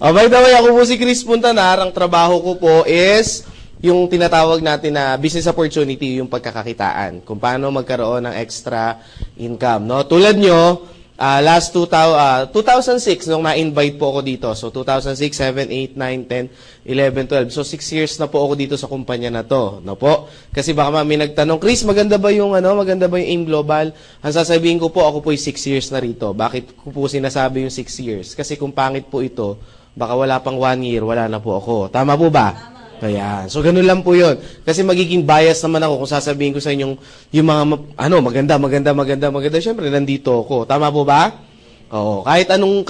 By the way, ako po si Chris Puntanar. Ang trabaho ko po is yung tinatawag natin na business opportunity, yung pagkakakitaan. Kung paano magkaroon ng extra income. No? Tulad nyo, last 2006, nung na-invite po ako dito. So, 2006, 7, 8, 9, 10, 11, 12. So, 6 years na po ako dito sa kumpanya na to. No po? Kasi baka may nagtanong, Chris, maganda ba yung AIM Global? Ang sasabihin ko po, ako po yung 6 years na rito. Bakit ko po sinasabi yung 6 years? Kasi kung pangit po ito, baka wala pang 1 year, wala na po ako. Tama po ba? Tama. Ayan. So, ganun lang po yun. Kasi magiging bias naman ako kung sasabihin ko sa inyong yung mga, maganda. Siyempre, nandito ako. Tama po ba? Oo. Kahit anong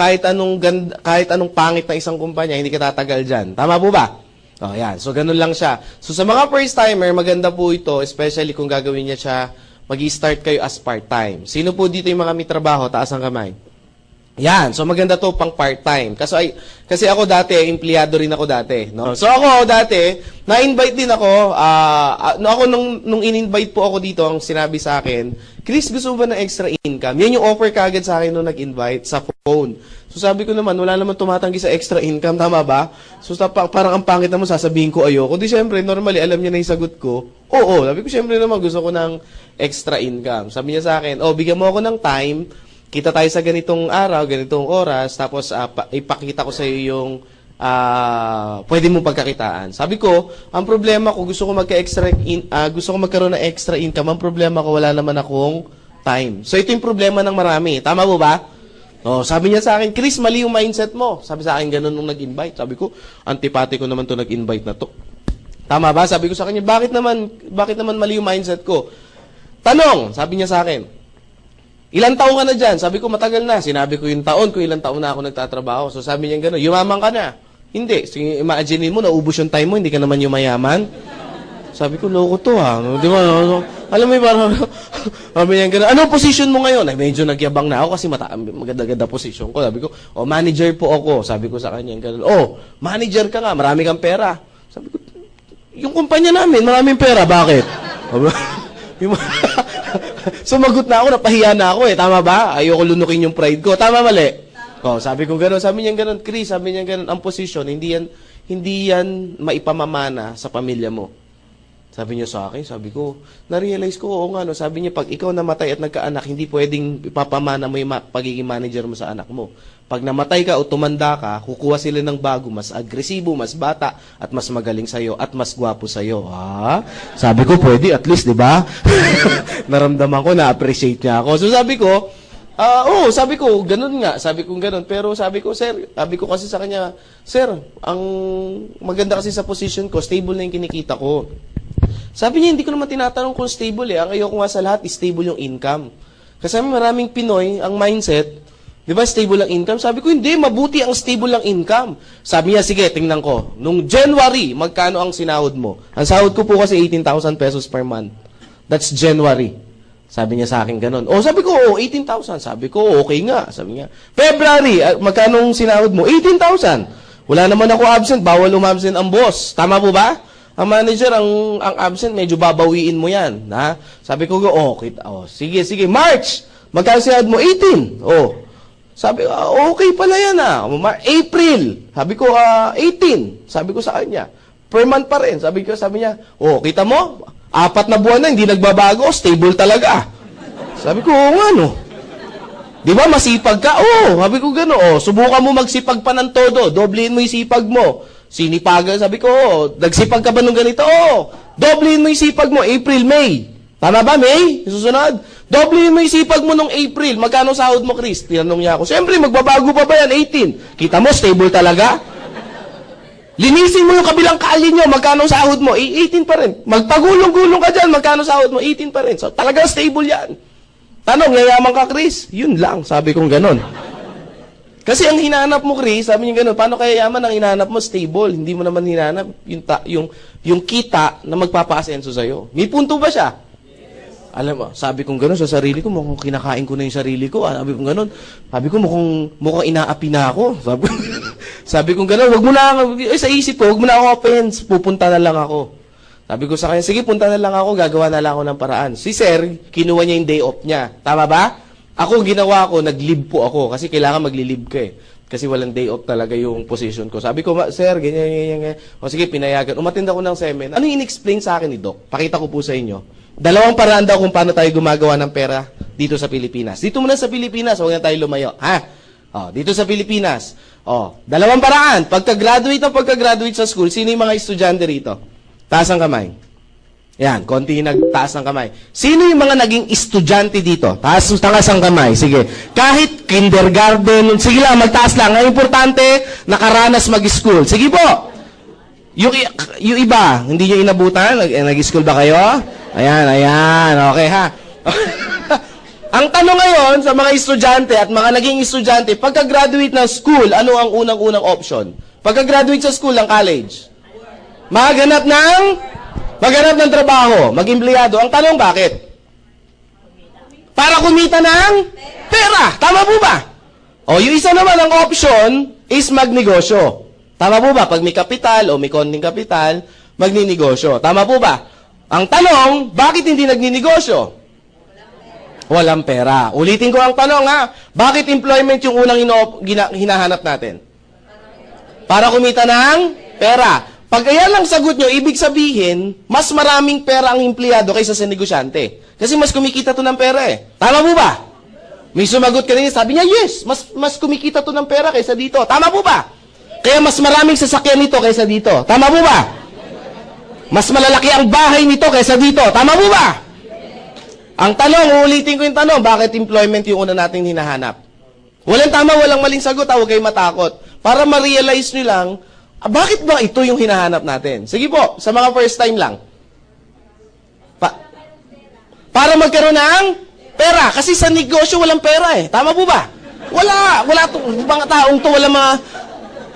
pangit na isang kumpanya, hindi ka tatagal dyan. Tama po ba? O, ayan. So, ganun lang siya. So, sa mga first-timer, maganda po ito, especially kung gagawin niya siya, mag-i-start kayo as part-time. Sino po dito yung mga may trabaho? Taas ang kamay. Yan, so maganda to pang part-time. Kasi ako dati, empleyado rin ako dati. No? So ako dati, na-invite din ako. Nung in-invite po ako dito, ang sinabi sa akin, Chris, gusto mo ba ng extra income? Yan yung offer kagad sa akin nung nag-invite sa phone. So sabi ko naman, wala naman tumatanggi sa extra income, tama ba? So parang ang pangit naman, sasabihin ko ayoko. Di syempre, normally, alam niya na yung sagot ko. Oo, sabi ko syempre naman, gusto ko ng extra income. Sabi niya sa akin, bigyan mo ako ng time, kita tayo sa ganitong araw, ganitong oras, tapos ipakita ko sa iyo yung pwede mong pagkakitaan. Sabi ko, ang problema ko, gusto ko magkaroon ng extra income. Ang problema ko, wala naman akong time. So, ito yung problema ng marami. Tama mo ba? Sabi niya sa akin, Chris, mali yung mindset mo. Sabi sa akin, ganun nung nag-invite. Sabi ko, antipati ko naman to nag-invite na to. Tama ba? Sabi ko sa kanya, bakit naman mali yung mindset ko? Tanong, sabi niya sa akin, ilang taon ka na dyan? Sabi ko, matagal na. Sinabi ko yung taon, kung ilang taon na ako nagtatrabaho. So sabi niya gano'n, yumaman ka na. Hindi. Sige, imagine mo, naubos yung time mo, hindi ka naman yumayaman. Sabi ko, loko to ha. Di ba? Alam mo yung parang, sabi niya gano'n, anong position mo ngayon? Ay, medyo nagyabang na ako kasi maganda-ganda position ko. Sabi ko, manager po ako. Sabi ko sa kanya gano'n, manager ka nga, marami kang pera. Sabi ko, yung kumpanya namin, maraming pera, bakit? Sumagot na ako, napahiya na ako Tama ba? Ayoko lunukin yung pride ko. Tama, mali? Sabi ko gano'n. Sabi niya gano'n, Chris, sabi niya gano'n, ang posisyon, hindi yan maipamamana sa pamilya mo. Sabi niya sa akin, sabi ko, na-realize ko, oo nga, no? Sabi niya, pag ikaw namatay at nagkaanak, hindi pwedeng ipapamana mo yung pagiging manager mo sa anak mo. Pag namatay ka o tumanda ka, kukuha sila ng bago, mas agresibo, mas bata, at mas magaling sa'yo, at mas gwapo sa'yo. Sabi ko, pwede, at least, di ba? Naramdaman ko, na-appreciate niya ako. So sabi ko, sabi ko, ganun nga. Sabi ko, ganun. Pero sabi ko, sir, sabi ko kasi sa kanya, sir, ang maganda kasi sa position ko, stable na yung kinikita ko. Sabi niya, hindi ko naman tinatanong kung stable Ang ayoko nga sa lahat, stable yung income. Kasi maraming Pinoy, ang mindset, di ba, stable ang income? Sabi ko, hindi, mabuti ang stable ang income. Sabi niya, sige, tingnan ko. Nung January, magkano ang sinahod mo? Ang sahod ko po kasi 18,000 pesos per month. That's January. Sabi niya sa akin ganun. Sabi ko, 18,000. Sabi ko, okay nga. Sabi niya, February, magkano ang sinahod mo? 18,000. Wala naman ako absent, bawal umabsent ang boss. Tama po ba? Ang manager, ang absent, medyo babawiin mo yan. Ha? Sabi ko, sige, March, magkano sinahod mo? 18. Sabi ko, okay pala yan April, sabi ko, 18. Sabi ko sa kanya, per month pa rin. Sabi niya, kita mo? 4 na buwan na, hindi nagbabago, stable talaga. Sabi ko, nga no. Di ba, masipag ka? Sabi ko gano'n. Subukan mo magsipag pa ng todo. Doblehin mo yung sipag mo. Sinipagan, sabi ko, nagsipag ka ba nung ganito? Doblehin mo yung sipag mo, April, May. Tama ba, May? Susunod? Doblehin mo yung sipag mo nung April. Magkano sahod mo, Chris? Tinanong niya ako. Siyempre, magbabago pa ba yan? 18. Kita mo, stable talaga? Linisin mo yung kabilang kali nyo, magkano sahod mo? 18 pa rin. Magpagulong-gulong ka dyan, magkano sahod mo? 18 pa rin. So, talagang stable yan. Tanong, yayaman ka, Chris? Yun lang, sabi kong ganon. Kasi ang hinahanap mo, Chris, sabi niya gano'n, paano kaya yaman ang hinahanap mo? Stable. Hindi mo naman hinahanap yung kita na magpapa-asenso sa'yo. May punto ba siya? Yes. Alam mo, sabi kong gano'n sa sarili ko, mukhang kinakain ko na yung sarili ko. Sabi kong gano'n, sabi ko mukhang inaapi na ako. Sabi kong gano'n, wag mo na, sa isip ko, wag mo na ako offense, pupunta na lang ako. Sabi ko sa kanya, sige, punta na lang ako, gagawa na lang ako ng paraan. Si Sir, kinuha niya yung day off niya. Tama ba? Ako, ginawa ko, nag-leave po ako kasi kailangan magli-leave ka Kasi walang day off talaga yung position ko. Sabi ko, sir, ganyan, ganyan, ganyan. O sige, pinayagan. Umattend ako ng seminar. Ano yung in-explain sa akin ni Doc? Pakita ko po sa inyo. Dalawang paraan daw kung paano tayo gumagawa ng pera dito sa Pilipinas. Dito muna sa Pilipinas, huwag na tayo lumayo. Ha? O, dito sa Pilipinas. O, dalawang paraan. Pagka-graduate sa school, sino yung mga estudyante rito? Taas ang kamay. Yan, konti nagtaas ng kamay. Sino yung mga naging estudyante dito? Taas ang kamay. Sige. Kahit kindergarten, sige lang, magtaas lang. Ang importante, nakaranas mag-school. Sige po. Yung iba, hindi nyo inabutan? Nag-school ba kayo? Ayan. Okay, ha? Ang tanong ngayon sa mga estudyante at mga naging estudyante, pagka-graduate ng school, ano ang unang-unang option? Pagka-graduate sa school ng college? Maghanap ng trabaho, mag-empleyado. Ang tanong, bakit? Para kumita ng pera. Tama po ba? O, yung isa naman ang option is magnegosyo. Tama po ba? Pag may kapital o may konting kapital, magninegosyo. Tama po ba? Ang tanong, bakit hindi nagninegosyo? Walang pera. Ulitin ko ang tanong, ha? Bakit employment yung unang hinahanap natin? Para kumita ng pera. Pag ayan lang sagot nyo, ibig sabihin, mas maraming pera ang empleyado kaysa sa negosyante. Kasi mas kumikita to ng pera eh. Tama po ba? May sumagot kanina, sabi niya, yes, mas kumikita to ng pera kaysa dito. Tama po ba? Kaya mas maraming sasakyan nito kaysa dito. Tama po ba? Mas malalaki ang bahay nito kaysa dito. Tama po ba? Ang tanong, uulitin ko yung tanong, bakit employment yung una nating hinahanap? Walang tama, walang maling sagot, huwag kayo matakot. Para ma-realize nyo lang, bakit ba ito yung hinahanap natin? Sige po, sa mga first time lang. Para magkaroon ng pera. Kasi sa negosyo, walang pera eh. Tama po ba? Wala to, mga taong to, wala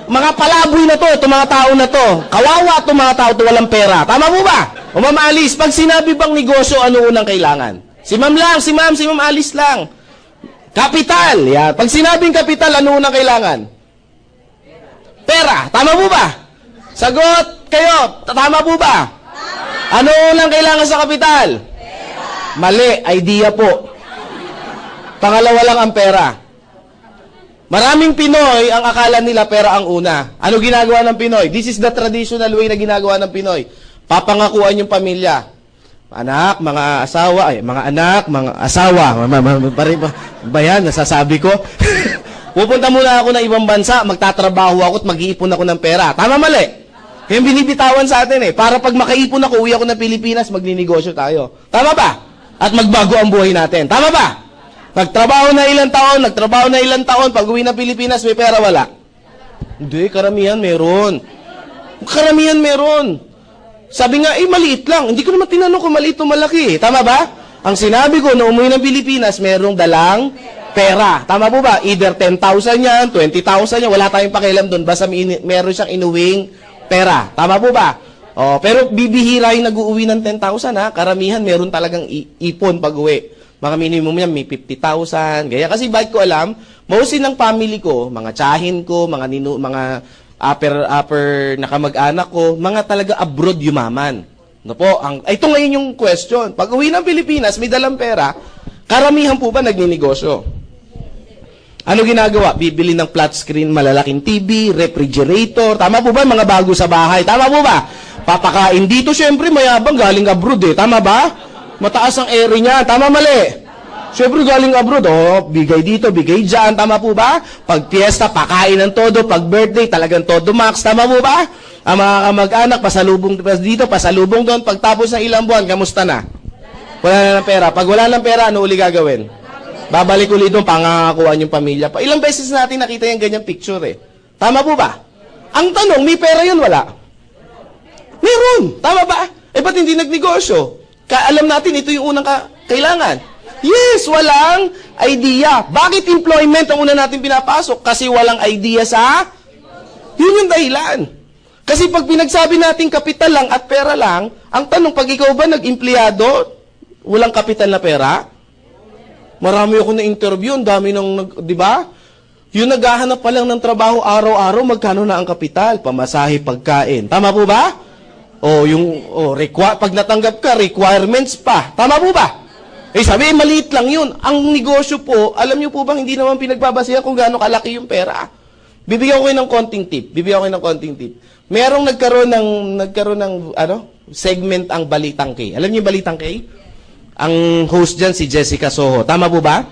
mga palaboy na to, itong mga tao na to. Kawawa itong mga tao to, walang pera. Tama po ba? O Ma'am Alice, pag sinabi bang negosyo, ano unang kailangan? Si Ma'am Alice lang. Kapital. Yan. Pag sinabing kapital, ano unang kailangan? Pera. Tama po ba? Sagot kayo. Tama po ba? Ano unang kailangan sa kapital? Pera. Mali. Idea po. Pangalawa lang ang pera. Maraming Pinoy, ang akala nila pera ang una. Ano ginagawa ng Pinoy? This is the traditional way na ginagawa ng Pinoy. Papangakuan yung pamilya. Anak, mga asawa, mga anak, mga asawa. Ba yan, nasasabi ko? Pupunta muna ako ng ibang bansa, magtatrabaho ako at mag-iipon ako ng pera. Tama, mali? Kaya binibitawan sa atin eh. Para pag makaipon ako, uwi ako ng Pilipinas, magninegosyo tayo. Tama ba? At magbago ang buhay natin. Tama ba? Nagtrabaho na ilang taon, pag uwi ng Pilipinas, may pera, wala. Hindi, karamihan meron. Karamihan meron. Sabi nga, maliit lang. Hindi ko naman tinanong kung maliit o malaki. Tama ba? Ang sinabi ko, na umuwi ng Pilipinas, merong dalang pera. Tama po ba? Either 10,000 yan, 20,000 yan, wala tayong pakialam doon. Basta meron siyang inuwing pera. Tama po ba? Oh, pero bibihira yung nag-uuwi ng 10,000 ha. Karamihan meron talagang ipon pag uwi. Mga minimum yan, may 50,000. Gaya kasi bakit ko alam, mostly ng family ko, mga tsahin ko, mga upper na kamag-anak ko, mga talaga abroad yumaman. No po, ito ngayon yung question. Pag uwi ng Pilipinas, may dalang pera, karamihan po ba nagninegosyo? Ano ginagawa? Bibili ng flat screen, malalaking TV, refrigerator. Tama po ba? Mga bago sa bahay. Tama po ba? Papakain dito, syempre, mayabang galing abroad eh. Tama ba? Mataas ang area niya. Tama, mali? Siyempre galing abroad, bigay dito, bigay dyan, tama po ba? Pag fiesta, pakain ng todo, pag birthday, talagang todo max, tama po ba? Ang mga kamag-anak, pasalubong dito, pasalubong doon, pagtapos ng ilang buwan, kamusta na? Wala na ng pera. Pag wala ng pera, ano uli gagawin? Babalik ulit doon, pangakakuan yung pamilya. Ilang beses natin nakita yung ganyang picture eh. Tama po ba? Ang tanong, may pera yun, wala? Meron, tama ba? Ba't hindi nagnegosyo? Alam natin, ito yung unang kailangan. Yes, walang idea. Bakit employment ang una natin pinapasok? Kasi walang idea sa... Yun yung dahilan. Kasi pag pinagsabi natin kapital lang at pera lang, ang tanong, pag ikaw ba nag-empleyado, walang kapital na pera? Marami ako na-interview, ang dami ng, di ba? Yung naghahanap pa lang ng trabaho araw-araw, magkano na ang kapital? Pamasahe, pagkain. Tama po ba? Pag natanggap ka, requirements pa. Tama po ba? Sabi, maliit lang yun. Ang negosyo po, alam niyo po bang hindi naman pinagbabasihan kung gaano kalaki yung pera? Bibigyan ko kayo ng konting tip. Merong nagkaroon ng segment ang Balitang K. Alam niyo yung Balitang K? Ang host diyan si Jessica Soho. Tama po ba?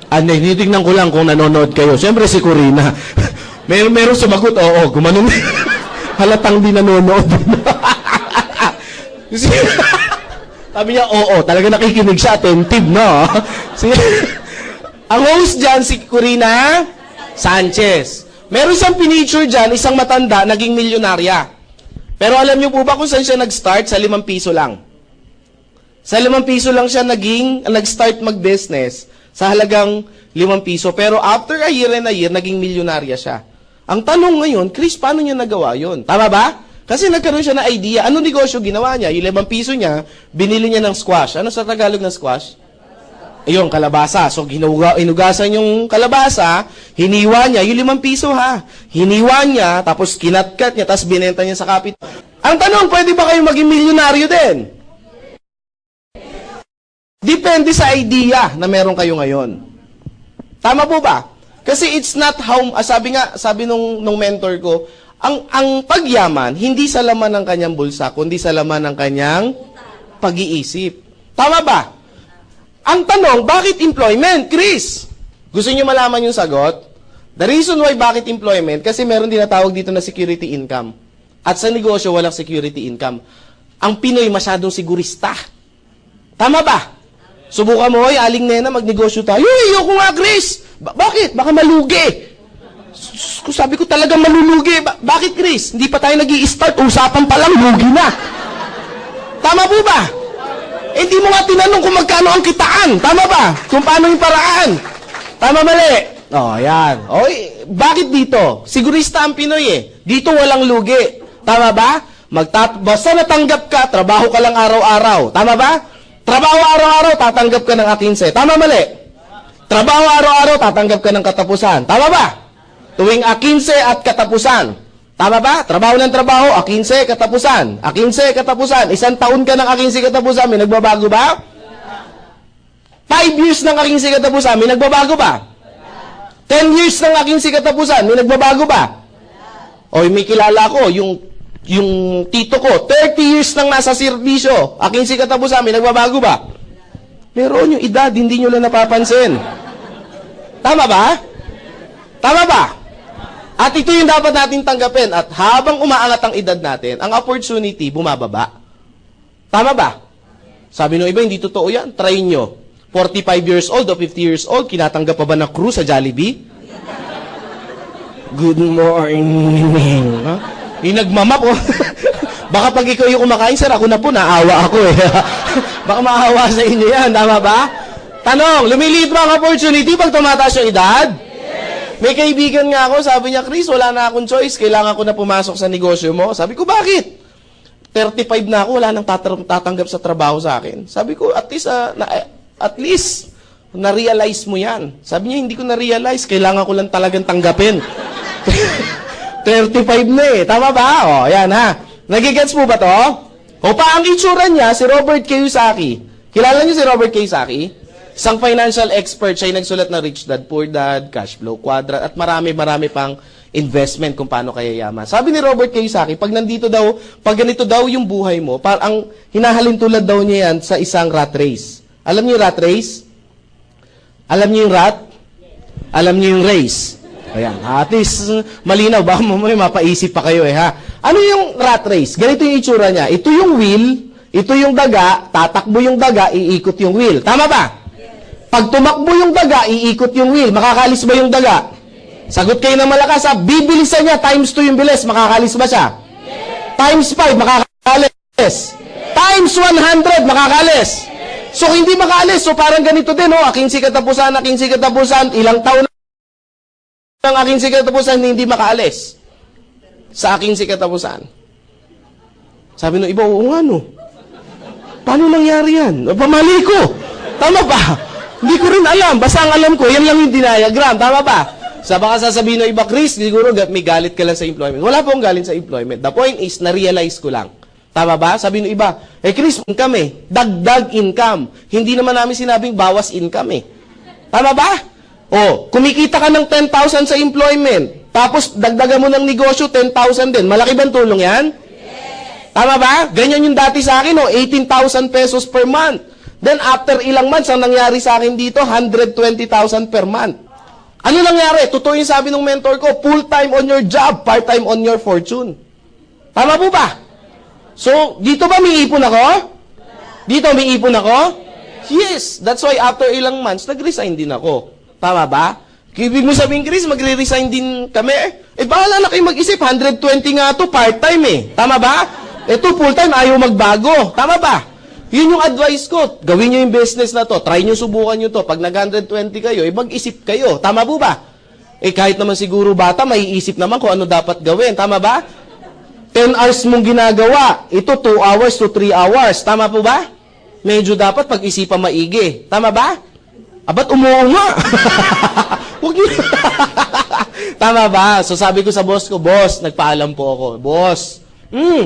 Tinitingnan ko lang kung nanonood kayo. Siyempre si Corina. Meron sumagot, oo, gumanon. Halatang di nanonood. Sabi niya, oo, talaga nakikinig siya, attentive, no? Ang host dyan, si Corina Sanchez. Meron siyang pinicture dyan, isang matanda, naging milyonarya. Pero alam niyo po ba kung saan siya nag-start? Sa 5 piso lang. Sa 5 piso lang siya nag-start mag-business sa halagang 5 piso. Pero after a year and a year, naging milyonarya siya. Ang tanong ngayon, Chris, paano niya nagawa yon? Tama ba? Kasi nagkaroon siya ng idea. Anong negosyo ginawa niya? Yung 5 piso niya, binili niya ng squash. Ano sa Tagalog ng squash? Ayun, kalabasa. So, inugasan yung kalabasa, hiniwa niya, yung 5 piso ha. Hiniwa niya, tapos kinatkat niya, tapos binenta niya sa kapit. Ang tanong, pwede ba kayo maging milyonaryo din? Depende sa idea na meron kayo ngayon. Tama po ba? Kasi it's not how, sabi nung mentor ko, ang pagyaman, hindi sa laman ng kanyang bulsa, kundi sa laman ng kanyang pag-iisip. Tama ba? Ang tanong, bakit employment? Chris, gusto niyo malaman yung sagot? The reason why bakit employment, kasi meron din natawag dito na security income. At sa negosyo, walang security income. Ang Pinoy masyadong sigurista. Tama ba? Subukan mo, aling nena, magnegosyo tayo. Ayoko nga, Chris! Bakit? Baka malugi. Sabi ko talaga malulugi. Bakit, Chris? Hindi pa tayo nag-i-start. Usapan pa lang, lugi na. Tama po ba? Hindi mo nga tinanong kung magkano ang kitaan. Tama ba? Kung paano yung paraan. Tama, mali. Yan. Bakit dito? Sigurista ang Pinoy eh. Dito walang lugi. Tama ba? Basta natanggap ka, trabaho ka lang araw-araw. Tama ba? Trabaho araw-araw, tatanggap ka ng A15. Tama, mali? Trabaho araw-araw, tatanggap ka ng katapusan. Tama ba? Tuwing A15 at katapusan. Tama ba? Trabaho ng trabaho, A15, katapusan. A15, katapusan. 1 taon ka ng A15 katapusan, may nagbabago ba? 5 years ng A15 katapusan, may nagbabago ba? 10 years ng A15 katapusan, may nagbabago ba? May kilala ko, yung tito ko, 30 years nang nasa serbisyo, A15 katapusan, may nagbabago ba? Meron yung edad, hindi nyo lang napapansin. Tama ba? Tama ba? At ito yung dapat natin tanggapin. At habang umaangat ang edad natin, ang opportunity bumababa. Tama ba? Sabi nung iba, hindi totoo yan. Try nyo. 45 years old o 50 years old, kinatanggap pa ba na crew sa Jollibee? Good morning. Yung nagmamap, baka pag ikaw yung kumakain, sir, ako na po, naawa ako eh. Baka maawa sa inyo yan, tama ba? Tanong, lumiliit ba ang opportunity pag tumataas yung edad? May kaibigan nga ako, sabi niya, Chris, wala na akong choice, kailangan ko na pumasok sa negosyo mo. Sabi ko, bakit? 35 na ako, wala nang tatanggap sa trabaho sa akin. Sabi ko, at least, na-realize mo yan. Sabi niya, hindi ko na-realize, kailangan ko lang talagang tanggapin. 35 na eh, tama ba? Yan ha. Nagigets mo ba to? Ang itsura niya, si Robert Kiyosaki. Kilala niyo si Robert Kiyosaki? Isang financial expert, siya yung nagsulat na Rich Dad, Poor Dad, Cash Flow Quadrant, at marami pang investment kung paano kaya yaman. Sabi ni Robert Kiyosaki, pag ganito daw yung buhay mo, ang hinahalin tulad daw niya yan sa isang rat race. Alam niyo yung rat race? Alam niyo yung rat? Alam niyo yung race? Ayan, at least malinaw, baka may mapaisip pa kayo ha. Ano yung rat race? Ganito yung itsura niya. Ito yung wheel, ito yung daga, tatakbo yung daga, iikot yung wheel. Tama ba? Pag tumakbo yung daga, iikot yung wheel. Makakalis ba yung daga? Sagot kayo ng malakas ha. Bibilisan niya, times 2 yung bilis. Makakalis ba siya? Times 5, makakalis. Times 100, makakalis. So, hindi makaalis. So, parang ganito din, aking katapusan, ilang taon ang aking katapusan, hindi makaalis. Sa aking katapusan. Sabi nung iba, oo nga, no. Paano nangyari yan? Pamali ko. Tama ba? Hindi ko rin alam. Basta ang alam ko, yan lang yung diagram. Tama ba? Baka sasabihin ng iba, Chris, siguro may galit ka lang sa employment. Wala po akong galit sa employment. The point is, na-realize ko lang. Tama ba? Sabi ng iba, Chris, income eh. Dagdag income. Hindi naman namin sinabing bawas income eh. Tama ba? Kumikita ka ng 10,000 sa employment. Tapos, dagdagan mo ng negosyo, 10,000 din. Malaki bang tulong yan? Tama ba? Ganyan yung dati sa akin, 18,000 pesos per month. Then, after ilang months, ang nangyari sa akin dito, 120,000 per month. Ano nangyari? Totoo yung sabi ng mentor ko, full-time on your job, part-time on your fortune. Tama po ba? So, dito ba may ipon ako? Dito may ipon ako? Yes. That's why after ilang months, nag-resign din ako. Tama ba? Ibig mo sabihin, Chris, magre-resign din kami? Bahala na kayo mag-isip. 120 nga to part-time eh. Tama ba? Ito, full-time, ayaw magbago. Tama ba? Yun yung advice ko. Gawin nyo yung business na to. Try nyo, subukan nyo to. Pag nag-120 kayo, mag-isip kayo. Tama po ba? Kahit naman siguro bata, may isip naman kung ano dapat gawin. Tama ba? 10 hours mong ginagawa. Ito, 2 hours to 3 hours. Tama po ba? Medyo dapat pag-isipan maigi. Tama ba? Ba't umuunga? Huwag nyo. Tama ba? So sabi ko sa boss ko, boss, nagpaalam po ako. Boss,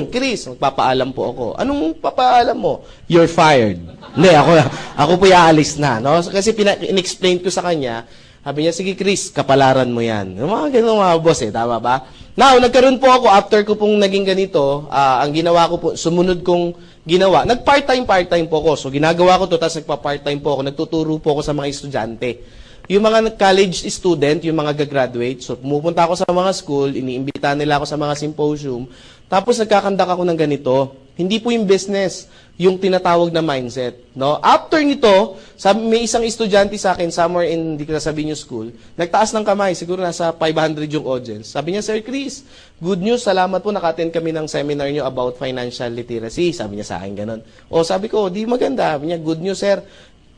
Chris, magpapaalam po ako. Anong papaalam mo? You're fired. Hindi, ako po iaalis na. No? Kasi in-explain ko sa kanya, sabi niya, sige Chris, kapalaran mo yan. Yung mga ganun mga boss tama ba? Now, nagkaroon po ako, after ko pong naging ganito, ang ginawa ko po, sumunod kong ginawa, nag-part-time po ako. So, ginagawa ko to, tapos nagpa-part-time po ako, nagtuturo po ako sa mga estudyante. Yung mga college student, yung mga gagraduate, so pumupunta ako sa mga school, iniimbita nila ako sa mga symposium, tapos nagkakandak ako ng ganito. Hindi po yung business, yung tinatawag na mindset. No? After nito, may isang estudyante sa akin, somewhere in, hindi ko nasabihin yung school, nagtaas ng kamay, siguro nasa 500 yung audience. Sabi niya, Sir Chris, good news, salamat po, naka-attend kami ng seminar niyo about financial literacy. Sabi niya sa akin ganun. Sabi ko, di maganda. Sabi niya, good news, sir.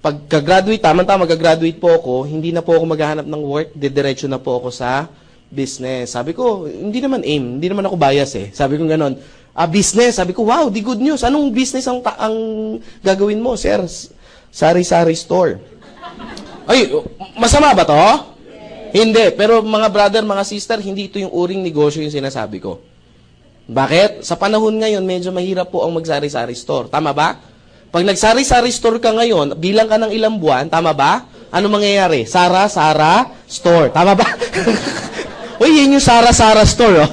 Pagka-graduate, tama-tama, mag-graduate po ako, hindi na po ako maghahanap ng work, didiretso na po ako sa business. Sabi ko, hindi naman aim, hindi naman ako bias Sabi ko ganon, business. Sabi ko, wow, di good news. Anong business ang gagawin mo, sir? Sari-sari store. Ay, masama ba to? Hindi. Pero mga brother, mga sister, hindi ito yung uring negosyo yung sinasabi ko. Bakit? Sa panahon ngayon, medyo mahirap po ang magsari-sari store. Tama ba? Pag nagsari-sari store ka ngayon, bilang ka ng ilang buwan, tama ba? Ano mangyayari? Sara store. Tama ba? Uy, yun yung Sara store.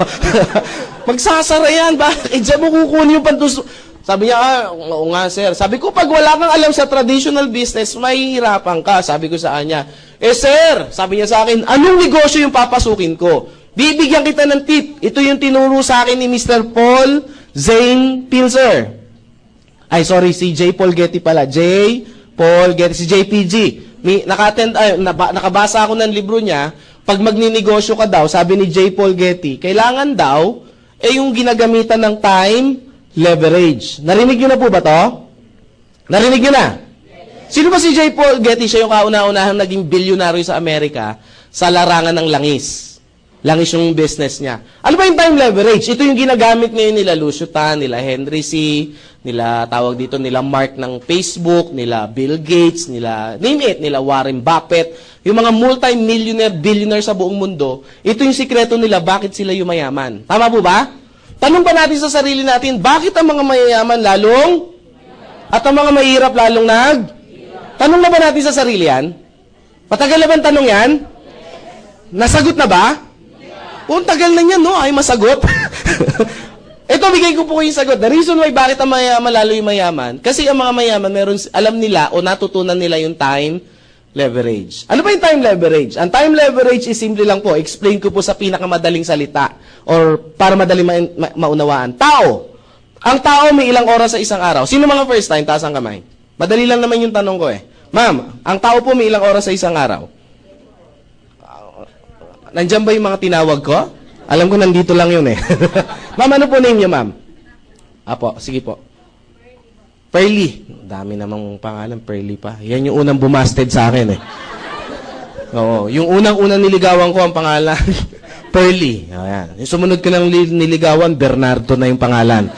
Magsasara yan. Bakit? Diyan mo kukunin yung pantus. Sabi niya, oo nga sir. Sabi ko, pag wala kang alam sa traditional business, mahihirapan ka. Sabi ko sa kanya, sir, sabi niya sa akin, anong negosyo yung papasukin ko? Bibigyan kita ng tip. Ito yung tinuro sa akin ni Mr. Paul Zane Pilzer. Ay, sorry, si J. Paul Getty pala. J. Paul Getty, si JPG. Nakabasa ako ng libro niya. Pag magninegosyo ka daw, sabi ni J. Paul Getty, kailangan daw, yung ginagamitan ng time leverage. Narinig nyo na po ba to? Narinig nyo na? Sino ba si J. Paul Getty? Siya yung kauna-unahang naging bilyonaryo sa Amerika sa larangan ng langis. Langis yung business niya. Ano ba yung time leverage? Ito yung ginagamit ngayon nila Lucio Tan, nila Henry C., nila tawag dito, nila Mark ng Facebook, nila Bill Gates, nila name it, nila Warren Buffett, yung mga multi-millionaire, billionaire sa buong mundo, ito yung sikreto nila, bakit sila yumayaman. Tama po ba? Tanong ba natin sa sarili natin, bakit ang mga mayayaman lalong at ang mga mahirap lalong Tanong na ba natin sa sarili yan? Patagal na ba ang tanong yan? Nasagot na ba? Kung tagal na yan, no? Ay masagot. Ito, bigay ko po yung sagot. The reason why bakit ang mayaman lalo yung mayaman, kasi ang mga mayaman, alam nila o natutunan nila yung time leverage. Ano ba yung time leverage? Ang time leverage is simple lang po. Explain ko po sa pinakamadaling salita or para madaling maunawaan. Tao. Ang tao may ilang oras sa isang araw. Sino mga first time? Taas ang kamay. Madali lang naman yung tanong ko Ma'am, ang tao po may ilang oras sa isang araw? Nandiyan ba yung mga tinawag ko? Alam ko nandito lang yun Ma'am, ano po name niyo, ma'am? Apo, sige po. Pearly. Dami namang pangalan, Pearly pa. Yan yung unang bumasted sa akin Oo, yung unang-unang niligawan ko ang pangalan, Pearly. Ayan. Yung sumunod ko ng niligawan, Bernardo na yung pangalan.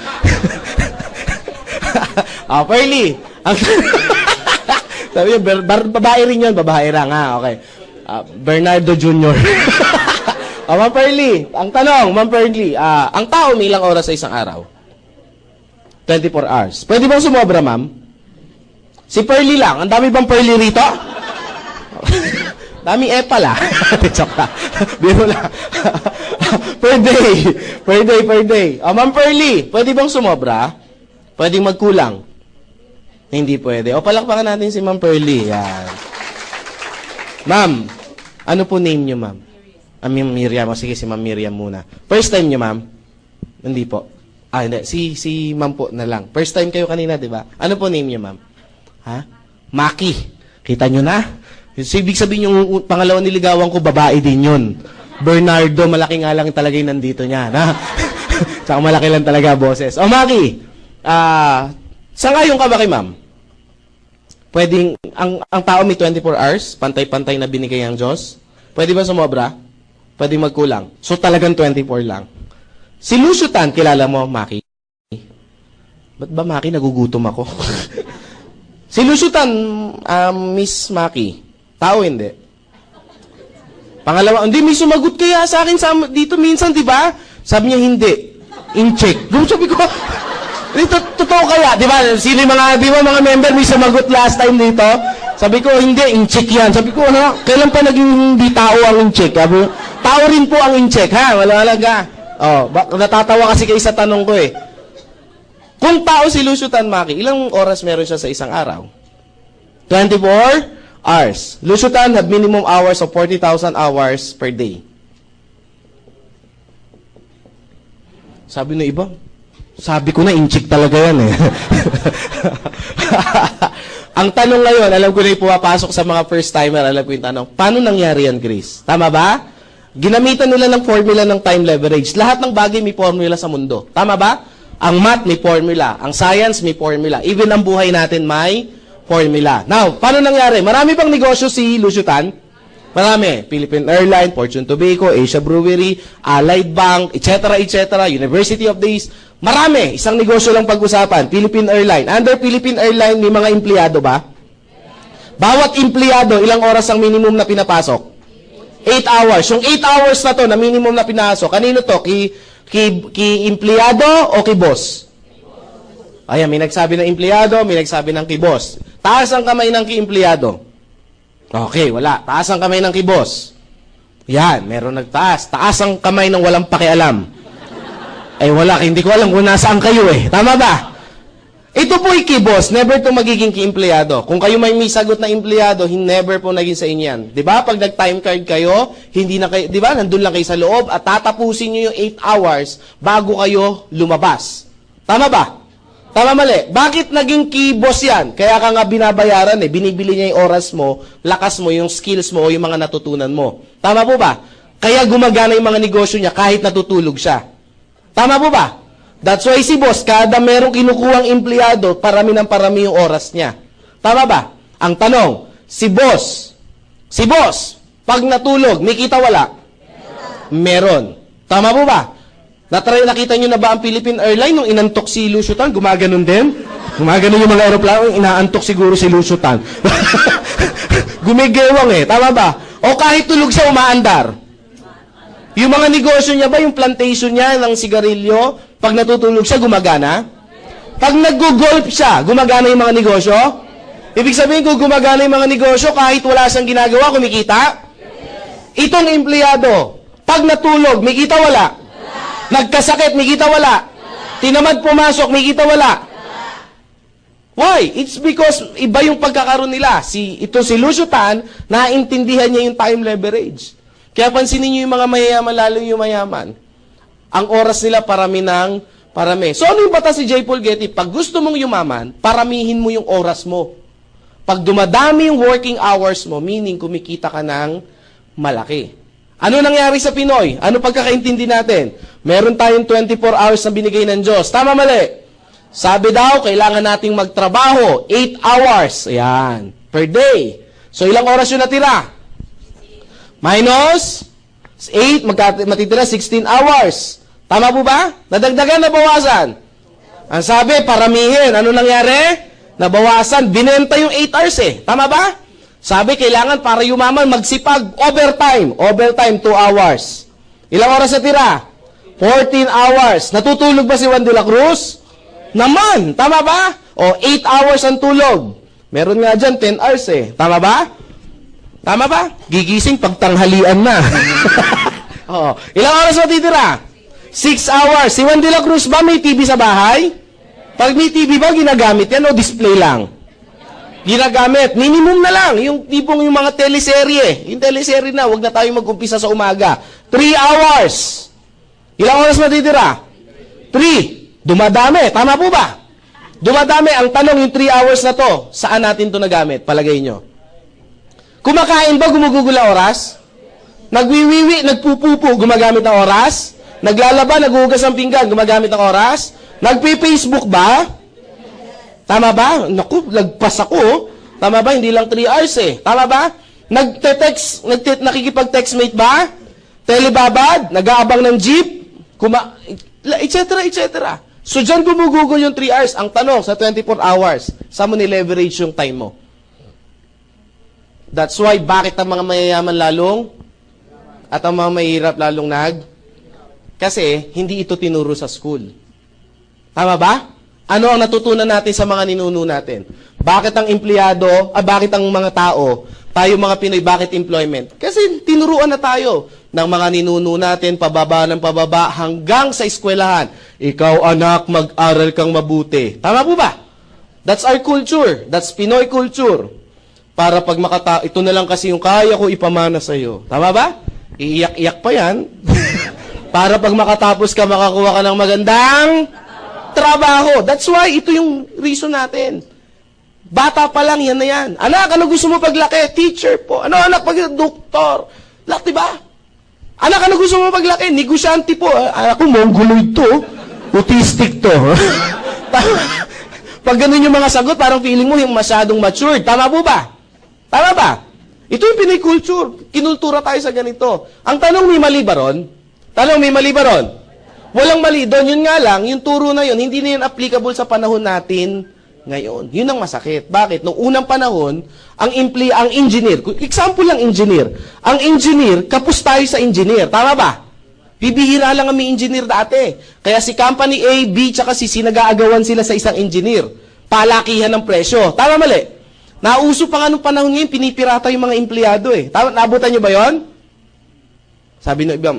Pearly. Sabi niya, babae rin yun, babae lang. Okay. Bernardo Jr. Ma'am Pearly, ang tanong, Ma'am Pearly, ang tao may ilang oras sa isang araw? 24 hours. Pwede bang sumobra, ma'am? Si Pearly lang. Ang dami bang Pearly rito? Daming pala. Joke lang. Biro lang. Per day. Per day. Ma'am Pearly, pwede bang sumobra? Pwedeng magkulang? Hindi pwede. O, palakpakan natin si Ma'am Pearly. Yan. Ma'am, ano po name nyo, ma'am? Miriam. O, sige, si Ma'am Miriam muna. First time nyo, ma'am? Hindi po. Hindi. Si ma'am po na lang. First time kayo kanina, di ba? Ano po name nyo, ma'am? Ha? Maki. Kita nyo na? So, ibig sabihin yung pangalawang niligawan ko, babae din yun. Bernardo, malaki nga lang talaga yung nandito niya. Na? Saka malaki lang talaga, boses. O, Maki, sangayon ka ba kay ma'am? Pwedeng, ang tao may 24 hours, pantay-pantay na binigay ang Diyos. Pwede ba sumobra? Pwede magkulang. So, talagang 24 lang. Si Lucio Tan, kilala mo, Maki? Ba't ba, Maki, nagugutom ako? Si Lucio Tan, Miss Maki, tao hindi. Pangalawa, hindi, may sumagot kaya sa akin dito minsan, di ba? Sabi niya, hindi. In-check. Sabi ko, totoo kaya, di ba? Sino mga member may sumagot last time dito? Sabi ko, hindi, in-check yan. Sabi ko, kailan pa naging hindi tao ang in-check? Tao rin po ang in-check, ha? Wala ka. Oh, natatawa kasi kayo sa tanong ko eh. Kung tao si Lucio Tan, Maki, ilang oras meron siya sa isang araw? 24 hours. Lucio Tan have minimum hours of 40,000 hours per day. Sabi na iba, sabi ko na, in-check talaga yan eh. Ang tanong ngayon, alam ko na yung pumapasok sa mga first-timer, alam ko yung tanong, paano nangyari yan, Chris? Tama ba? Ginamitan nila ng formula ng time leverage. Lahat ng bagay may formula sa mundo. Tama ba? Ang math may formula. Ang science may formula. Even ang buhay natin may formula. Now, paano nangyari? Marami bang negosyo si Lucio Tan? Marami. Philippine Airlines, Fortune Tobacco, Asia Brewery, Allied Bank, etc., etc., University of the East. Marami. Isang negosyo lang pag-usapan. Philippine Airlines. Under Philippine Airlines, may mga empleyado ba? Bawat empleyado, ilang oras ang minimum na pinapasok? 8 hours. Yung 8 hours na to, na minimum na pinasok, kanino to? Ki empleyado o ki boss? Ayan, may nagsabi ng empleyado, may nagsabi ng ki boss. Taas ang kamay ng ki empleyado. Okay, wala. Taas ang kamay ng ki boss. Yan, meron nagtaas. Taas ang kamay ng walang pakialam. Ay wala, hindi ko alam kung nasaan kayo eh. Tama ba? Ito po ki boss, never to magiging ki empleyado. Kung kayo may sagot na empleyado, never po naging sa inyo yan. 'Di ba? Pag nag-time card kayo, hindi na kayo, 'di ba? Nandun lang kayo sa loob at tatapusin niyo yung 8 hours bago kayo lumabas. Tama ba? Tama mali. Bakit naging ki boss yan? Kaya ka nga binabayaran eh. Binibili niya yung oras mo, lakas mo, yung skills mo o yung mga natutunan mo. Tama po ba? Kaya gumagana yung mga negosyo niya kahit natutulog siya. Tama po ba? That's why si boss, kada merong kinukuhang empleyado, parami ng parami yung oras niya. Tama ba? Ang tanong, si boss, pag natulog, may kita wala? Meron. Tama po ba? Nakita nyo na ba ang Philippine Airlines nung inantok si Lucio Tan? Gumaganon din? Gumaganon yung mga aeroplano, inaantok siguro si Lucio Tan. Gumigewang eh. Tama ba? O kahit tulog siya, umaandar. Yung mga negosyo niya ba, yung plantation niya ng sigarilyo, pag natutulog siya, gumagana? Pag nag-golf siya, gumagana yung mga negosyo? Ibig sabihin, kung gumagana yung mga negosyo, kahit wala siyang ginagawa, kumikita? Itong empleyado, pag natulog, may kita wala? Nagkasakit, may kita wala? Tinamad pumasok, may kita wala? Why? It's because iba yung pagkakaroon nila. Ito si Lucio Tan, naintindihan niya yung time leverage. Kaya pansinin niyo yung mga mayayaman, lalo yung mayaman. Ang oras nila parami ng parami. So ano yung batas si J. Paul Getty? Pag gusto mong yumaman, paramihin mo yung oras mo. Pag dumadami yung working hours mo, meaning kumikita ka ng malaki. Ano nangyari sa Pinoy? Ano pagkakaintindi natin? Meron tayong 24 hours na binigay ng Diyos. Tama mali? Sabi daw, kailangan nating magtrabaho 8 hours. Ayan. Per day. So ilang oras yung natira? Minus 8, matitira 16 hours. Tama po ba? Nadagdagan, nabawasan? Ang sabi, paramihin. Ano nangyari? Nabawasan. Binenta yung 8 hours eh. Tama ba? Sabi, kailangan para yumaman, magsipag. Overtime. Overtime, 2 hours. Ilang oras na tira? 14 hours. Natutulog ba si Juan de la Cruz? Naman. Tama ba? O, 8 hours ang tulog. Meron nga dyan, 10 hours eh. Tama ba? Tama ba? Gigising pag tanghalian na. Oo. Ilang oras matitira? 6 hours. Si Juan de la Cruz ba may TV sa bahay? Pag may TV ba, ginagamit yan o display lang? Ginagamit. Minimum na lang. Yung tipong yung mga teleserye. Yung teleserye na, wag na tayo mag-umpisa sa umaga. 3 hours. Ilang oras matitira? 3. Dumadami. Tama po ba? Dumadami. Ang tanong, yung 3 hours na to, saan natin to nagamit? Palagay nyo. Kumakain ba, gumugugula oras? Nagwiwiwi, nagpupupo, gumagamit ng oras? Naglalaba, naghuhugas ng pinggan, gumagamit ng oras? Nagpi-Facebook ba? Tama ba? Naku, lagpas ako. Tama ba? Hindi lang 3 hours eh. Tama ba? Nagte-text, nakikipag-textmate ba? Telebabad, nag-aabang ng jeep, etc., etc. So, dyan gumugugol yung 3 hours. Ang tanong, sa 24 hours, saan mo ni-leverage yung time mo? That's why, bakit ang mga mayayaman lalong at ang mga mahirap lalong Kasi, hindi ito tinuro sa school. Tama ba? Ano ang natutunan natin sa mga ninuno natin? Bakit ang empleyado, bakit ang mga tao, tayo mga Pinoy, bakit employment? Kasi tinuruan na tayo ng mga ninuno natin, pababa ng pababa, hanggang sa eskwelahan. Ikaw anak, mag-aral kang mabuti. Tama po ba? That's our culture. That's Pinoy culture. Para pag ito na lang kasi yung kaya ko ipamana sa'yo. Tama ba? Iiyak-iyak pa yan. Para pag makatapos ka, makakuha ka ng magandang trabaho. That's why, ito yung reason natin. Bata pa lang, yan na yan. Anak, ano gusto mo paglaki? Teacher po. Ano anak, doktor? Laki ba? Anak, ano gusto mo paglaki? Negosyante po. Ako, mongoloid to. Autistic to. Pag ganun yung mga sagot, parang feeling mo yung masyadong matured. Tama po ba? Tama ba? Ito yung Pinoy culture. Kinultura tayo sa ganito. Ang tanong, may mali ba ron? Tanong, may mali ba ron? Walang mali doon. Yun nga lang, yung turo na yun, hindi na yun applicable sa panahon natin ngayon. Yun ang masakit. Bakit? Noong unang panahon, ang engineer, example lang engineer, ang engineer, kapos tayo sa engineer. Tama ba? Bibihira lang ang may engineer dati. Kaya si company A, B, tsaka si C, nag-aagawan sila sa isang engineer. Palakihan ng presyo. Tama mali? Nauso pa nga nung panahon ngayon, pinipirata yung mga empleyado eh. Tama, naabutan nyo ba yon? Sabi ng iba,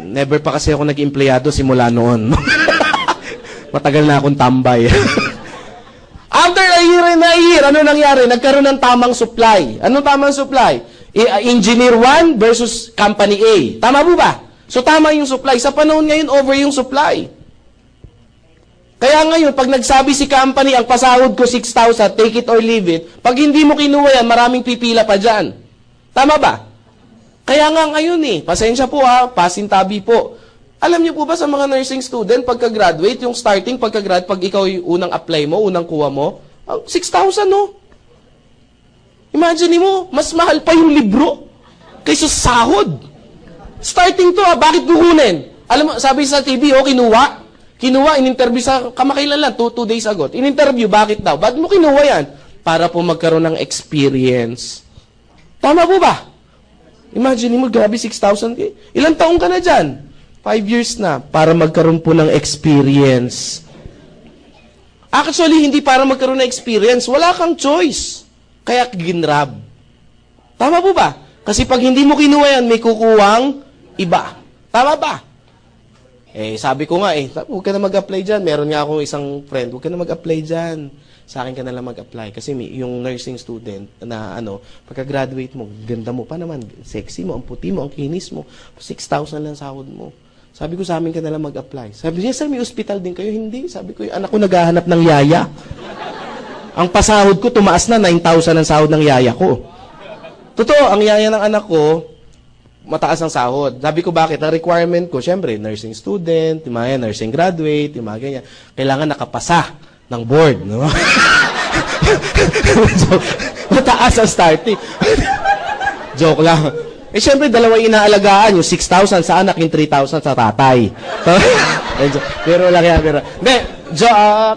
never pa kasi ako nag-empleyado simula noon. Matagal na akong tambay. After a year, ano nangyari? Nagkaroon ng tamang supply. Anong tamang supply? Engineer 1 versus company A. Tama po ba? So tama yung supply. Sa panahon ngayon, over yung supply. Kaya ngayon, pag nagsabi si company, ang pasahod ko 6,000, take it or leave it, pag hindi mo kinuha yan, maraming pipila pa dyan. Tama ba? Kaya nga ngayon pasensya po pasintabi po. Alam niyo po ba sa mga nursing student, pagka-graduate, yung starting pagka-grad, pag ikaw yung unang apply mo, unang kuha mo, 6,000 no? Imagine mo, mas mahal pa yung libro kaysa sahod. Starting to bakit kukunin? Alam mo, sabi sa TV, kinuha. Kinuha, in-interview sa kamakailan lang, 2 days ago. In-interview, bakit daw? Bakit mo kinuha yan? Para po magkaroon ng experience. Tama po ba? Imagine mo, grabe 6,000. Ilang taong ka na dyan? 5 years na. Para magkaroon po ng experience. Actually, hindi para magkaroon ng experience. Wala kang choice. Kaya ginrab. Tama po ba? Kasi pag hindi mo kinuha yan, may kukuwang iba. Tama ba? Sabi ko nga huwag ka na mag-apply dyan. Meron nga akong isang friend, huwag ka na mag-apply dyan. Sa akin ka na lang mag-apply. Kasi yung nursing student na pagka-graduate mo, ganda mo pa naman, sexy mo, ang puti mo, ang kinis mo, 6,000 lang sahod mo. Sabi ko sa amin ka na lang mag-apply. Sabi niya, sir, may hospital din kayo? Hindi. Sabi ko, yung anak ko naghahanap ng yaya. Ang pasahod ko, tumaas na 9,000 ang sahod ng yaya ko. Totoo, ang yaya ng anak ko, mataas ang sahod. Sabi ko, bakit? Ang requirement ko, syempre, nursing student, yung mga nursing graduate, yung mga ganyan. Kailangan nakapasa ng board, no? So, mataas ang starting. Joke lang. Syempre, dalawa inaalagaan, yung 6,000 sa anak, yung 3,000 sa tatay. Pero lang yan, pero...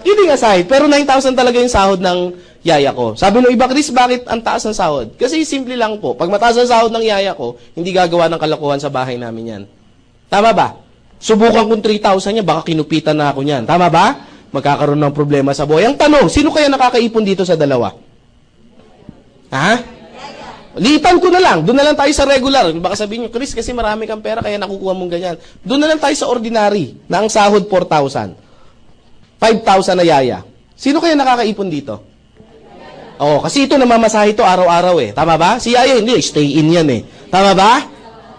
kidding aside, pero 9,000 talaga yung sahod ng yaya ko. Sabi nung iba, Chris, bakit ang taas ng sahod? Kasi simple lang po. Pag mataas ang sahod ng yaya ko, hindi gagawa ng kalokohan sa bahay namin yan. Tama ba? Subukan kong 3,000 niya, baka kinupitan na ako niyan. Tama ba? Magkakaroon ng problema sa buhay. Ang tanong, sino kaya nakakaipon dito sa dalawa? Ha? Liitan ko na lang. Doon na lang tayo sa regular. Baka sabihin nyo, Chris, kasi marami kang pera, kaya nakukuha mong ganyan. Doon na lang tayo sa ordinary, na ang sahod 4,000. 5,000 na yaya. Sino kaya nakakaipon dito? Oo, kasi ito namamasahe ito araw-araw eh. Tama ba? Si yaya, hindi. Stay in yan eh. Tama ba?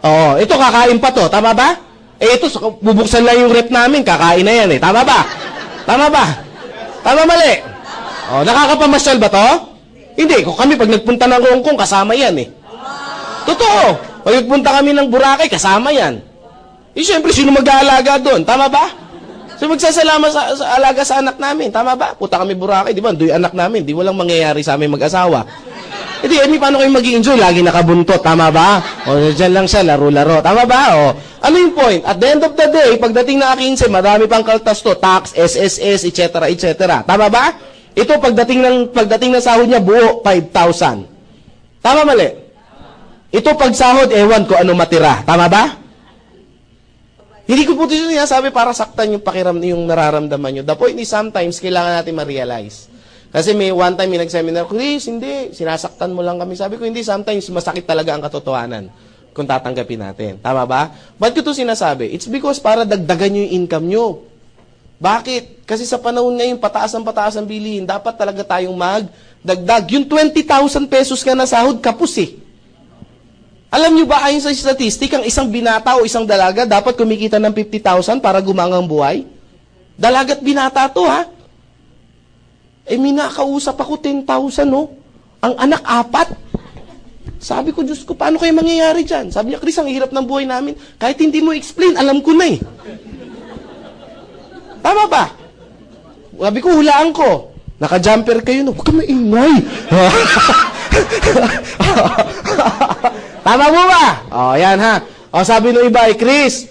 Oo, ito kakain pa to. Tama ba? Eh ito, bubuksan lang yung rep namin, kakain na yan eh. Tama ba? Tama ba? Tama mali? Oo, nakakapamasyal ba to? Hindi, kung kami pag nagpunta ng Hong Kong, kasama yan eh. Totoo. Pag nagpunta kami ng Boracay, kasama yan. Eh, syempre, sino mag-aalaga doon? Tama ba? So, magsasalamat sa alaga sa anak namin. Tama ba? Punta kami Boracay, di ba? Do'y anak namin. Di walang mangyayari sa aming mag-asawa. Eh, di, paano kayo mag-i-enjoy? Lagi nakabuntot. Tama ba? O, dyan lang siya, laro-laro. Tama ba? O, ano yung point? At the end of the day, pagdating na 15, marami pang kaltas to. Tax, SSS, etc., etc. Tama ba? Ito, pagdating ng sahod niya, buo, 5,000. Tama mali? Ito, pag sahod, ewan ko ano matira. Tama ba? Hindi ko po ito sinasabi para saktan yung nararamdaman nyo. The point is, sometimes, kailangan natin ma-realize. Kasi may one time, may nag-seminar, Chris, hindi, sinasaktan mo lang kami. Sabi ko, hindi, sometimes, masakit talaga ang katotohanan kung tatanggapin natin. Tama ba? Ba't ko ito sinasabi? It's because para dagdagan nyo yung income nyo. Bakit? Kasi sa panahon ngayon, pataas ang bilihin, dapat talaga tayong magdagdag. Yung 20,000 pesos ka na sahod, kapus eh. Alam nyo ba, ayon sa statistic, ang isang binata o isang dalaga dapat kumikita ng 50,000 para gumangang buhay? Dalagat binata to, ha? Eh, may nakausap ako 10,000, no? Ang anak, 4. Sabi ko, Diyos ko, paano kayo mangyayari dyan? Sabi niya, Chris, ang hirap ng buhay namin. Kahit hindi mo explain, alam ko na eh. Tama ba? Sabi ko, hulaan ko. Naka-jumper kayo, no? Huwag ka maingay. Tama mo ba? O, yan ha. O, sabi ng iba, Chris,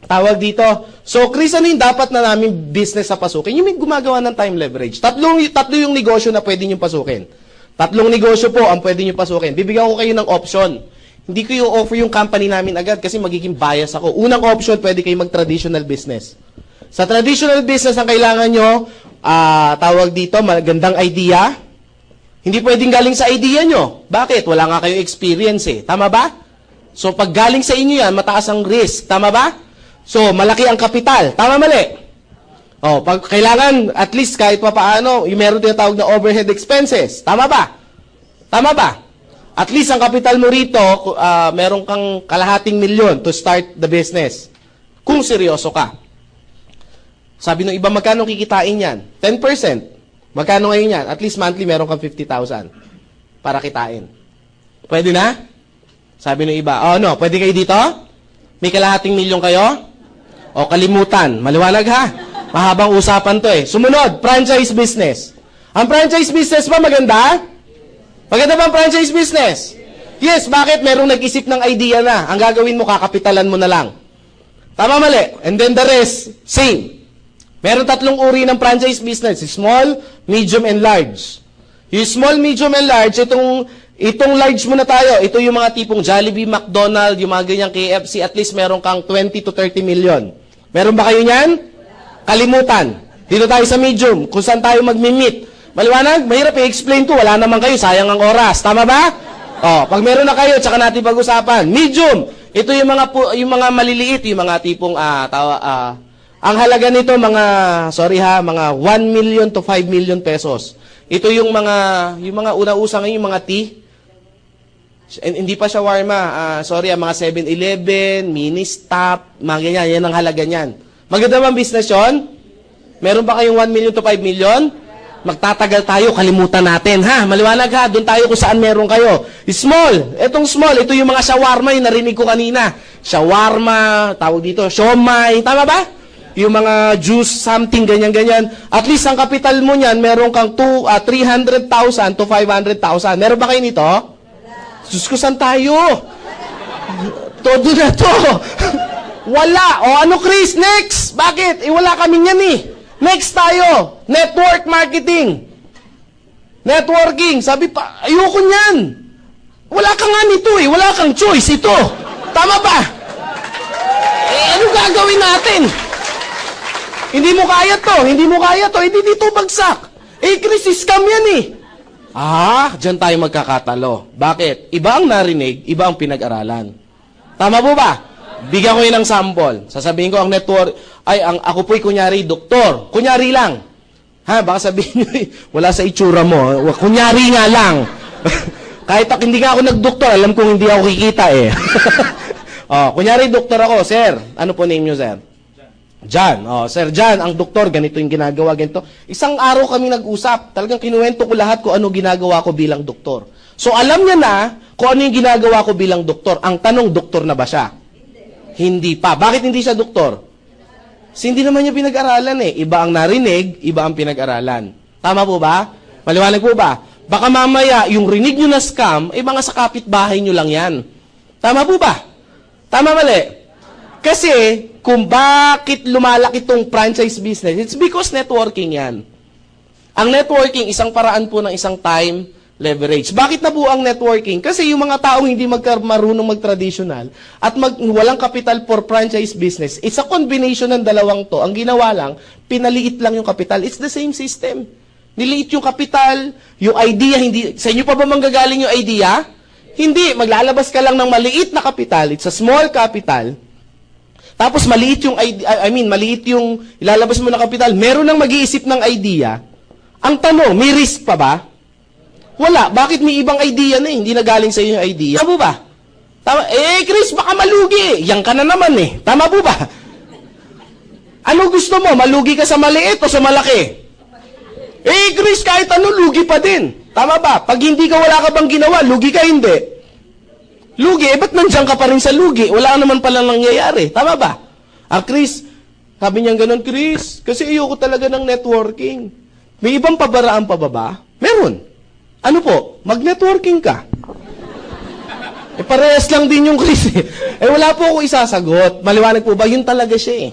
tawag dito. So, Chris, ano yung dapat na namin business sa pasukin? Yung may gumagawa ng time leverage. Tatlo yung negosyo na pwede nyo pasukin. 3 negosyo po ang pwede nyo pasukin. Bibigyan ko kayo ng option. Hindi ko yung offer yung company namin agad kasi magiging bias ako. Unang option, pwede kayo mag-traditional business. Sa traditional business, ang kailangan nyo, tawag dito, magandang idea. Hindi pwedeng galing sa idea nyo. Bakit? Wala nga kayong experience eh. Tama ba? So, pag galing sa inyo yan, mataas ang risk. Tama ba? So, malaki ang kapital. Tama mali? O, pag kailangan, at least kahit pa paano, yung meron tinatawag na overhead expenses. Tama ba? Tama ba? At least ang kapital mo rito, meron kang 250,000 to start the business. Kung seryoso ka. Sabi ng iba, magkano kikitain yan? 10%. Magkano ngayon yan? At least monthly, meron kang 50,000 para kitain. Pwede na? Sabi ng iba, oh no, pwede kayo dito? May 250,000 kayo? O kalimutan. Maliwanag ha? Mahabang usapan to eh. Sumunod, franchise business. Ang franchise business ba maganda? Maganda ba ang franchise business? Yes, bakit? Merong nag-isip ng idea na. Ang gagawin mo, kakapitalan mo na lang. Tama mali? And then the rest, same. Meron 3 uri ng franchise business. Small, medium, and large. Yung small, medium, and large, itong large muna tayo. Ito yung mga tipong Jollibee, McDonald's, yung mga ganyang KFC, at least meron kang 20 to 30 million. Meron ba kayo niyan? Kalimutan. Dito tayo sa medium, kung saan tayo mag-meet. Maliwanag? Mahirap i-explain to. Wala naman kayo, sayang ang oras. Tama ba? O, pag meron na kayo, tsaka natin pag-usapan. Medium. Ito yung mga maliliit, yung mga tipong, ang halaga nito, mga 1 million to 5 million pesos. Ito yung mga una-usa ngayon, yung mga tea. Hindi pa shawarma, mga 7-Eleven, mini-stop, mga ganyan, yan ang halaga niyan. Maganda bang business yun? Meron ba kayong 1 million to 5 million? Magtatagal tayo, kalimutan natin, ha? Maliwanag ha, doon tayo kung saan meron kayo. Small, etong small, ito yung mga shawarma, yung narinig ko kanina. Shawarma, tawag dito, siomay, tama ba? Yung mga juice, something, ganyan-ganyan. At least ang kapital mo niyan, meron kang 300,000 to 500,000. Meron ba kayo nito? Diyos ko, saan tayo? Todo na to. Wala. O ano, Chris? Next. Bakit? Wala kami niyan eh. Next tayo. Network marketing. Networking. Sabi pa, ayoko niyan. Wala ka nga nito eh. Wala kang choice ito. Tama ba? Ano gagawin natin? Hindi mo kaya to. Hindi dito bagsak. Chris, scam yan eh. Diyan tayo magkakatalo. Bakit? Iba ang narinig, iba ang pinag-aralan. Tama po ba? Bigyan ko yun ng sample. Sasabihin ko ang network, ako po'y kunyari doktor. Kunyari lang. Baka sabihin nyo, wala sa itsura mo. Kunyari nga lang. Kahit hindi nga ako nagdoktor, alam kong hindi ako kikita eh. Kunyari doktor ako, sir. Ano po name nyo, sir? John. Sir John, ang doktor, ganito yung ginagawa, ganito. Isang araw kami nag-usap. Talagang kinuwento ko lahat kung ano ginagawa ko bilang doktor. So, alam niya na kung ano yung ginagawa ko bilang doktor. Ang tanong, doktor na ba siya? Hindi pa. Bakit hindi siya doktor? Kasi hindi naman niya pinag-aralan eh. Iba ang narinig, iba ang pinag-aralan. Tama po ba? Maliwanag po ba? Baka mamaya, yung rinig nyo na scam, mga sa kapitbahay nyo lang yan. Tama po ba? Tama mali? Kasi, kung bakit lumalaki itong franchise business, it's because networking yan. Ang networking, isang paraan po ng isang time leverage. Bakit na po ang networking? Kasi yung mga taong hindi marunong mag-traditional at walang capital for franchise business, it's a combination ng dalawang to. Ang ginawa lang, pinaliit lang yung capital. It's the same system. Niliit yung capital, yung idea, hindi, sa inyo pa ba manggagaling yung idea? Hindi, maglalabas ka lang ng maliit na capital, it's a small capital. Tapos maliit yung maliit yung ilalabas mo na kapital. Meron nang mag-iisip ng idea. Ang tanong, may risk pa ba? Wala. Bakit may ibang idea na eh? Hindi na galing sa iyo yung idea. Tama po ba? Tama. Chris, baka malugi. Yan ka na naman eh. Tama po ba? Ano gusto mo? Malugi ka sa maliit o sa malaki? Chris, kahit ano, lugi pa din. Tama ba? Pag hindi ka, wala ka bang ginawa, lugi ka hindi. Lugi, ba't nandiyan ka pa rin sa lugi? Wala naman palang nangyayari. Tama ba? Chris, sabi niya ganun, Chris, kasi ayoko talaga ng networking. May ibang pabaraan pa ba? Meron. Ano po? Mag-networking ka. Parehas lang din yung Chris eh. Wala po ako isasagot. Maliwanag po ba? Yun talaga siya eh.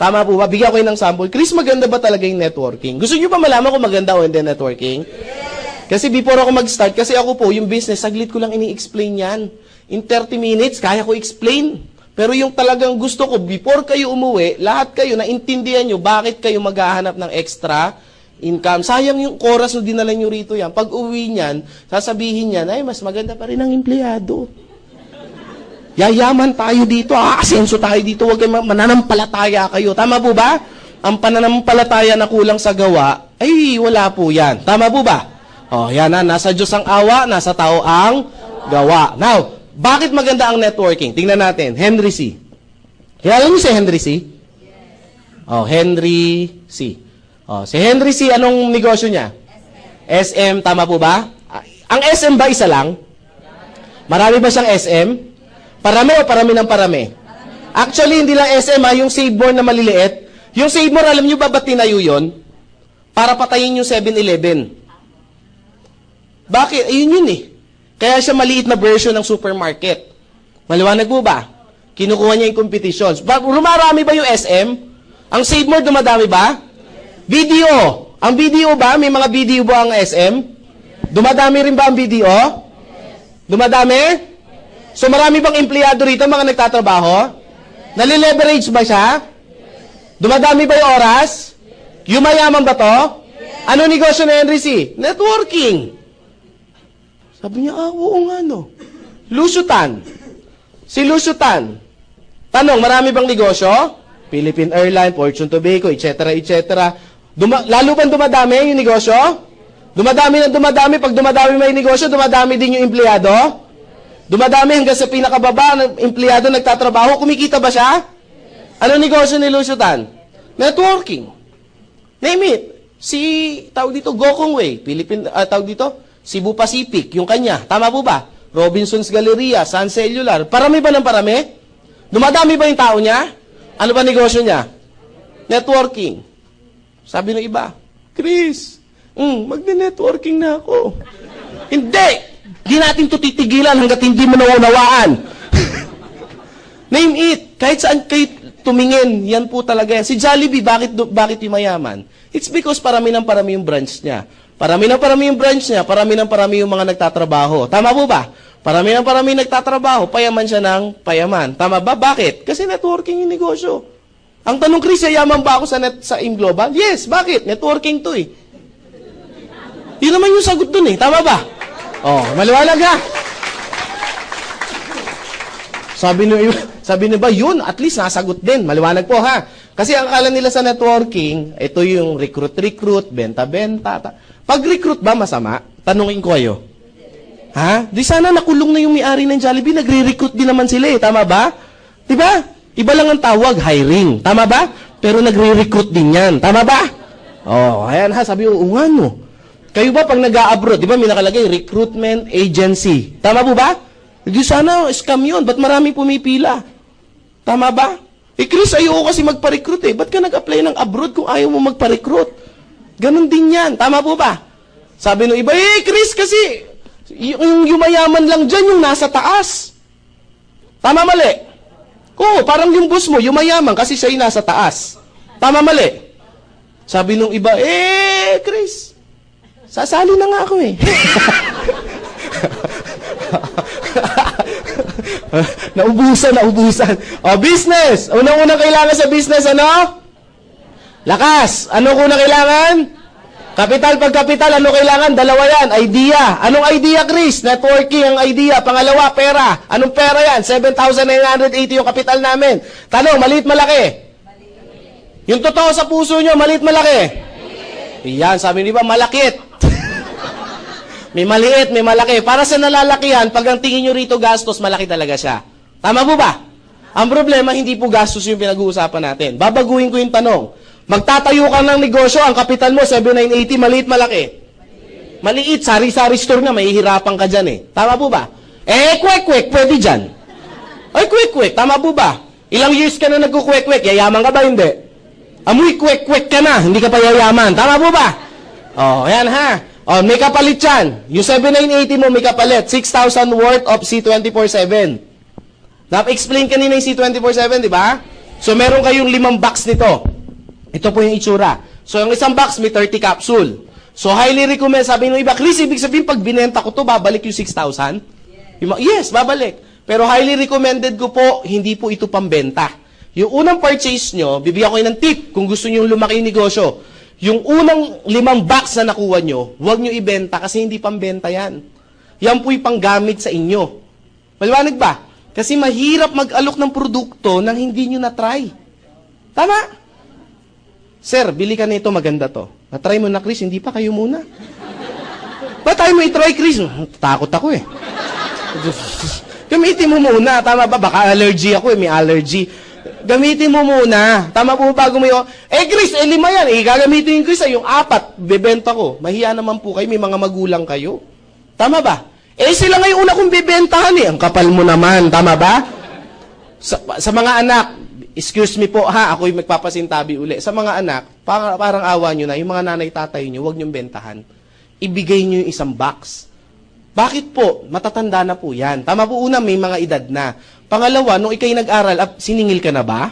Tama po ba? Bigyan ko yun ng sample. Chris, maganda ba talaga yung networking? Gusto niyo pa malaman kung maganda o hindi networking? Kasi before ako mag-start, kasi ako po, yung business, saglit ko lang ini-explain yan. In 30 minutes, kaya ko explain. Pero yung talagang gusto ko, before kayo umuwi, lahat kayo, naintindihan nyo, bakit kayo maghahanap ng extra income. Sayang yung oras na dinala nyo rito yan. Pag uwi niyan, sasabihin niyan, mas maganda pa rin ang empleyado. Yayaman tayo dito, asenso tayo dito, huwag kayo mananampalataya kayo. Tama po ba? Ang pananampalataya na kulang sa gawa, wala po yan. Tama po ba? Yan na, nasa Diyos ang awa, nasa tao ang gawa. Now, bakit maganda ang networking? Tingnan natin. Henry C. Kilala niyo si Henry C? Henry C. Si Henry C, anong negosyo niya? SM, tama po ba? Ang SM ba isa lang? Marami ba siyang SM? Parami o parami ng parami? Actually, hindi lang SM yung Save More na maliliit. Yung Save More, alam niyo ba ba't tinayo yun? Para patayin yung 7-Eleven. Bakit? Yun eh. Kaya siya maliit na version ng supermarket. Maliwanag po ba? Kinukuha niya yung competitions. Rumarami ba yung SM? Ang Save More dumadami ba? Video. Ang video ba? May mga video ba ang SM? Dumadami rin ba ang video? Dumadami? So marami bang empleyado rito, mga nagtatrabaho? Nalileverage ba siya? Dumadami ba yung oras? Yumayaman ba to? Ano negosyo na Henry C? Networking. Sabi niya, oo nga no. Lusutan. Si Lusutan. Tanong, marami bang negosyo? Philippine Airlines, Fortune Tobacco, etc., etc. Lalo bang dumadami yung negosyo? Dumadami na dumadami. Pag dumadami may negosyo, dumadami din yung empleyado? Dumadami hanggang sa pinakababa ng empleyado nagtatrabaho. Kumikita ba siya? Ano negosyo ni Lusutan? Networking. Name it. Tawag dito, Gokong Way. Tawag dito, Cebu Pacific, yung kanya. Tama po ba? Robinson's Galleria, Sun Cellular. Parami ba ng parami? Dumadami ba yung tao niya? Ano ba negosyo niya? Networking. Sabi ng iba, Chris, magne-networking na ako. Hindi! Di natin ito titigilan hanggat hindi mo naunawaan. Name it. Kahit saan kayo tumingin, yan po talaga yan. Si Jollibee, bakit yung mayaman? It's because parami ng parami yung branch niya. Parami ng parami yung branch niya, parami ng parami yung mga nagtatrabaho. Tama po ba? Parami ng parami nagtatrabaho, payaman siya ng payaman. Tama ba? Bakit? Kasi networking yung negosyo. Ang tanong, Chris, yayaman ba ako sa AIM Global? Yes, bakit? Networking to eh. Yun naman yung sagot dun eh. Tama ba? Oh, maliwanag ha? Sabi niyo ba, yun, at least nasagot din. Maliwanag po ha? Kasi ang akala nila sa networking, ito yung recruit, benta-benta. Pag-recruit ba masama? Tanungin ko kayo. Ha? Di sana nakulong na yung may-ari ng Jollibee, nagre-recruit din naman sila eh. Tama ba? Diba? Iba lang ang tawag, hiring. Tama ba? Pero nagre-recruit din yan. Tama ba? Oh, ayan ha, sabi ko, nga no. Kayo ba pag nag-a-abroad, di ba may nakalagay, recruitment agency. Tama po ba? Di sana, scam yun. Ba't marami pumipila? Tama ba? Eh, Chris, ayoko kasi magpa-recruit eh. Ba't ka nag-apply ng abroad kung ayaw mo magpa-recruit? Ganon din yan. Tama po ba? Sabi nung iba, eh, Chris, kasi yung yumayaman lang dyan, yung nasa taas. Tama mali? Oo, parang yung boss mo, yumayaman kasi siya yung nasa taas. Tama mali? Sabi nung iba, eh, Chris, sasali na nga ako eh. Naubusan. O, business. Unang-unang kailangan sa business, ano? Lakas. Ano unang kailangan? Kapital, pagkapital, ano kailangan? Dalawa yan. Idea. Anong idea, Chris? Networking ang idea. Pangalawa, pera. Anong pera yan? 7,980 yung kapital namin. Tanong, maliit, malaki? Yung totoo sa puso nyo, maliit, malaki? Yan, sabi niyo ba, malakit. May maliit, may malaki. Para sa nalalakihan, pag ang tingin nyo rito gastos, malaki talaga siya. Tama po ba? Ang problema, hindi po gastos yung pinag-uusapan natin. Babaguhin ko yung tanong. Magtatayo ka ng negosyo, ang kapital mo, 7,980, maliit, malaki? Maliit, sari-sari store nga, mahihirapan ka dyan eh. Tama po ba? Eh, kwek-kwek, pwede dyan. Ay, kwek-kwek, tama po ba? Ilang years ka na nagkukwek-kwek, yayaman ka ba? Hindi. Amoy kwek-kwek ka na, hindi ka pa yayaman. Tama po ba? Oh, ayan ha. Oh, may kapalit yan. Yung 7,980 mo, may kapalit. 6,000 worth of C24/7. Nap-explain kanina yung C24/7, di ba? So, meron kayong 5 box nito. Ito po yung itsura. So, yung isang box, may 30 capsule. So, highly recommend. Sabi ng iba, Chris, ibig sabihin, pag binenta ko to, babalik yung 6,000? Yes, babalik. Pero highly recommended ko po, hindi po ito pambenta. Yung unang purchase nyo, bibigyan ko kayo ng tip kung gusto nyo lumaki yung negosyo. Yung unang 5 box na nakuha nyo, huwag nyo ibenta kasi hindi pambenta yan. Yan po'y panggamit sa inyo. Maliwanag ba? Kasi mahirap mag-alok ng produkto nang hindi nyo na-try. Tama? Sir, bili ka nito, maganda to. Na-try mo na, Chris, hindi pa kayo muna. Ba't tayo mo i-try, Chris? Takot ako eh. Gamitin mo muna. Tama ba? Baka allergy ako eh, may allergy. Gamitin mo muna. Tama po bago mo yung, Chris, 5 yan. Gagamitin ko isa, yung 4, bebenta ko. Mahiya naman po kayo, may mga magulang kayo. Tama ba? Sila ngayon una kong bebentahan eh. Ang kapal mo naman. Tama ba? Sa mga anak, excuse me po ha, ako'y magpapasintabi uli. Sa mga anak, parang awa nyo na, yung mga nanay-tatay nyo, huwag nyong bentahan. Ibigay nyo yung isang box. Bakit po? Matatanda na po yan. Tama po, una, may mga edad na. Pangalawa, nung ikay nag-aral, siningil ka na ba?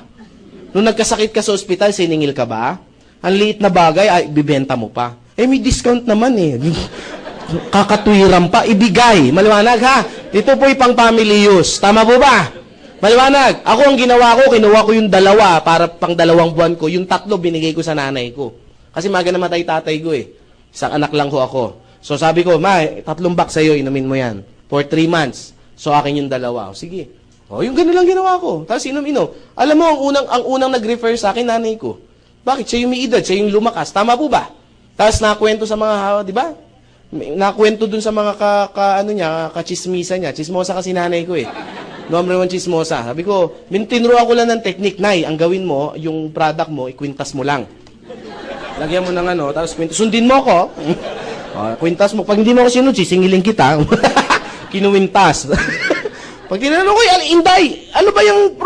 Nung nagkasakit ka sa ospital, siningil ka ba? Ang liit na bagay, ay, bibenta mo pa. May discount naman eh. Kakatwiran pa, ibigay. Maliwanag ha? Ito po'y pang family use. Tama po ba? Maliwanag. Ako ang ginawa ko, kinuha ko yung 2 para pang 2 buwan ko. Yung 3 binigay ko sa nanay ko. Kasi maga namatay tatay ko eh. Isang anak lang ko ako. So sabi ko, ma, 3 box sa'yo, inumin mo yan. For 3 months. So akin yung 2. O, sige. O, yung gano'n lang ginawa ko. Tapos inom-inom. Alam mo, ang unang nag-refer sa akin, nanay ko. Bakit? Siya yung may edad, siya yung lumakas. Tama po ba? Tapos nakwento sa mga, di ba? Nakwento dun sa mga kachismisa niya. Chismosa kasi nanay ko eh. Number 1 chismosa. Sabi ko, tinuruan ko lang ng technique, Nay. Ang gawin mo, yung product mo, ikwintas mo lang. Lagyan mo ng tapos sundin mo ko. Kwintas mo. Pag hindi mo ako sinunod, sisingilin kita. Kinuwintas. Pag tinanong ko, Inday, ano ba yung,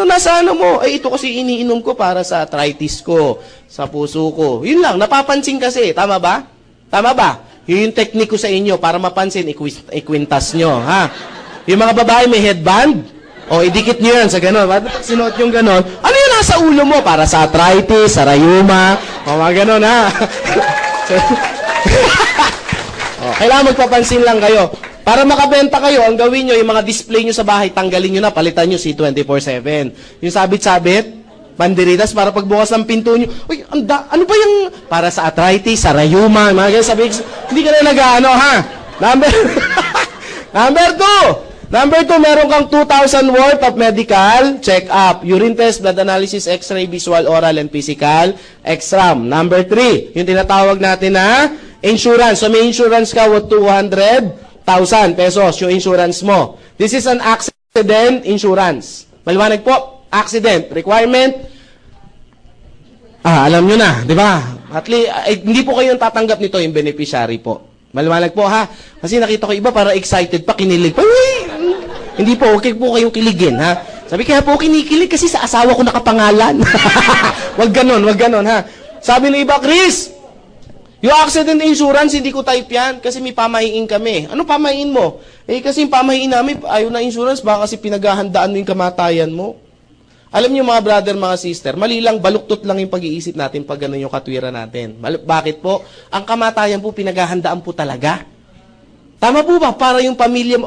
nasa mo? Ito kasi iniinom ko para sa arthritis ko, sa puso ko. Yun lang, napapansin kasi. Tama ba? Tama ba? Yun yung technique ko sa inyo, para mapansin, ikwintas nyo, ha? Yung mga babae may headband, idikit nyo yan sa gano'n. Pag sinuot yung gano'n, ano yung nasa ulo mo? Para sa arthritis, sa rayuma, mga gano'n, ha? Kailangan magpapansin lang kayo. Para makabenta kayo, ang gawin nyo, yung mga display nyo sa bahay, tanggalin nyo na, palitan nyo C24/7. Yung sabit-sabit, Banderitas para pagbukas ng pinto nyo. Uy, ano ba yung para sa arthritis, sa rayuma, mga ganyan, sabi, hindi ka na nag-ano, ha? Number two, meron kang 2,000 worth of medical check-up, urine test, blood analysis, x-ray, visual, oral, and physical, X-ram. Number 3, yung tinatawag natin na insurance. So may insurance ka worth 200,000 pesos yung insurance mo. This is an accident insurance. Maliwanag po. Accident, requirement, alam nyo na, di ba? At least, hindi po kayo tatanggap nito yung beneficiary po. Maliwanag po ha. Kasi nakita ko iba para excited pa, kinilig pa. Uy! Hindi po, okay po kayong kiligin ha. Sabi kaya po kinikilig kasi sa asawa ko nakapangalan. Wag ganon ha. Sabi ng iba, Chris, yung accident insurance, hindi ko type yan kasi may pamahiin kami. Ano pamahiin mo? Kasi yung pamahiin namin, ayaw na insurance, baka kasi pinaghahandaan mo yung kamatayan mo. Alam niyo mga brother, mga sister, mali lang, baluktot lang yung pag-iisip natin pag gano'n yung katwiran natin. Bakit po? Ang kamatayan po, pinaghahandaan po talaga. Tama po ba? Para yung pamilya mo.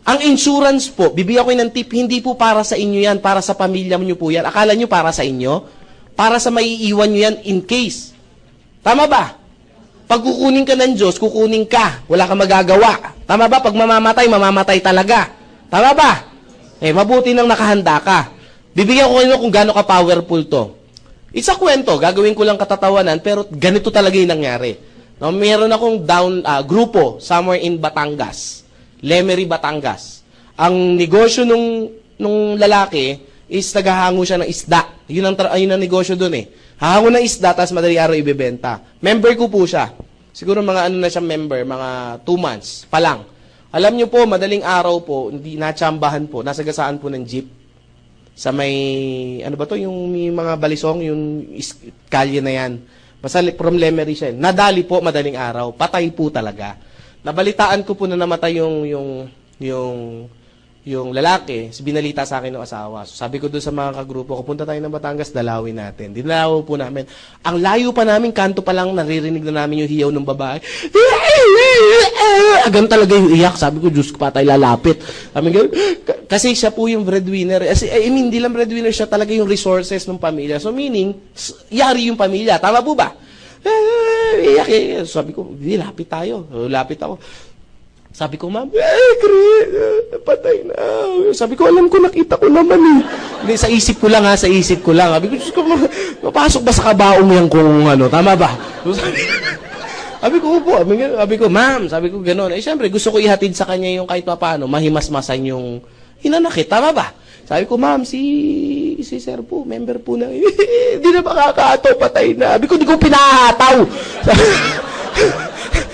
Ang insurance po, bibigyan ko ng tip, hindi po para sa inyo yan, para sa pamilya niyo po yan. Akala niyo para sa inyo? Para sa maiiwan niyo yan in case. Tama ba? Pag kukunin ka ng Diyos, kukunin ka. Wala kang magagawa. Tama ba? Pag mamamatay talaga. Tama ba? Mabuti nang nakahanda ka. Bibigyan ko kayo kung gaano ka-powerful to. Isa kwento, gagawin ko lang katatawanan, pero ganito talaga yung nangyari. No, meron akong grupo somewhere in Batangas. Lemery, Batangas. Ang negosyo nung lalaki is naghahango siya ng isda. Yun ang negosyo dun Hahango ng isda, tapos madali araw ibebenta. Member ko po siya. Siguro mga na siya member, mga 2 months pa lang. Alam niyo po, madaling araw po, hindi natsambahan po, nasagasaan po ng jeep. Sa may, ano ba to, yung mga balisong, yung kalye na yan. Basta from Lemery siya. Nadali po, madaling araw. Patay po talaga. Nabalitaan ko po na namatay yung lalaki, binalita sa akin ng asawa. So, sabi ko doon sa mga kagrupo ko, punta tayo ng Batangas, dalawin natin. Dinalaw po namin. Ang layo pa namin, kanto pa lang, naririnig na namin yung hiyaw ng babae. Agan talaga yung iyak. Sabi ko, Diyos ko pa tayo lalapit. Kasi siya po yung breadwinner. Hindi lang breadwinner, siya talaga yung resources ng pamilya. So meaning, yari yung pamilya. Tama po ba? Iyak. Sabi ko, lapit tayo. Lapit ako. Sabi ko, ma'am, Chris, patay na. Sabi ko, alam ko, nakita ko naman Hindi, sa isip ko lang. Sabi ko, mapasok ba sa kabaong yan kung ano, tama ba? Sabi ko, upo. Sabi ko, ma'am, sabi ko gano'n. Siyempre, gusto ko ihatid sa kanya yung kahit paano, mahimasmasan yung hinanakit, tama ba? Sabi ko, ma'am, si sir po, member po na, hindi na makakataw, patay na. Sabi ko, di ko pinahataw.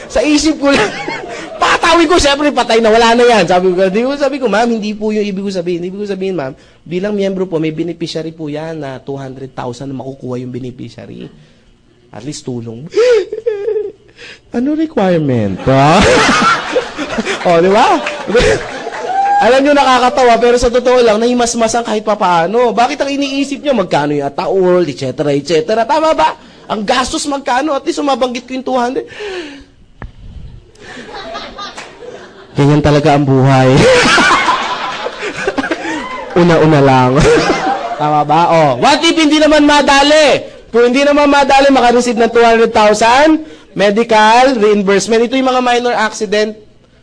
Sa isip ko lang. Patawin ko, siyempre, patay na, wala na yan. Sabi ko, ma'am, hindi po yung ibig ko sabihin. Ibig ko sabihin, ma'am, bilang miyembro po, may beneficiary po yan na 200,000 na makukuha yung beneficiary. At least tulong. Ano requirement? Di ba? Alam nyo, nakakatawa, pero sa totoo lang, nahimasmasan kahit papaano. Bakit ang iniisip nyo? Magkano yung ataol, etc., etc. Tama ba? Ang gastos magkano? At least umabanggit ko yung 200. Ganyan talaga ang buhay. Una-una lang. Tama ba? What if hindi naman madali? Kung hindi naman madali, makareceive ng 200,000, medical, reimbursement. Ito yung mga minor accident.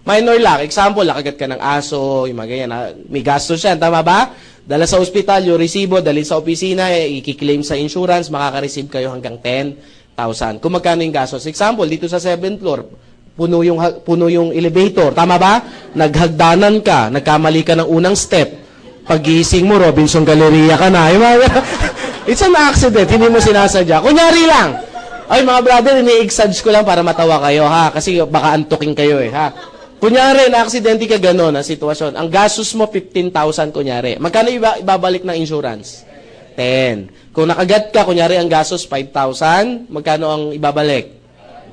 Minor lang. Example, nakagat ka ng aso, yung mga ganyan. May gastos yan. Tama ba? Dala sa ospital, yung resibo, dalhin sa opisina, i-claim sa insurance, makaka-receive kayo hanggang 10,000. Kung magkano yung gastos. Example, dito sa 7th floor, puno yung elevator. Tama ba? Naghagdanan ka, nagkamali ka ng unang step. Pag-gising mo, Robinson Galleria ka na. It's an accident, hindi mo sinasadya. Kunyari lang. Ay, mga brother, ini-exage ko lang para matawa kayo, ha? Kasi baka antuking kayo, ha? Kunyari, na-aksidente ka gano'n ang sitwasyon. Ang gastos mo, 15,000, kunyari. Magkano ibabalik ng insurance? 10. Kung nakagat ka, kunyari, ang gastos, 5,000, magkano ang ibabalik?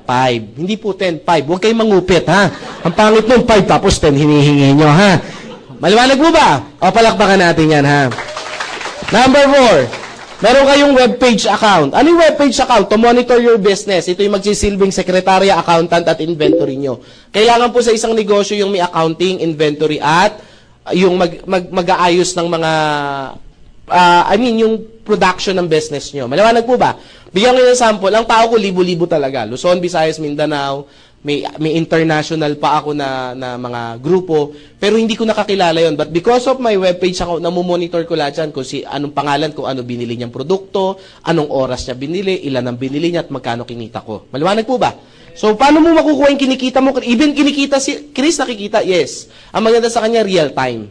5. Hindi po 10, 5. Huwag kayong mangupit, ha? Ang pangit nung 5, tapos 10 hinihingi nyo, ha? Maliwanag mo ba? O, palakpakan natin yan, ha? Number 4, meron kayong webpage account. Ano yung webpage account? To monitor your business. Ito yung magsisilbing sekretarya, accountant, at inventory nyo. Kailangan po sa isang negosyo yung may accounting, inventory, at yung mag-aayos ng mga yung production ng business nyo. Maliwanag po ba? Bigyan ko ng sample, ang tao ko libo-libo talaga. Luzon, Visayas, Mindanao, may international pa ako na mga grupo, pero hindi ko nakakilala yon. But because of my webpage account, namumonitor ko lahat yan kung anong pangalan, kung ano binili niyang produkto, anong oras niya binili, ilan ang binili niya, at magkano kinita ko. Maliwanag po ba? So, paano mo makukuha yung kinikita mo? Even kinikita si Chris, nakikita? Yes. Ang maganda sa kanya, real time.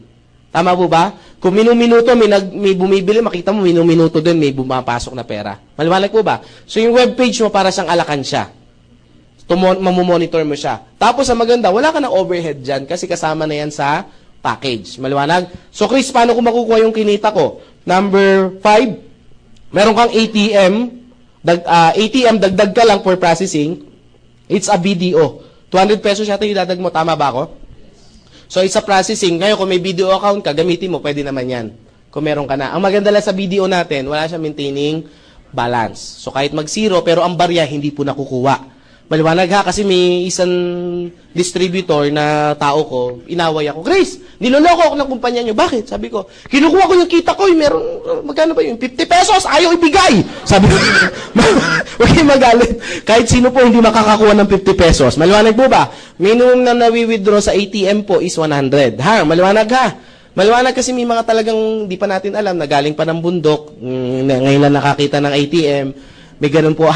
Tama po ba? Kung minuminuto, may bumibili, makita mo, minuminuto din, may bumapasok na pera. Maliwanag po ba? So, yung webpage mo, para siyang alakansya. Mamumonitor mo siya. Tapos, ang maganda, wala ka ng overhead dyan kasi kasama na yan sa package. Maliwanag? So, Chris, paano ko makukuha yung kinita ko? Number 5, meron kang ATM. ATM, dagdag ka lang for processing. It's a BDO. 200 pesos yata yung dadag mo. Tama ba ako? So, it's a processing. Ngayon, kung may BDO account ka, gamitin mo, pwede naman yan. Kung meron ka na. Ang maganda lang sa BDO natin, wala siya maintaining balance. So, kahit mag-zero, pero ang barya, hindi po nakukuha. Maliwanag ha, kasi may isang distributor na tao ko, inaway ako, Grace, niloloko ako ng kumpanya nyo. Bakit? Sabi ko, kinukuha ko yung kita ko, meron, magkano ba yun? 50 pesos, ayaw ibigay. Sabi ko, huwag yung magalit. Kahit sino po hindi makakakuha ng 50 pesos. Maliwanag po ba? Minimum na nawi-withdraw sa ATM po is 100. Ha? Maliwanag ha? Maliwanag kasi may mga talagang di pa natin alam na galing pa ng bundok, ngayon lang nakakita ng ATM. May ganun po,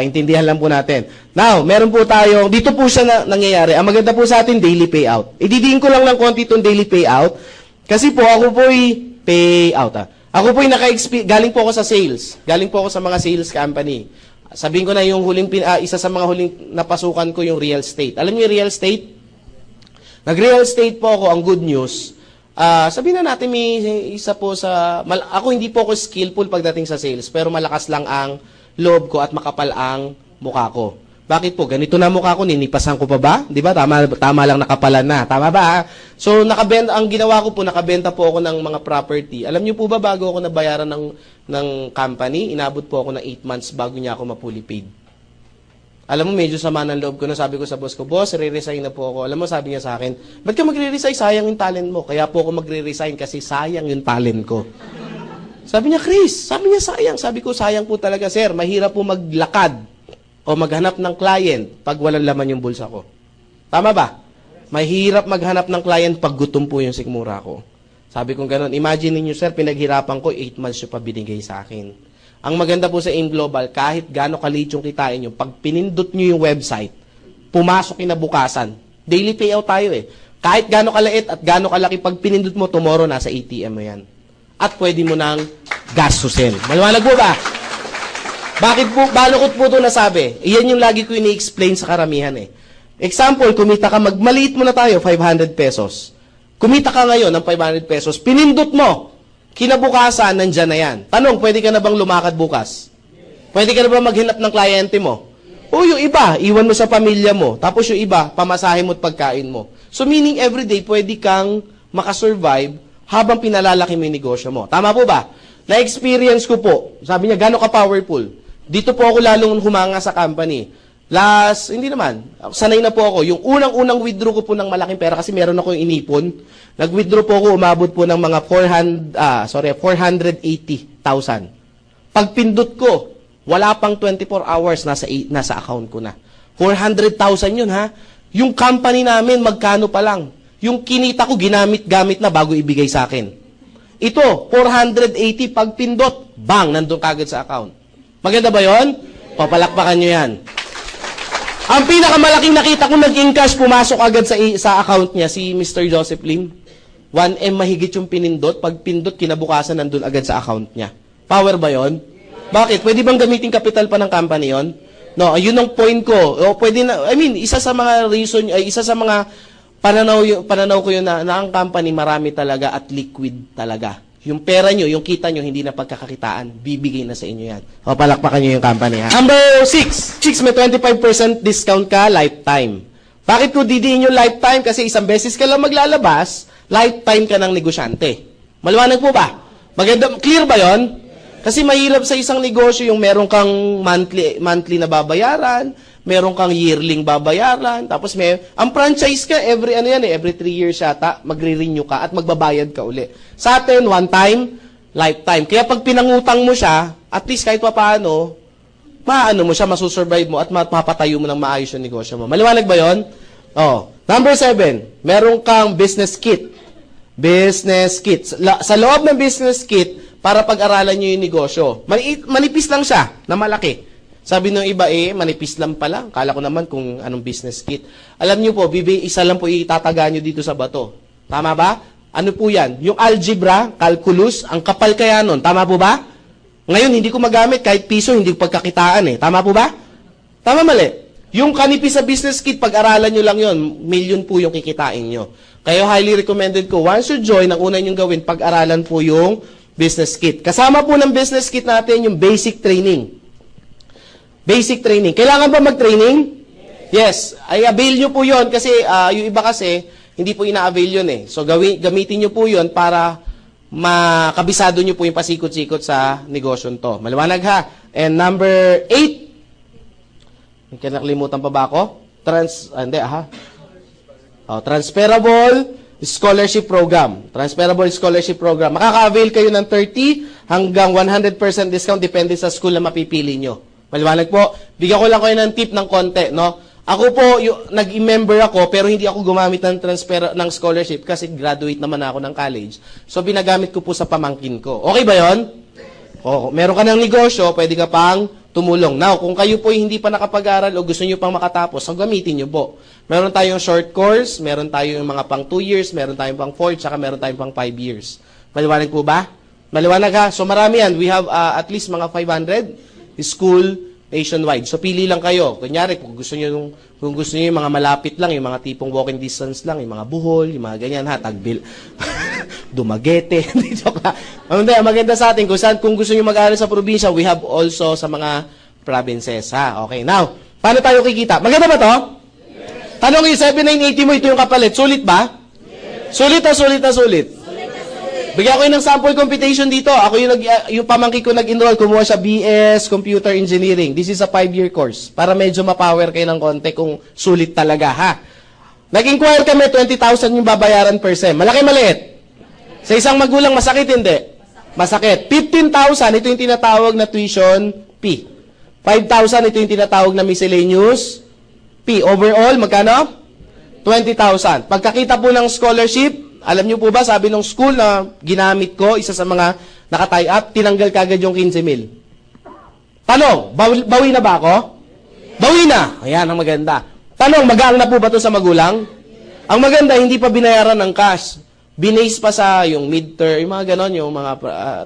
intindihan lang po natin. Now, meron po tayo, dito po siya nangyayari. Ang maganda po sa atin, daily payout. Ididiin ko lang ng konti itong daily payout. Kasi po, ako po'y payout. Ako po'y galing po ako sa sales. Galing po ako sa mga sales company. Sabihin ko na yung isa sa mga huling napasukan ko yung real estate. Alam niyo yung real estate? Nag-real estate po ako, ang good news. Sabihin na natin may isa po ako hindi po ako skillful pagdating sa sales, pero malakas lang ang loob ko at makapal ang mukha ko. Bakit po? Ganito na mukha ko, ninipasan ko pa ba? Di ba? Tama lang nakapalan na. Tama ba? So, ang ginawa ko po, nakabenta po ako ng mga property. Alam niyo po ba, bago ako nabayaran ng company, inabot po ako ng 8 months bago niya ako mapuli paid. Alam mo, medyo sama ng loob ko na sabi ko sa boss ko, boss, re-resign na po ako. Alam mo, sabi niya sa akin, ba't ka magre-resign? Sayang yung talent mo. Kaya po ako magre-resign kasi sayang yung talent ko. Sabi niya, Chris, sabi niya sayang. Sabi ko, sayang po talaga, sir. Mahirap po maglakad o maghanap ng client pag walang laman yung bulsa ko. Tama ba? Mahirap maghanap ng client pag gutom po yung sikmura ko. Sabi ko gano'n, imagine niyo sir, pinaghirapan ko, 8 months yung pa binigay sa akin. Ang maganda po sa AIM Global, kahit gaano kaliit yung kitain nyo, pag pinindot nyo yung website, pumasok kinabukasan. Daily payout tayo eh. Kahit gaano kalait at gaano kalaki, pag pinindot mo, tomorrow nasa ATM mo yan. At pwede mo nang gastusin. Maliwanag po ba? Bakit po, balukot po ito nasabi? Iyan yung lagi ko ini-explain sa karamihan eh. Example, kumita ka, maliit mo na tayo, 500 pesos. Kumita ka ngayon ng 500 pesos, pinindot mo, kinabukasan, nandyan na yan. Tanong, pwede ka na bang lumakad bukas? Pwede ka na bang maghinap ng kliyente mo? O yung iba, iwan mo sa pamilya mo. Tapos yung iba, pamasahe mo at pagkain mo. So meaning everyday, pwede kang makasurvive habang pinalalaki mo yung negosyo mo. Tama po ba? Na-experience ko po, sabi niya, gano'n ka-powerful. Dito po ako lalong humanga sa company. Hindi naman. Sanay na po ako. Yung unang-unang withdraw ko po ng malaking pera kasi meron ako yung inipon. Nag-withdraw po ako, umabot po ng mga 480,000. Pag pindot ko, wala pang 24 hours nasa account ko na. 400,000 yun ha. Yung company namin, magkano pa lang. Yung kinita ko, ginamit-gamit na bago ibigay sa akin. Ito, 480, pag pindot, bang, nandun kagad sa account. Maganda ba yon? Papalakpakan nyo yan. Ang pinakamalaking nakita ko naging cash, pumasok agad sa account niya, si Mr. Joseph Lim. 1M mahigit yung pinindot. Pag pindot, kinabukasan, nandun agad sa account niya. Power ba yon? Bakit? Pwede bang gamitin capital pa ng company yon? No, yun ang point ko. O, pwede na, isa sa mga reason, isa sa mga pananaw ko yun na ang company marami talaga at liquid talaga. Yung pera nyo, yung kita nyo, hindi na pagkakakitaan. Bibigay na sa inyo yan. O, palakpakan nyo yung company, ha? Number 6. May 25% discount ka, lifetime. Bakit ko didiin yung lifetime? Kasi isang beses ka lang maglalabas, lifetime ka ng negosyante. Maliwanag po ba? Maganda, clear ba yon? Kasi mahirap sa isang negosyo yung meron kang monthly na babayaran, meron kang yearling babayaran, tapos ang franchise ka, every 3 years yata, magre-renew ka at magbabayad ka uli. Sa atin, one time, lifetime. Kaya pag pinangutang mo siya, at least kahit pa paano, maano mo siya, masusurvive mo at mapapatayo mo ng maayos yung negosyo mo. Maliwanag ba yun? Oh. Number 7, meron kang business kit. Business kit. Sa loob ng business kit, para pag-aralan nyo yung negosyo. Manipis lang siya, na malaki. Sabi ng iba, manipis lang pala. Kala ko naman kung anong business kit. Alam nyo po, isa lang po itataga nyo dito sa bato. Tama ba? Ano po yan? Yung algebra, calculus, ang kapal kaya nun. Tama po ba? Ngayon, hindi ko magamit kahit piso, hindi ko pagkakitaan Tama po ba? Tama mali. Yung kanipis sa business kit, pag-aralan nyo lang yon, million po yung kikitain nyo. Kaya highly recommended ko, once you join, ang una nyong gawin, pag-aralan po yung business kit. Kasama po ng business kit natin yung basic training. Basic training. Kailangan ba mag-training? Yes. Ay, avail nyo po yon kasi yung iba kasi, hindi po ina-avail yun So, gamitin nyo po yon para makabisado nyo po yung pasikot-sikot sa negosyo to. Maliwanag ha? And number 8, may kinakalimutan pa ba ako? Transferable Scholarship Program. Transferable Scholarship Program. Makaka-avail kayo ng 30 hanggang 100% discount depende sa school na mapipili nyo. Maliwanag po? Bigyan ko lang kayo ng tip ng konti, no? Ako po, nag-member ako, pero hindi ako gumamit ng scholarship kasi graduate naman ako ng college. So, binagamit ko po sa pamangkin ko. Okay ba yon? O, meron ka ng negosyo, pwede ka pang tumulong. Now, kung kayo po hindi pa nakapag-aral o gusto nyo pang makatapos, so gamitin nyo po. Meron tayong short course, meron tayong mga pang 2 years, meron tayong pang 4, tsaka meron tayong pang 5 years. Maliwanag po ba? Maliwanag ha? So, marami yan. We have at least mga 500 school nationwide. So, pili lang kayo. Kunyari, kung gusto nyo yung mga malapit lang, yung mga tipong walking distance lang, yung mga Bohol, yung mga ganyan ha, Tagbil, Dumaguete, maganda sa atin, kung gusto nyo mag-aaral sa probinsya, we have also sa mga provinces ha. Okay, now, paano tayo kikita? Maganda ba to? Yes. Tanong yung 7980 mo, ito yung kapalit. Sulit ba? Yes. Sulit na sulit na sulit? Bigyan ko yun ng sample computation dito. Ako yung pamangkin ko nag-enroll, kumuha siya BS Computer Engineering. This is a 5-year course. Para medyo ma-power kayo ng konti kung sulit talaga, ha? Nag-inquire kami, 20,000 yung babayaran per sem. Malaki, maliit? Sa isang magulang, masakit, hindi? Masakit. 15,000, ito yung tinatawag na tuition P. 5,000, ito yung tinatawag na miscellaneous P. Overall, magkano? 20,000. Pagkakita po ng scholarship, alam niyo po ba, sabi ng school na ginamit ko, isa sa mga naka-tie up, tinanggal kagad yung 15,000. Tanong, bawi na ba ako? Bawi na. Ayan, ang maganda. Tanong, magaang na po ba ito sa magulang? Ang maganda, hindi pa binayaran ng cash. Binase pa sa yung midterm, yung mga ganon, yung mga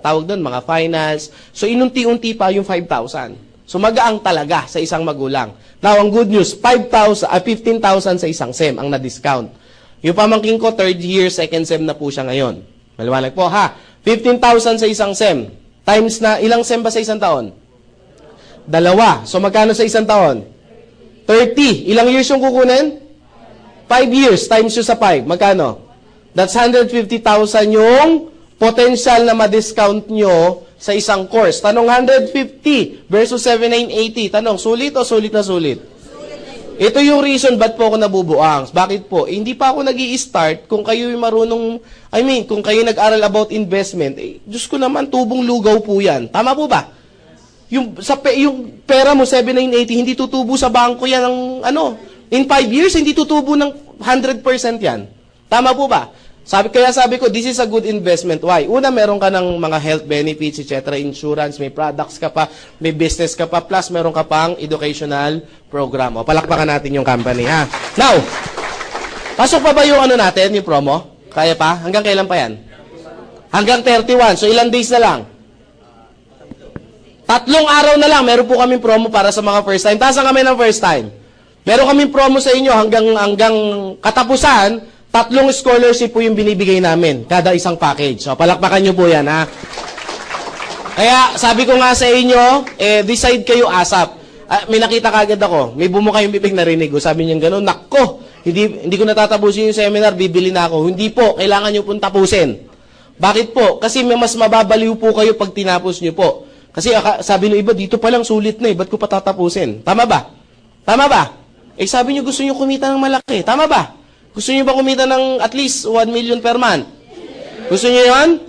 tawag doon, mga finals. So, inunti-unti pa yung 5,000. So, magaang talaga sa isang magulang. Now, ang good news, 15,000 sa isang SEM ang na-discount. Yung pamangking ko, 3rd year, 2nd SEM na po siya ngayon. Maliwanag po, ha? 15,000 sa isang SEM. Times na, ilang SEM ba sa isang taon? 2. So, magkano sa isang taon? 30. Ilang years yung kukunin? 5 years times yung sa 5. Magkano? That's 150,000 yung potential na ma-discount nyo sa isang course. Tanong 150 versus 7,980. Tanong, sulit o sulit na sulit? Ito yung reason ba't po ako nabubuang. Bakit po? Hindi pa ako nag-i-start kung kayo yung marunong, kung kayo nag-aral about investment, Diyos ko naman, tubong lugaw po yan. Tama po ba? Yung pera mo, 7,980, hindi tutubo sa bangko yan ng, in 5 years, hindi tutubo ng 100% yan. Tama po ba? Kaya sabi ko, this is a good investment. Why? Una, meron ka ng mga health benefits, etc., insurance, may products ka pa, may business ka pa, plus meron ka pang educational program. O, palakpakan natin yung company, ha? Now, pasok pa ba yung natin, yung promo? Kaya pa? Hanggang kailan pa yan? Hanggang 31. So, ilang days na lang? 3 araw na lang, meron po kaming promo para sa mga first time. Tasan kami ng first time. Meron kaming promo sa inyo hanggang katapusan, 3 scholarship po yung binibigay namin, kada isang package. So, palakpakan nyo po yan, ha? Kaya, sabi ko nga sa inyo, decide kayo ASAP. May nakita kagad ako, may bumuka yung bibig narinig ko. Sabi niya gano'n, nakko, hindi ko natatapusin yung seminar, bibili na ako. Hindi po, kailangan nyo pong tapusin. Bakit po? Kasi mas mababaliw po kayo pag tinapos nyo po. Kasi sabi ng iba, dito pa lang sulit na ba't ko pa tatapusin? Tama ba? Tama ba? Sabi nyo gusto nyo kumita ng malaki. Tama ba? Gusto nyo ba kumita ng at least 1 million per month? Gusto nyo yun?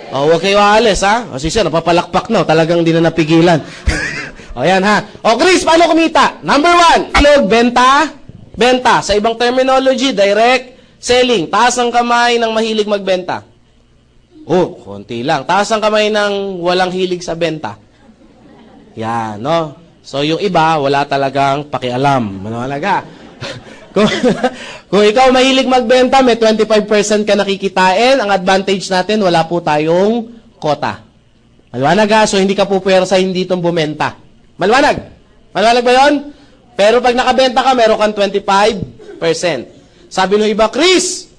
O, huwag kayo aalis, ha? O, siya, napapalakpak na. Talagang hindi na napigilan. O, yan, ha? O, Chris, paano kumita? Number 1, ilog, benta. Benta. Sa ibang terminology, direct selling. Taas ang kamay ng mahilig magbenta. Oh, konti lang. Taas ang kamay ng walang hilig sa benta. Yan, no? So, yung iba, wala talagang pakialam. Manalaga. kung ikaw mahilig magbenta, may 25% ka nakikitain, ang advantage natin, wala po tayong kota. Maliwanag ha? So, hindi ka po pwersahin ditong bumenta. Maliwanag? Maliwanag ba yun? Pero pag nakabenta ka, meron kang 25%. Sabi ng iba, Chris,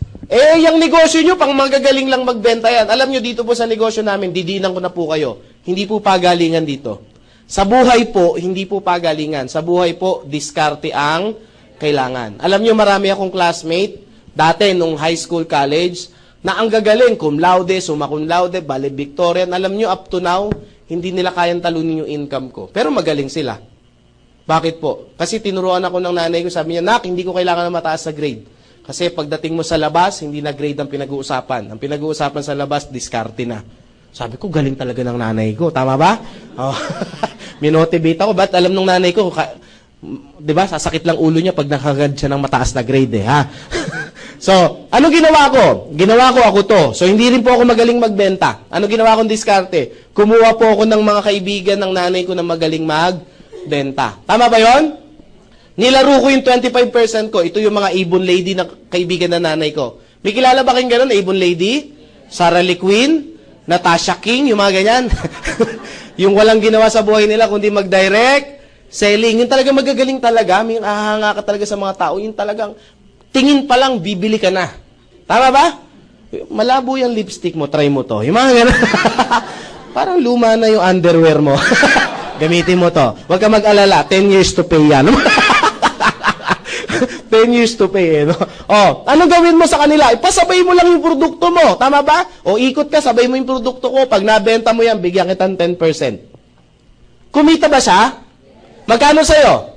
yung negosyo nyo, pang magagaling lang magbenta yan. Alam nyo, dito po sa negosyo namin, didinan ko na po kayo. Hindi po pagalingan dito. Sa buhay po, hindi po pagalingan. Sa buhay po, diskarte ang kailangan. Alam nyo, marami akong classmate, dati nung high school, college, na ang gagaling, cum laude, summa cum laude, valedictorian. Alam nyo, up to now, hindi nila kayang talunin yung income ko. Pero magaling sila. Bakit po? Kasi tinuruan ako ng nanay ko, sabi niya, Nak, hindi ko kailangan na mataas sa grade. Kasi pagdating mo sa labas, hindi na grade ang pinag-uusapan. Ang pinag-uusapan sa labas, diskarte na. Sabi ko, galing talaga ng nanay ko. Tama ba? Oh. Minotivate ako. Ba't alam ng nanay ko, di ba, sasakit lang ulo niya pag nakagad siya ng mataas na grade, ha? So, ano ginawa ko? Ginawa ko ako to. So, hindi rin po ako magaling magbenta. Ano ginawa kong diskarte? Kumuha po ako ng mga kaibigan ng nanay ko na magaling magbenta. Tama ba yon? Nilaro ko yung 25% ko. Ito yung mga Ibon Lady na kaibigan ng nanay ko. May kilala ba kayong ganun? Ibon Lady? Sarah Lee Quinn? Natasha King? Yung mga ganyan? Yung walang ginawa sa buhay nila kundi mag-direct selling. Yung talaga magagaling talaga. May ahanga ka talaga sa mga tao. Yung talagang tingin pa lang, bibili ka na. Tama ba? Malabo yung lipstick mo, try mo to. Yung mga ganun. Parang luma na yung underwear mo. Gamitin mo to. Huwag ka mag-alala. 10 years to pay yan. 10 years to pay, no? Oh, anong gawin mo sa kanila? Ipasabay mo lang yung produkto mo. Tama ba? O ikot ka, sabay mo yung produkto ko. Pag nabenta mo yan, bigyan kitang 10%. Kumita ba siya? Magkano sa'yo?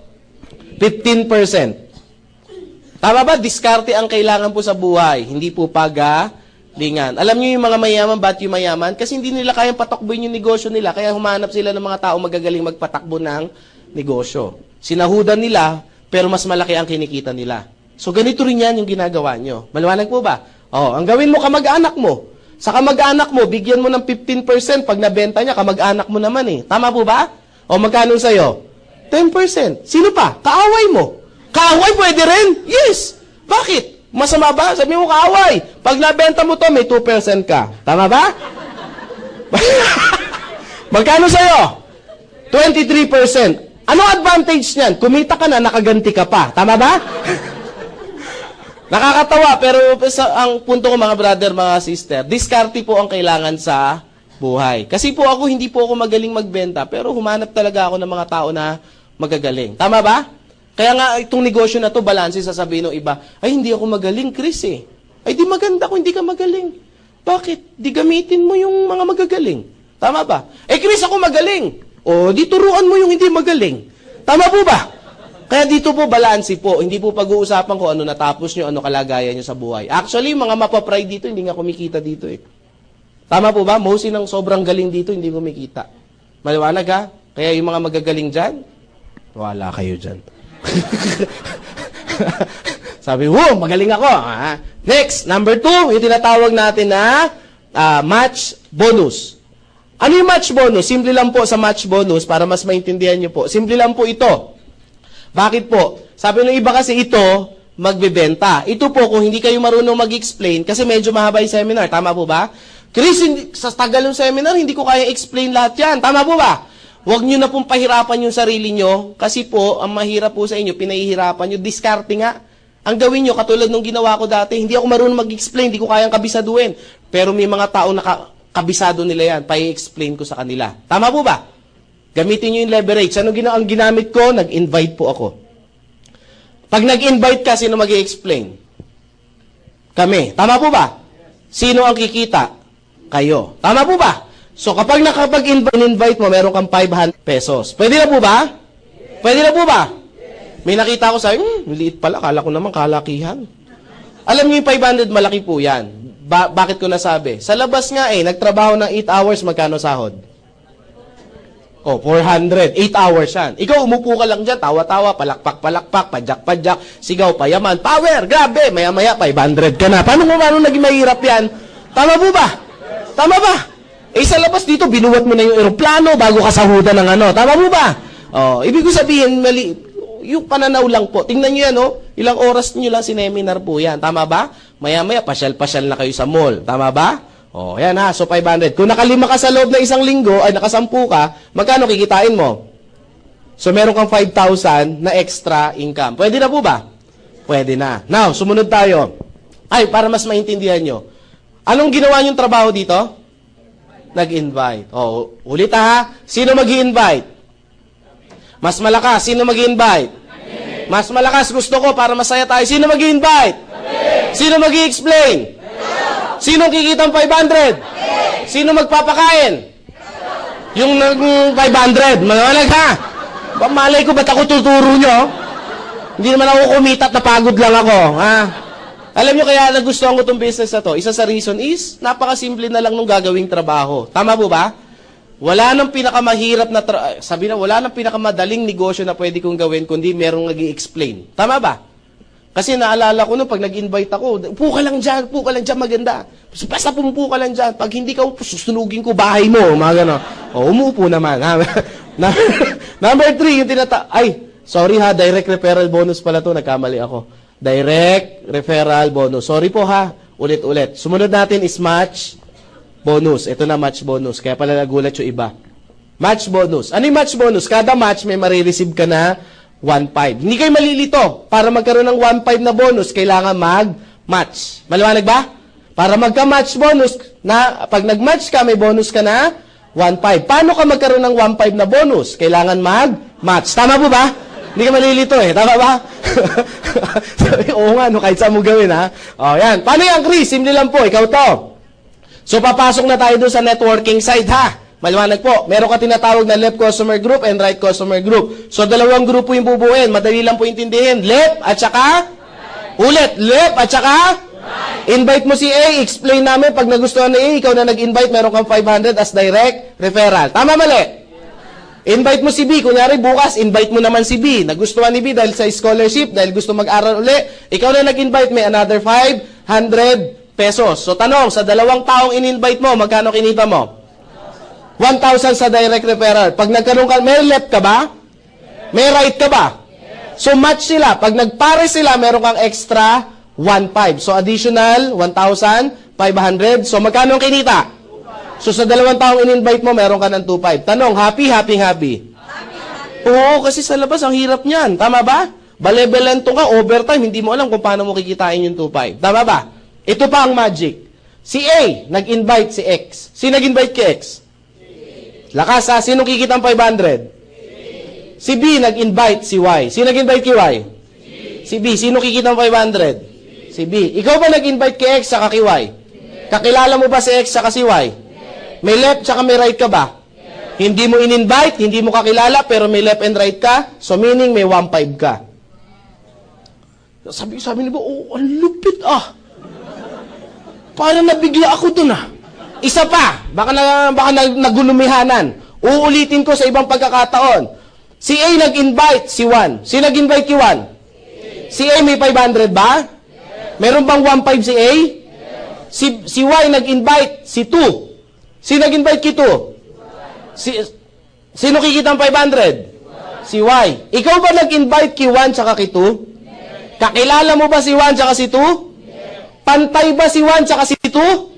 15%. Tama ba? Diskarte ang kailangan po sa buhay. Hindi po pagalingan. Alam niyo yung mga mayaman, ba't yung mayaman? Kasi hindi nila kayang patakbuhin yung negosyo nila. Kaya humanap sila ng mga tao magagaling magpatakbo ng negosyo. Sinahudan nila, pero mas malaki ang kinikita nila. So, ganito rin yan yung ginagawa nyo. Maliwanag po ba? Oh, ang gawin mo, kamag-anak mo. Sa kamag-anak mo, bigyan mo ng 15%. Pag nabenta niya, kamag-anak mo naman eh. Tama po ba? O, magkano sa'yo? 10%. Sino pa? Kaaway mo. Kaaway pwede rin? Yes. Bakit? Masama ba? Sabi mo kaaway. Pag nabenta mo to, may 2% ka. Tama ba? Magkano sa'yo? 23%. Ano advantage niyan? Kumita ka na, nakaganti ka pa. Tama ba? Nakakatawa, pero ang punto ko mga brother, mga sister, diskarte po ang kailangan sa buhay. Kasi po ako, hindi po ako magaling magbenta, pero humanap talaga ako ng mga tao na magagaling. Tama ba? Kaya nga, itong negosyo na to, balanse, sasabihin ng iba, ay, hindi ako magaling, Chris eh. Ay, di maganda kung hindi ka magaling. Bakit? Di gamitin mo yung mga magagaling. Tama ba? Eh, Chris, ako magaling. O, di turuan mo yung hindi magaling. Tama po ba? Kaya dito po, balanse po. Hindi po pag-uusapan ko ano natapos nyo, ano kalagayan nyo sa buhay. Actually, mga mapapride dito, hindi nga kumikita dito eh. Tama po ba? Mostly ng sobrang galing dito, hindi kumikita. Maliwanag ha? Kaya yung mga magagaling dyan, wala kayo dyan. Sabi, magaling ako. Ha? Next, number 2, yung tinatawag natin na match bonus. Ano yung match bonus? Simple lang po sa match bonus para mas maintindihan nyo po. Simple lang po ito. Bakit po? Sabi ng iba kasi ito, magbebenta. Ito po, kung hindi kayo marunong mag-explain, kasi medyo mahaba yung seminar. Tama po ba? Chris, sa tagal ng seminar, hindi ko kaya explain lahat yan. Tama po ba? Huwag nyo na pong pahirapan yung sarili nyo, kasi po, ang mahirap po sa inyo, pinahihirapan nyo, diskarte nga. Ang gawin nyo, katulad nung ginawa ko dati, hindi ako marunong mag-explain, hindi ko kayang kabisaduhin. Pero may mga tao na kabisado nila yan, pa-i-explain ko sa kanila. Tama po ba? Gamitin nyo yung leverage. Ano ang ginamit ko? Nag-invite po ako. Pag nag-invite ka, sino mag-i-explain? Kami. Tama po ba? Sino ang kikita? Kayo. Tama po ba? So, kapag nakapag-invite mo, meron kang 500 pesos. Pwede na po ba? Pwede na po ba? May nakita ko sa liit pala. Kala ko naman kalakihan. Alam niyo yung 500, malaki po yan. Bakit ko nasabi? Sa labas nga nagtrabaho ng 8 hours, magkano sahod? 400. 8 hours yan. Ikaw, umupo ka lang dyan, tawa-tawa, palakpak-palakpak, padyak-padyak, sigaw, payaman, power, grabe, maya-maya, 500 ka na. Paano naging mahirap yan? Tama po ba? Tama ba? Sa labas dito, binuwat mo na yung eroplano bago ka sahudan ng ano. Tama po ba? Ibig ko sabihin, mali, yung pananaw lang po. Tingnan nyo yan, ilang oras nyo lang sineminar po yan. Tama ba? Maya-maya, pasyal-pasyal na kayo sa mall. Tama ba? Yan ha, so 500. Kung nakalima ka sa loob ng isang linggo, ay nakasampu ka, magkano kikitain mo? So meron kang 5,000 na extra income. Pwede na po ba? Pwede na. Now, sumunod tayo. Para mas maintindihan nyo. Anong ginawa niyong trabaho dito? Nag-invite. Ulit ha. Sino mag-i-invite? Mas malakas. Sino mag-i-invite? Mas malakas gusto ko para masaya tayo. Sino mag-i-invite? Sino mag-i-explain? Sino kikitang 500? Sino magpapakain? Yung 500. Malalag ha? Malay ko ba't ako tuturo nyo? Hindi naman ako kumita at napagod lang ako. Ha? Alam nyo kaya nagustuhan ko itong business na to? Isa sa reason is, napakasimple na lang nung gagawing trabaho. Tama po ba? Wala nang pinakamahirap na, wala nang pinakamadaling negosyo na pwede kong gawin kundi merong nag-i-explain. Tama ba? Kasi naalala ko pag nag-invite ako, upo ka lang dyan, maganda. Basta pumupo ka lang dyan. Pag hindi ka upo, susunugin ko bahay mo. Mga gano'n. Umupo naman. Number 3, yung sorry ha, direct referral bonus pala to. Nagkamali ako. Direct referral bonus. Sorry po ha. Ulit-ulit. Sumunod natin is match bonus. Ito na match bonus. Kaya pala nagulat yung iba. Match bonus. Ano yung match bonus? Kada match may marireceive ka na 1.5. Hindi kayo malilito. Para magkaroon ng 1.5 na bonus, kailangan mag-match. Maliwanag ba? Para magka-match bonus, pag nag-match ka, may bonus ka na 1.5. Paano ka magkaroon ng 1.5 na bonus? Kailangan mag-match. Tama po ba? Hindi ka malilito Tama ba? Oo nga, kahit saan mo gawin ha. Yan. Paano yan, Chris? Simple lang po. Ikaw to. So, papasok na tayo doon sa networking side ha. Maliwanag po, meron ka tinatawag na left customer group and right customer group. So, dalawang grupo yung bubuuin. Madali lang po intindihin. Left at saka? Ulit. Left at saka? Invite mo si A. Explain namin. Pag nagustuhan ni A, ikaw na nag-invite, meron kang 500 as direct referral. Tama, mali? Invite mo si B. Kunyari, bukas, invite mo naman si B. Nagustuhan ni B dahil sa scholarship, dahil gusto mag-aral uli. Ikaw na nag-invite, may another 500 pesos. So, tanong, sa dalawang taong in-invite mo, magkano kinita mo? 1,000 sa direct referral. Pag nagkaroon ka, may left ka ba? May right ka ba? So, match sila. Pag nagpare sila, meron kang extra 1,500. So, additional 1,500. So, magkano ang kinita? So, sa dalawang taong in-invite mo, meron ka ng 2,500. Tanong, happy? Oo, kasi sa labas, ang hirap niyan. Tama ba? Balebelento ka, overtime, hindi mo alam kung paano mo kikitain yung 2,500. Tama ba? Ito pa ang magic. Si A, nag-invite si X. Si nag-invite kay X? Lakas ha, sino kikita ang 500? Si B nag-invite si Y. Sino nag-invite kay Y? Si B. Sino kikita ang 500? Si B. Ikaw ba nag-invite kay X saka kay Y? Kakilala mo ba si X saka si Y? May left saka may right ka ba? Hindi mo in-invite, hindi mo kakilala, pero may left and right ka, so meaning may 1.5 ka. Sabi ni ba, ang lupit Parang nabigla ako dun Isa pa, baka nagulumihanan. Uulitin ko sa ibang pagkakataon. Si A nag-invite si Juan. Si nag-invite kay Juan? Si A may 500 ba? Meron bang 1.5 si A? Si Y nag-invite si 2. Si nag-invite kay 2? Sino kikita ang 500? Si Y. Ikaw ba nag-invite kay 1 tsaka kay 2? Kakilala mo ba si 1 tsaka si 2? Pantay ba si 1 tsaka si 2?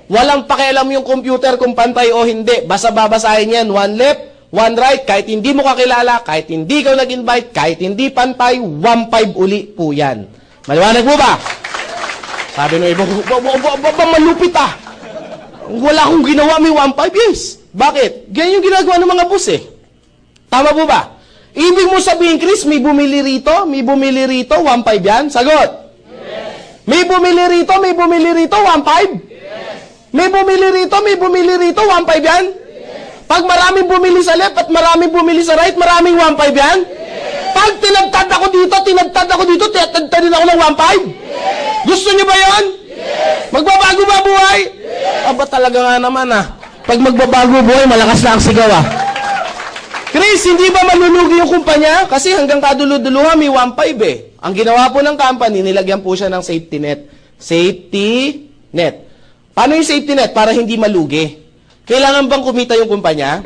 Walang pakialam yung computer kung pantay o hindi. Basta babasahin yan. 1 left, 1 right. Kahit hindi mo kakilala, kahit hindi ka nag-invite, kahit hindi pantay, 1.5 uli po yan. Maliwanag mo ba? Sabi ng iba, malupit Wala akong ginawa, may 1.5. Yes. Bakit? Ganyan yung ginagawa ng mga boss Tama po ba? Ibig mo sabihin, Chris, may bumili rito, 1.5 yan? Sagot? Yes. May bumili rito, 1.5? May bumili rito, 1.5 yan? Yes. Pag maraming bumili sa left at maraming bumili sa right, maraming 1.5 yan? Yes. Pag tinagtad ako dito, tinagtad din ako ng 1.5? Yes. Gusto niyo ba yon? Yes. Magbabago ba buhay? Aba talaga nga naman Pag magbabago buhay, malakas na ang sigaw Chris, hindi ba malulugi yung kumpanya? Kasi hanggang kaduluduluhan, may 1.5 Ang ginawa po ng company, nilagyan po siya ng safety net. Safety net. Paano yung safety net? Para hindi malugi. Kailangan bang kumita yung kumpanya?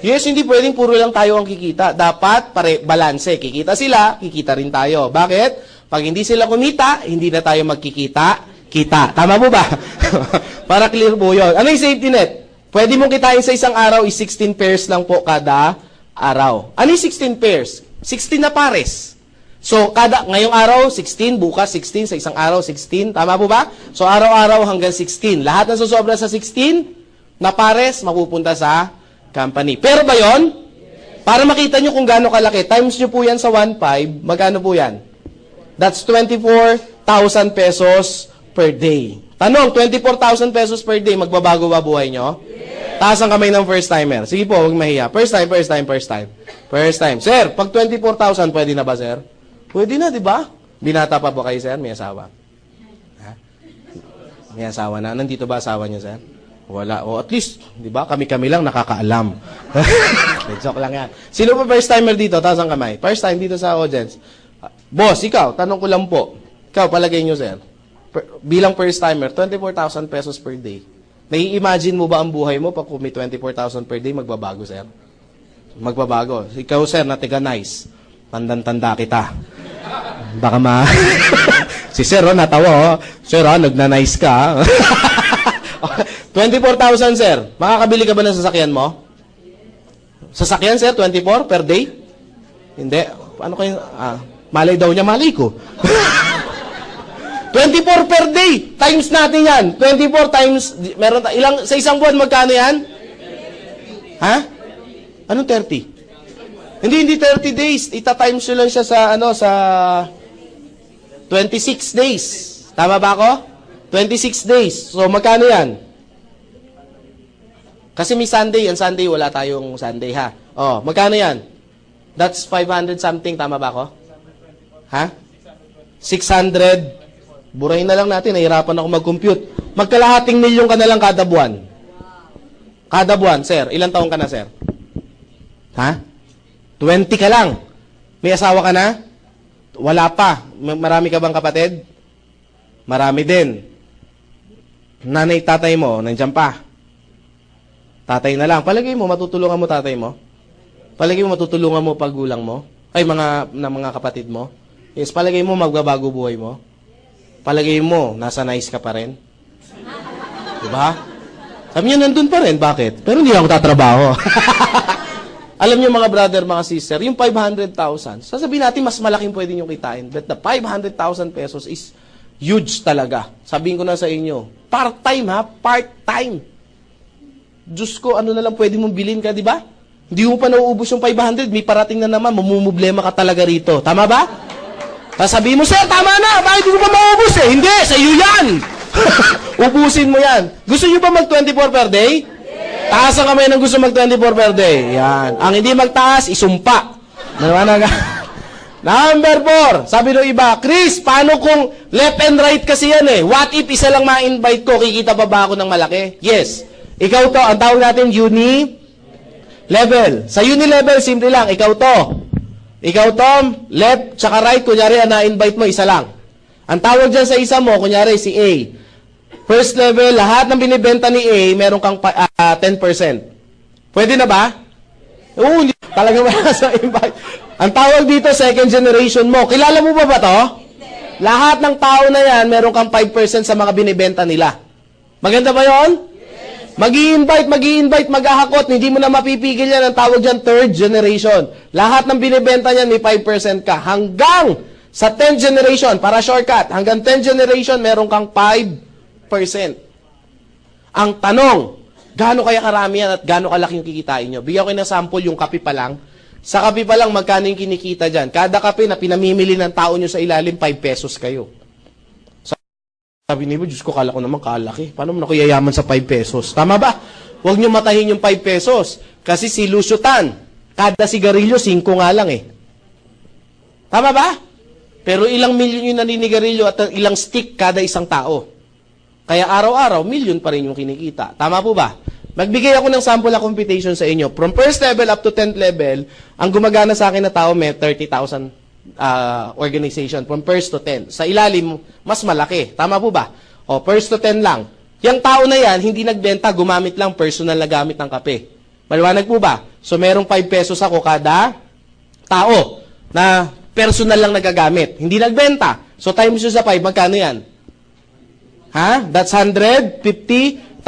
Yes, hindi pwedeng puro lang tayo ang kikita. Dapat balanse. Kikita sila, kikita rin tayo. Bakit? Pag hindi sila kumita, hindi na tayo magkikita. Kita. Tama po ba? Para clear po yun. Ano yung safety net? Pwede mong kitain sa isang araw is 16 pairs lang po kada araw. Ano yung 16 pairs? 16 na pares. So, ngayong araw, 16, bukas 16, sa isang araw, 16. Tama po ba? So, araw-araw hanggang 16. Lahat ng susobra sa 16 na pares, mapupunta sa company. Pero ba yun? Para makita nyo kung gaano kalaki, times nyo po yan sa 1.5, magkano po yan? That's 24,000 pesos per day. Tanong, 24,000 pesos per day, magbabago ba buhay nyo? Taas ang kamay ng first timer. Sige po, huwag mahiya. First time. First time. Sir, pag 24,000, pwede na ba, sir? Pwede na, di ba? Binata pa po kayo, sir? May asawa? Ha? May asawa na? Nandito ba asawa niyo, sir? Wala. O at least, di ba? Kami-kami lang nakakaalam. Joke lang yan. Sino pa first timer dito? Taas ang kamay. First time dito sa audience. Boss, ikaw, tanong ko lang po. Ikaw, palagay niyo, sir. Bilang first timer, 24,000 pesos per day. Nai-imagine mo ba ang buhay mo pag kung may 24,000 per day, magbabago, sir? Magbabago. Ikaw, sir, na tiga-nice. Tandang-tanda kita. Baka si sir, natawa, Sir, nagna-nice ka. 24,000, sir. Makakabili ka ba ng sasakyan mo? Sasakyan, sir, 24 per day? Hindi. Ano kayo? Malay daw niya, malay ko. 24 per day. Times natin yan. 24 times, meron sa isang buwan, magkano yan? Ha? Anong 30? Hindi 30 days. Ita-times nyo lang siya sa 26 days. Tama ba ako? 26 days. So, magkano yan? Kasi may Sunday. Ang Sunday, wala tayong Sunday, ha? Oh, magkano yan? That's 500 something. Tama ba ako? Ha? 600. Burahin na lang natin. Nahirapan ako mag-compute. Magkalahating milyon ka na lang kada buwan. Kada buwan, sir. Ilang taong ka na, sir? Ha? 20 ka lang. May asawa ka na? Wala pa. Marami ka bang kapatid? Marami din. Nanay, tatay mo, nandiyan pa. Tatay na lang. Palagay mo, matutulungan mo tatay mo? Palagay mo, matutulungan mo paggulang mo? Ay, mga kapatid mo? Yes, palagay mo, magbabago buhay mo? Palagay mo, nasa nice ka pa rin? Diba? Sabi niya, nandun pa rin. Bakit? Pero hindi ako tatrabaho. Alam niyo mga brother, mga sister, yung 500,000, sasabihin natin mas malaking pwede nyo kitain. But the 500,000 pesos is huge talaga. Sabihin ko na sa inyo, part-time ha, part-time. Diyos ko, ano na lang pwede mong bilhin ka, di ba? Hindi mo pa nauubos yung 500, may parating na naman, mamumblema ka talaga rito. Tama ba? Sasabihin mo, sir, tama na, bakit hindi ko pa maubos eh? Hindi, sa iyo yan. Ubusin mo yan. Gusto nyo ba mag-24 per day? Taas ang kamay ng gusto mag-24 per day. Yan. Ang hindi magtaas, isumpa. Number 4. Sabi ng iba, Chris, paano kung left and right kasi yan eh? What if isa lang ma-invite ko, kikita pa ba ako ng malaki? Yes. Ikaw to, ang tawag natin uni-level. Sa uni-level, simple lang, ikaw to. Ikaw to, left, tsaka right, kunyari, na-invite mo, isa lang. Ang tawag dyan sa isa mo, kunyari, si A. First level, lahat ng binibenta ni A, meron kang 10%. Pwede na ba? Oo, talaga wala sa invite. Ang tawag dito, second generation mo. Kilala mo ba to? Lahat ng tao na yan, meron kang 5% sa mga binibenta nila. Maganda ba yon? Mag-i-invite, maghahakot. Hindi mo na mapipigil yan. Ang tawag dyan, third generation. Lahat ng binibenta niyan, may 5% ka. Hanggang sa 10th generation, para shortcut, hanggang 10th generation, meron kang 5%. Ang tanong, gaano kaya karami yan at gaano kalaki yung kikitain nyo? Bigyan ko ng sample yung kape pa lang. Sa kape pa lang, magkano yung kinikita dyan? Kada kape na pinamimili ng tao nyo sa ilalim, 5 pesos kayo. Sabi niyo, Diyos ko, kala ko naman kalaki. Paano mo nakuyayaman sa 5 pesos? Tama ba? Huwag nyo matahin yung 5 pesos. Kasi si Lucio Tan, kada sigarilyo, 5 nga lang eh. Tama ba? Pero ilang milyon yung naninigarilyo at ilang stick kada isang tao. Kaya araw-araw, million pa rin yung kinikita. Tama po ba? Magbigay ako ng sample na computation sa inyo. From first level up to 10th level, ang gumagana sa akin na tao may 30,000 organization. From first to 10. Sa ilalim, mas malaki. Tama po ba? O, first to 10 lang. Yung tao na yan, hindi nagbenta, gumamit lang personal na gamit ng kape. Maliwanag po ba? So, merong 5 pesos ako kada tao na personal lang nagagamit. Hindi nagbenta. So, times nyo sa 5, magkano yan? Ha? That's 150,000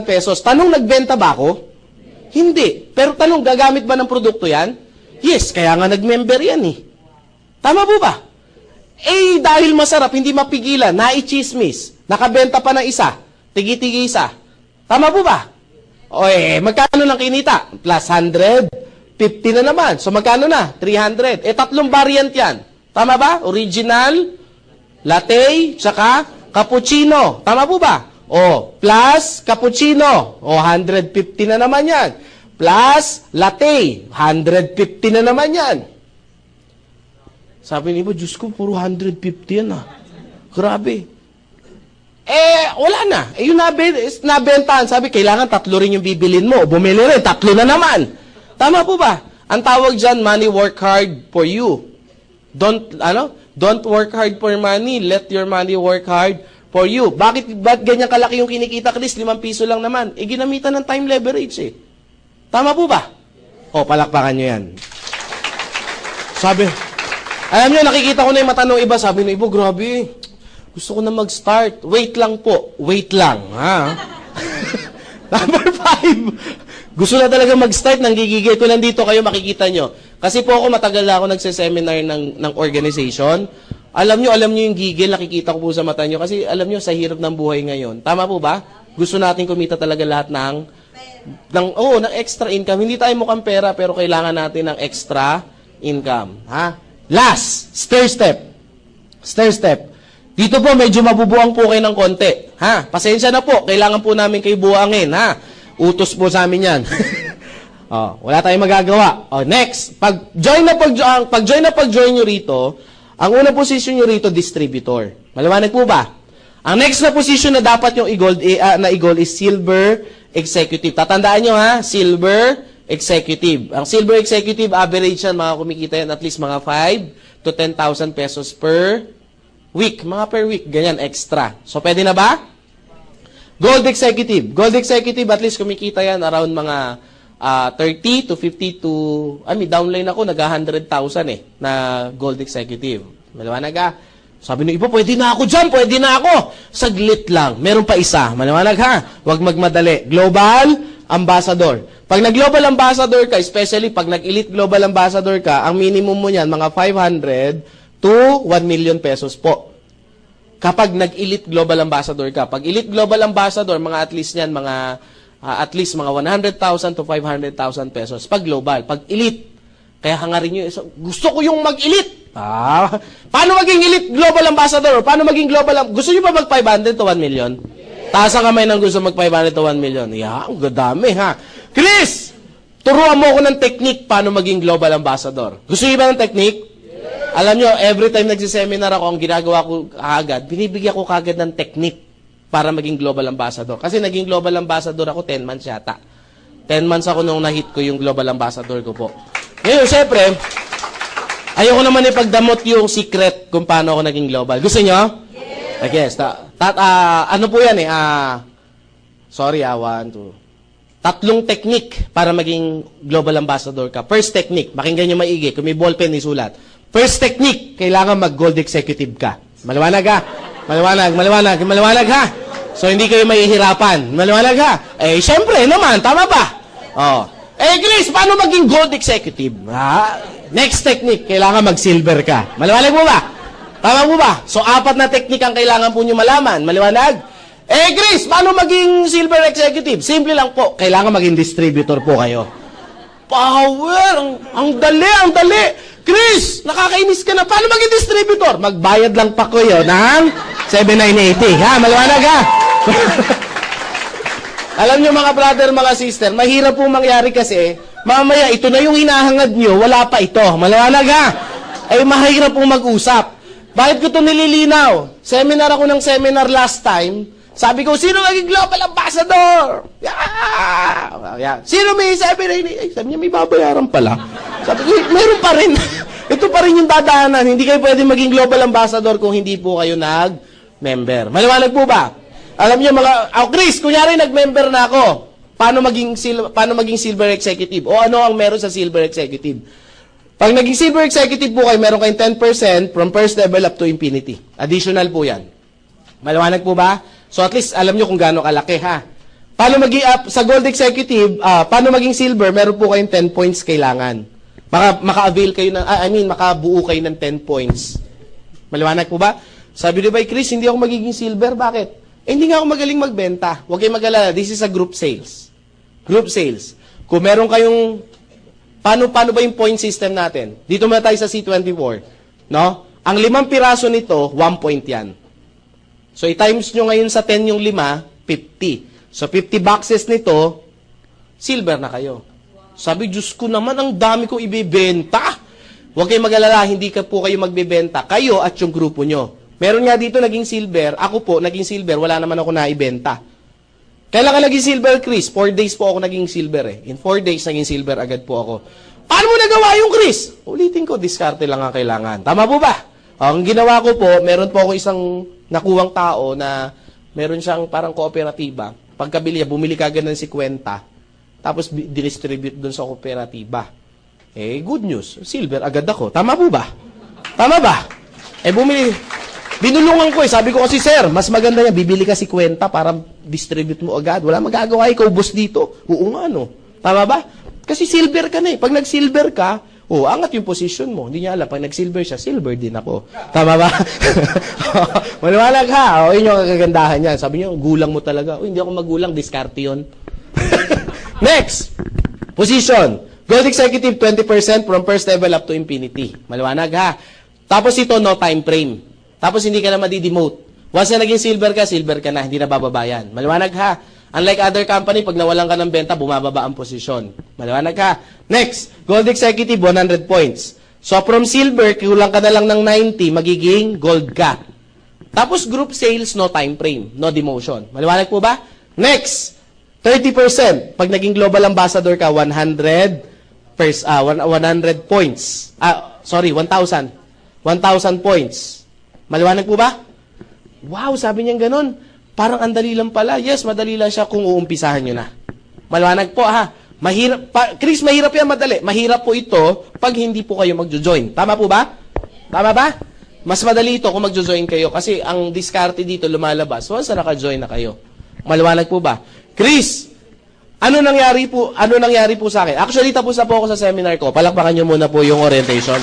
pesos. Tanong, nagbenta ba ako? Hindi. Pero tanong, gagamit ba ng produkto yan? Yes, kaya nga nag-member yan eh. Tama po ba? Eh, dahil masarap, hindi mapigilan, naichismis, nakabenta pa ng isa, tigi-tigi isa. Tama po ba? O magkano lang kinita? Plus 150 na naman. So, magkano na? 300. Tatlong variant yan. Tama ba? Original, latte, tsaka cappuccino. Tama po ba? O, plus cappuccino. O, 150 na naman yan. Plus latte, 150 na naman yan. Sabi ni iba, Diyos ko, puro 150 yan ah. Grabe. Wala na. Yung nabentahan, sabi, kailangan 3 rin yung bibilin mo. Bumili rin, 3 na naman. Tama po ba? Ang tawag dyan, money work hard for you. Don't work hard for money. Let your money work hard for you. Bakit ganyan kalaki yung kinikita, Chris? 5 piso lang naman. Ginamitan ng time leverage eh. Tama po ba? Palakpakan nyo yan. Sabi, alam nyo, nakikita ko na yung mata ng iba. Sabi ng iba, grabe, gusto ko na mag-start. Wait lang po. Wait lang. Ha? Number 5. Gusto na talaga mag-start. Nanggigigil ko. Nandito kayo, makikita nyo. Kasi po ako, matagal na ako nagseseminar ng organization. Alam nyo yung gigil. Nakikita ko po sa mata nyo. Kasi alam nyo, sa hirap ng buhay ngayon. Tama po ba? Gusto natin kumita talaga lahat ng extra income. Hindi tayo mukhang pera, pero kailangan natin ng extra income. Ha? Last, stair step. Stair step. Dito po, medyo mabubuang po kayo ng konti. Ha? Pasensya na po. Kailangan po namin kayo buangin. Ha? Utos po sa amin yan. Wala tayong magagawa. Next. Pag-join nyo rito, ang unang position nyo rito, distributor. Maliwanag po ba? Ang next na position na dapat yung i-gold is silver executive. Tatandaan nyo ha? Silver executive. Ang silver executive, average yan, mga kumikita yan, at least mga 5 to 10,000 pesos per week. Mga per week, ganyan, extra. So, pwede na ba? Gold executive. Gold executive, at least kumikita yan around mga 30 to 50 to, downline ako, nag-100,000 na gold executive. Maliwanag ha? Sabi ng iba, pwede na ako dyan, pwede na ako. Saglit lang. Meron pa isa. Maliwanag ha? Huwag magmadali. Global Ambassador. Pag nag-Global Ambassador ka, especially pag nag-Elite Global Ambassador ka, ang minimum mo niyan, mga 500 to 1 million pesos po. Kapag nag-Elite Global Ambassador ka. Pag Elite Global Ambassador, mga at least niyan, at least mga 100,000 to 500,000 pesos. Pag global. Pag elite, kaya hangarin nyo, gusto ko yung mag-elite. Paano maging elite global ambassador? Paano maging global? Gusto nyo ba mag 500 to 1 million? Taas ang kamay ng gusto mag 500 to 1 million. Ang gadami ha. Chris, turuan mo ako ng technique paano maging global ambassador. Gusto nyo ba ng technique? Alam nyo, every time nagsiseminar ako, ang ginagawa ko agad, binibigyan ko kagad ng technique para maging global ambassador. Kasi naging global ambassador ako 10 months yata. 10 months ako nung na-hit ko yung global ambassador ko po. Ngayon, syempre, ayoko naman ipagdamot yung secret kung paano ako naging global. Gusto nyo? Yes. Ano po yan sorry, 1, 2. 3 technique para maging global ambassador ka. First technique, pakinggan nyo maigi. Kung may ballpen, isulat. First technique, kailangan mag-gold executive ka. Maliwanag ha? Maliwanag ha? So, hindi kayo mahihirapan. Maliwanag ha? Syempre naman, tama ba? Chris, paano maging gold executive? Next technique, kailangan mag-silver ka. Maliwanag mo ba? Tama mo ba? So, 4 na technique ang kailangan po nyo malaman. Maliwanag? Chris, paano maging silver executive? Simple lang po, kailangan maging distributor po kayo. Power! Ang dali! Chris, nakakainis ka na. Paano maging distributor? Magbayad lang pa kayo ng 7,980. Ha? Maliwanag ha? Alam nyo mga brother, mga sister, mahirap po mangyari kasi, mamaya ito na yung hinahangad nyo, wala pa ito. Maliwanag ha? Mahirap po mag-usap. Bakit ko ito nililinaw? Seminar ako ng seminar last time, Sabi ko, sino maging global ambassador? Yeah. Sino may sabi na sabi niya, may babayaran pala. Sabi ko, meron pa rin. Ito pa rin yung dadaanan. Hindi kayo pwede maging global ambassador kung hindi po kayo nag-member. Maliwanag po ba? Alam niyo Chris, kunyari nag-member na ako. Paano maging silver executive? O ano ang meron sa silver executive? Pag naging silver executive po kayo, meron kayong 10% from first level up to infinity. Additional po yan. Maliwanag po ba? So at least alam nyo kung gaano kalaki ha. Paano maging sa gold executive, paano maging silver, meron po kayong 10 points kailangan. Maka-avail kayo makabuo kayo ng 10 points. Maliwanag po ba? Sabi ni Chris, hindi ako magiging silver. Bakit? Hindi nga ako magaling magbenta. Huwag kayong mag-alala. This is a group sales. Group sales. Kung meron kayong, paano ba yung point system natin? Dito muna tayo sa C24. No? Ang 5 piraso nito, 1 point yan. So, i-times nyo ngayon sa 10 yung 5, 50. So, 50 boxes nito, silver na kayo. Sabi, Diyos ko naman, ang dami kong ibibenta. Huwag kayong mag-alala, hindi po kayo magbibenta. Kayo at yung grupo nyo. Meron nga dito naging silver. Ako po, naging silver. Wala naman ako naibenta. Kailan ka naging silver, Chris? 4 days po ako naging silver eh. In 4 days, naging silver agad po ako. Paano mo nagawa yung Chris? Ulitin ko, diskarte lang ang kailangan. Tama po ba? Ang ginawa ko po, meron po ako isang nakuwang tao na meron siyang parang kooperatiba. Pagkabili niya, bumili ka agad ng 50, tapos distribute dun sa kooperatiba. Good news. Silver agad ako. Tama po ba? Tama ba? Binulungan ko sabi ko kasi, sir, mas maganda niya, bibili ka 50 para distribute mo agad. Wala magagawa, ikaw boss dito. Oo nga, no? Tama ba? Kasi silver ka na eh. Pag nag-silver ka, angat yung position mo. Hindi niya alam. Pag nag-silver siya, silver din ako. Tama ba? Maliwanag ha. Yun yung kagandahan niya. Sabi niyo, gulang mo talaga. Hindi ako magulang. Diskarte yun. Next. Position. Gold executive, 20% from first level up to infinity. Maliwanag ha. Tapos ito, no time frame. Tapos hindi ka na madi-demote. Once na naging silver ka na. Hindi na bababayan. Maliwanag ha. Unlike other company, pag nawalan ka ng benta, bumababa ang posisyon. Maliwanag ka. Next, gold executive, 100 points. So, from silver, kulang ka na lang ng 90, magiging gold ka. Tapos, group sales, no time frame, no demotion. Maliwanag po ba? Next, 30%. Pag naging global ambassador ka, 100 points. 1,000. 1,000 points. Maliwanag po ba? Wow, sabi niya ganun. Parang andali lang pala. Yes, madali lang siya kung uumpisahan nyo na. Maliwanag po ha. Chris, mahirap yan madali. Mahirap po ito pag hindi po kayo magjo-join. Tama po ba? Tama ba? Mas madali ito kung magjo-join kayo kasi ang diskarte dito lumalabas once na naka-join na kayo. Maliwanag po ba? Chris, ano nangyari po sa akin? Actually, tapos na po ako sa seminar ko. Palakpakan nyo muna po yung orientation.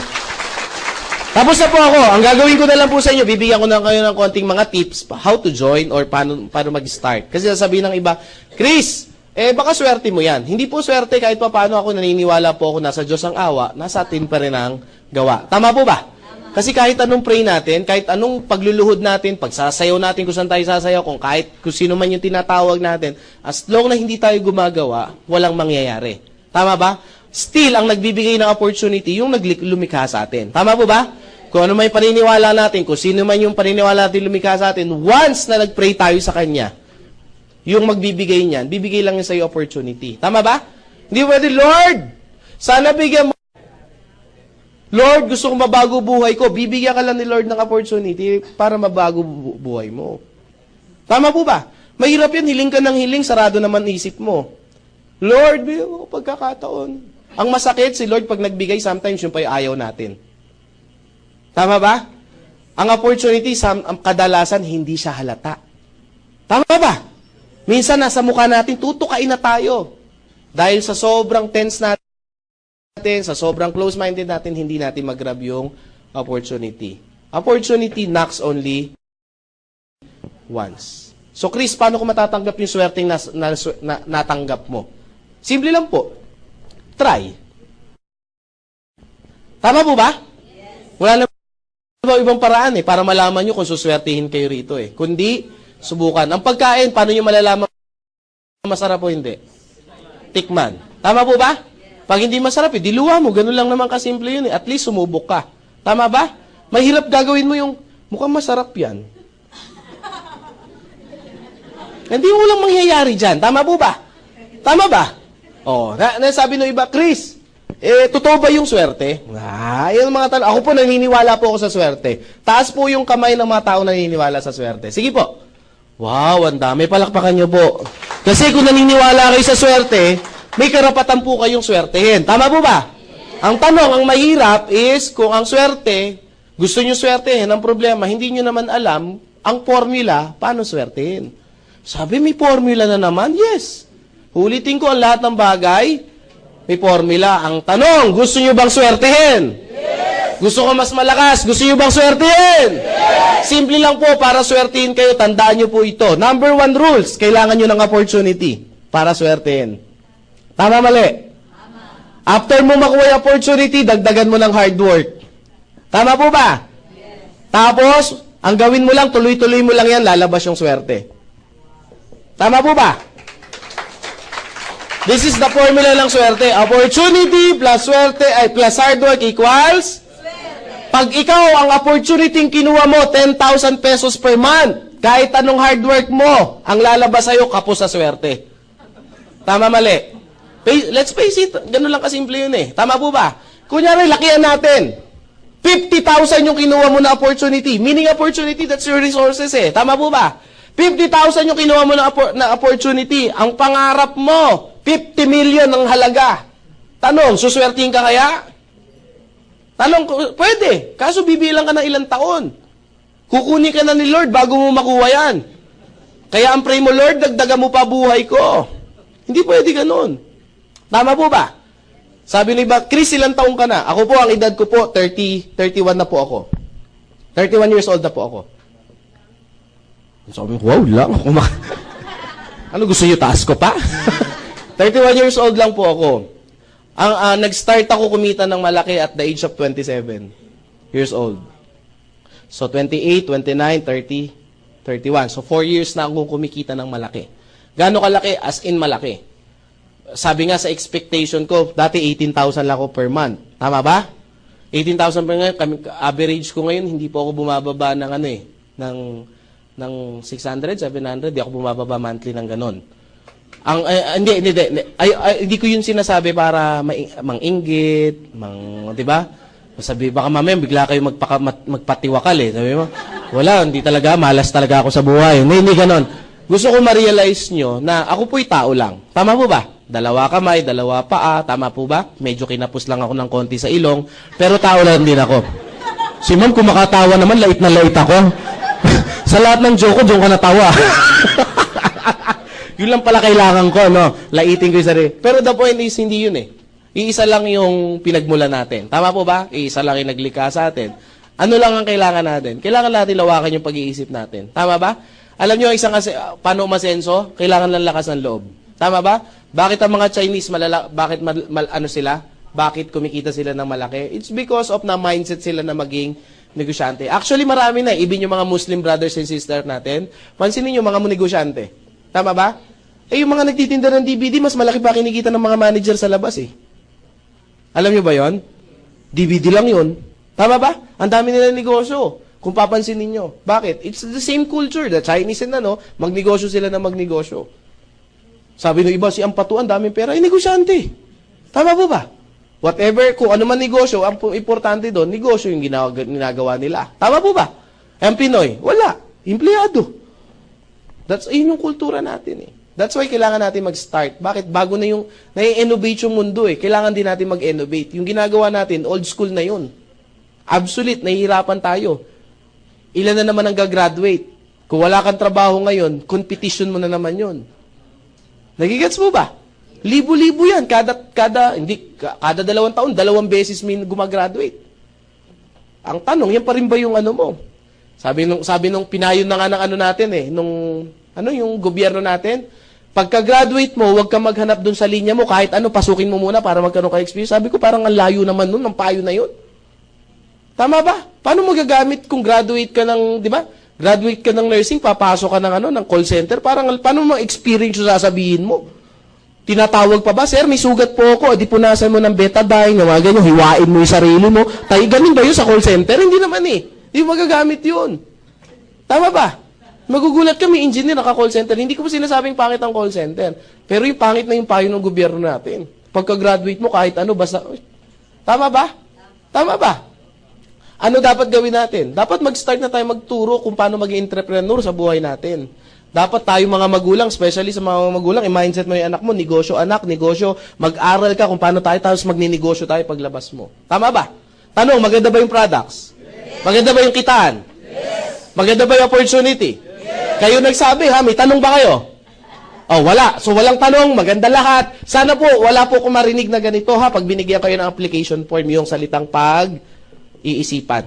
Tapos na po ako. Ang gagawin ko na lang po sa inyo, bibigyan ko na kayo ng konting mga tips how to join or paano mag-start. Kasi sasabihin ng iba, Chris, baka swerte mo yan. Hindi po swerte kahit pa paano ako naniniwala po ako nasa Diyos ang awa, nasa atin pa rin ang gawa. Tama po ba? Kasi kahit anong pray natin, kahit anong pagluluhod natin, pagsasayaw natin kung saan tayo sasayaw, kung sino man yung tinatawag natin, as long na hindi tayo gumagawa, walang mangyayari. Tama ba? Still, ang nagbibigay ng opportunity, yung lumikha sa atin. Tama po ba? Kung ano may paniniwala natin, kung sino man yung paniniwala natin lumikha sa atin, once na nag-pray tayo sa Kanya, yung magbibigay niyan, bibigay lang niya sa'yo opportunity. Tama ba? Hindi pwede, Lord, sana bigyan mo. Lord, gusto kong mabago buhay ko. Bibigyan ka lang ni Lord ng opportunity para mabago buhay mo. Tama po ba? Mahirap yan, hiling ka ng hiling, sarado naman isip mo. Lord, bigyan mo pagkakataon. Ang masakit si Lord pag nagbigay, sometimes yung pa ayaw natin. Tama ba? Ang opportunity, kadalasan, hindi siya halata. Tama ba? Minsan, nasa mukha natin, tutukain na tayo. Dahil sa sobrang tense natin, sa sobrang close-minded natin, hindi natin mag-grab yung opportunity. Opportunity knocks only once. So, Chris, paano ko matatanggap yung swerteng natanggap mo? Simple lang po. Try. Tama po ba? Yes. Wala na ibang paraan para malaman nyo kung suswertihin kayo rito Kundi, subukan. Ang pagkain, paano nyo malalaman masarap o hindi? Tikman. Tama po ba? Pag hindi masarap, diluwa mo. Ganun lang naman kasimple yun At least sumubok ka. Tama ba? Mahirap gagawin mo yung, mukhang masarap yan. Hindi mo lang mangyayari dyan. Tama po ba? Tama ba? Oh, nasabi ng iba, Chris, totoo ba yung swerte? Yung mga tanong. Ako po naniniwala po ako sa swerte. Taas po yung kamay ng mga tao naniniwala sa swerte. Sige po. Wow, ang dami. Palakpakan niyo po. Kasi kung naniniwala kayo sa swerte, may karapatan po kayong swertehin. Tama po ba? Ang tanong, ang mahirap is, kung ang swerte, gusto nyo swertehin, ang problema, hindi nyo naman alam ang formula, paano swertehin. Sabi, may formula na naman? Yes. Ulitin ko ang lahat ng bagay, may formula. Ang tanong, gusto nyo bang swertehin? Yes. Gusto ko mas malakas, gusto nyo bang swertehin? Yes. Simple lang po, para swertehin kayo, tandaan nyo po ito. Number 1 rules, kailangan nyo ng opportunity para swertehin. Tama, mali? Tama. After mo makuha yung opportunity, dagdagan mo ng hard work. Tama po ba? Yes. Tapos, ang gawin mo lang, tuloy-tuloy mo lang yan, lalabas yung swerte. Tama po ba? This is the formula ng swerte. Opportunity plus swerte, plus hard work equals? Swerte. Pag ikaw, ang opportunity kinuha mo, 10,000 pesos per month, kahit anong hard work mo, ang lalabas sa'yo, kapos sa swerte. Tama, mali? Let's face it, ganun lang kasimple yun eh. Tama po ba? Kunyari, lakihan natin. 50,000 yung kinuha mo na opportunity. Meaning opportunity, that's your resources eh. Tama po ba? 50,000 yung kinuha mo na opportunity. Ang pangarap mo, 50 million ang halaga. Tanong, suswertihin ka kaya? Tanong, pwede. Kaso bibilang ka ng ilang taon. Kukunin ka na ni Lord bago mo makuha yan. Kaya ang pray mo, Lord, dagdagan mo pa buhay ko. Hindi pwede ganun. Tama po ba? Sabi ni iba, Chris, ilang taong ka na? Ako po, ang edad ko po, 31 na po ako. 31 years old na po ako. Sabi ko, wow, lang ako. Ano gusto niyo, taas ko pa? 31 years old lang po ako. Nag-start ako kumita ng malaki at the age of 27 years old. So, 28, 29, 30, 31. So, 4 years na akong kumikita ng malaki. Gaano kalaki? As in malaki. Sabi nga sa expectation ko, dati 18,000 lang ako per month. Tama ba? 18,000 per month. Average ko ngayon, hindi po ako bumababa ng ng 600, 700. Hindi ako bumababa monthly ng ganon. Hindi ko yun sinasabi para mang-inggit, di ba? Sabi, baka mamaya bigla kayo magpatiwakal eh. Sabi mo, wala, hindi talaga, malas talaga ako sa buhay. Hindi ganon. Gusto ko ma-realize nyo na ako po'y tao lang. Tama po ba? 2 kamay, 2 paa, tama po ba? Medyo kinapos lang ako ng konti sa ilong, pero tao lang din ako. Si ma'am, kung makatawa naman, lait na lait ako. Sa lahat ng joke ko, doon ka natawa. Yun lang pala kailangan ko, no? Laitin ko yung sarili. Pero the point is, hindi yun eh. Iisa lang yung pinagmula natin. Tama po ba? Iisa lang yung naglikha sa atin. Ano lang ang kailangan natin? Kailangan natin lawakan yung pag-iisip natin. Tama ba? Alam nyo, paano masenso? Kailangan lang lakas ng loob. Tama ba? Bakit ang mga Chinese, bakit kumikita sila ng malaki? It's because of na mindset sila na maging negosyante. Actually, marami na. Even yung mga Muslim brothers and sisters natin, pansinin yung mga negosyante. Tama ba? Yung mga nagtitinda ng DVD, mas malaki pa kinikita ng mga manager sa labas eh. Alam nyo ba yon? DVD lang yun. Tama ba? Ang dami nila negosyo. Kung papansinin nyo. Bakit? It's the same culture. The Chinese and magnegosyo sila na magnegosyo. Sabi ng iba, si Ampatu, ang daming pera, negosyante. Tama po ba? Whatever, kung ano man negosyo, ang importante doon, negosyo yung ginagawa nila. Tama po ba? Ang Pinoy, wala. Empleyado. Yun yung kultura natin eh. That's why kailangan natin mag-start. Bakit? Bago na yung, nai-innovate yung mundo eh. Kailangan din natin mag-innovate. Yung ginagawa natin, old school na yun. Obsolete, nahihirapan tayo. Ilan na naman ang gagraduate? Kung wala kang trabaho ngayon, competition mo na naman yun. Nagigets mo ba? Libo-libo yan. Kada 2 taon, 2 beses may gumagraduate. Ang tanong, yan pa rin ba yung ano mo? Sabi nung pinayon na nga ng natin eh, yung gobyerno natin, pagka-graduate mo, huwag ka maghanap dun sa linya mo, kahit pasukin mo muna para magkaroon ka experience. Sabi ko, parang ang layo naman nun, ng payo na yun. Tama ba? Paano mo gagamit kung graduate ka ng, di ba? Graduate ka ng nursing, papasok ka ng call center, paano mo experience yung sasabihin mo? Tinatawag pa ba, sir, may sugat po ako, di punasan mo ng betadine, mga ganyan, hiwain mo yung sarili mo. Ganun ba yun sa call center? Hindi naman eh. Hindi mo magagamit yun. Tama ba? Magugulat kami, engineer, naka-call center. Hindi ko po sinasabing pangit ang call center. Pero yung pangit na yung payo ng gobyerno natin. Pagka-graduate mo, kahit ano, basta... Tama ba? Tama ba? Ano dapat gawin natin? Dapat mag-start na tayo magturo kung paano maging entrepreneur sa buhay natin. Dapat tayo mga magulang, especially sa mga magulang, i-mindset mo yung anak mo, negosyo anak, negosyo, mag-aral ka kung paano tayo, tapos magninegosyo tayo paglabas mo. Tama ba? Tanong, maganda ba yung products? Maganda ba yung kitaan? Maganda ba yung opportunity? Kayo nagsabi, ha? May tanong ba kayo? Oh, wala. So, walang tanong. Maganda lahat. Sana po, wala po kung marinig na ganito, ha? Pag binigyan kayo ng application form, yung salitang pag-iisipan.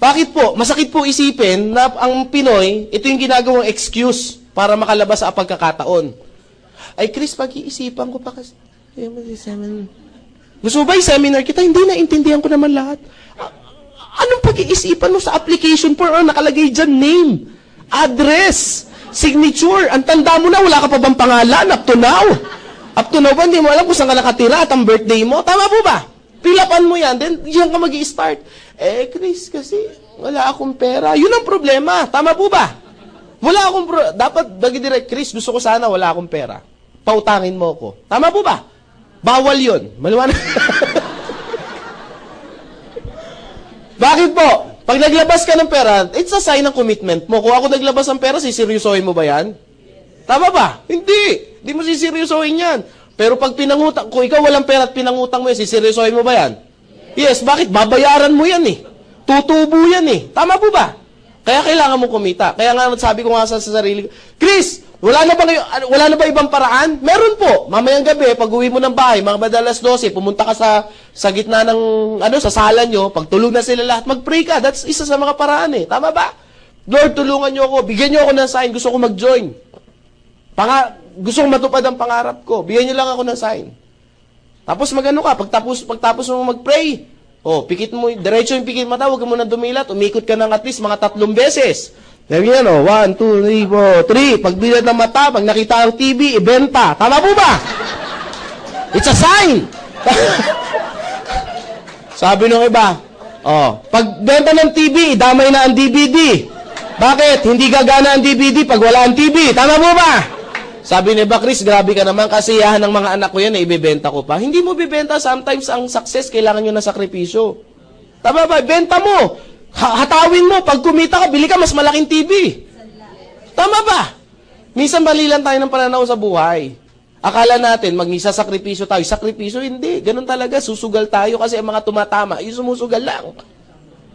Bakit po? Masakit po isipin na ang Pinoy, ito yung ginagawang excuse para makalabas sa pagkakataon. Ay, Chris, pag-iisipan ko pa kasi. Gusto mo ba yung seminar kita? Hindi na, intindihan ko naman lahat. Anong pag-iisipan mo sa application form? Nakalagay dyan, name, address, signature. Ang tanda mo na, wala ka pa bang pangalan up to now? Up to now ba, hindi mo alam kung saan ka nakatira at ang birthday mo? Tama po ba? Pilapan mo yan, then yan ka mag-i-start. Eh, Chris, kasi wala akong pera. Yun ang problema. Tama po ba? Wala akong dapat direct, Chris, gusto ko sana wala akong pera. Pautangin mo ko. Tama po ba? Bawal yun. Maliwanag. Bakit po? Pag naglabas ka ng pera, it's a sign ng commitment mo. Kung ako naglabas ng pera, siseryosohin mo ba yan? Tama ba? Hindi. Hindi mo siseryosohin yan. Pero pag pinangutang, kung ikaw walang pera at pinangutang mo yan, siseryosohin mo ba yan? Yes. Bakit? Babayaran mo yan eh. Tutubo yan eh. Tama po ba? Kaya kailangan mo kumita. Kaya nga sabi ko nga sa sarili ko, Chris, wala na ba ibang paraan? Meron po. Mamayang gabi, pag uwi mo ng bahay, mga madalas 12, pumunta ka sa gitna ng, sa sala nyo, pag tulog na sila lahat, mag-pray ka. That's isa sa mga paraan eh. Tama ba? Lord, tulungan nyo ako. Bigyan nyo ako ng sign. Gusto ko mag-join. Gusto ko matupad ang pangarap ko. Bigyan nyo lang ako ng sign. Tapos magano ka, pagtapos mo mag-pray, pikit mo, diretso yung pikit mata, huwag ka muna dumilat, umikot ka ng at least mga 3 beses. Sabi yan, 1, 2, 3, 4, 3. Pag bilad ng mata, pag nakita ang TV, ibenta. Tama po ba? It's a sign. Sabi nung iba, pag benta ng TV, damay na ang DVD. Bakit? Hindi gagana ang DVD pag wala ang TV. Tama po ba? Sabi ni Chris, grabe ka naman, kasiyahan ng mga anak ko yan, ibebenta ko pa. Hindi mo bibenta, sometimes ang success, kailangan nyo ng sakripisyo. Tama ba? Benta mo. Hatawin mo. Pag kumita ka, bili ka mas malaking TV. Tama ba? Minsan mali lang tayo ng pananaw sa buhay. Akala natin, mag-isasakripisyo tayo. Sakripisyo, hindi. Ganun talaga. Susugal tayo kasi ang mga tumatama, yung sumusugal lang.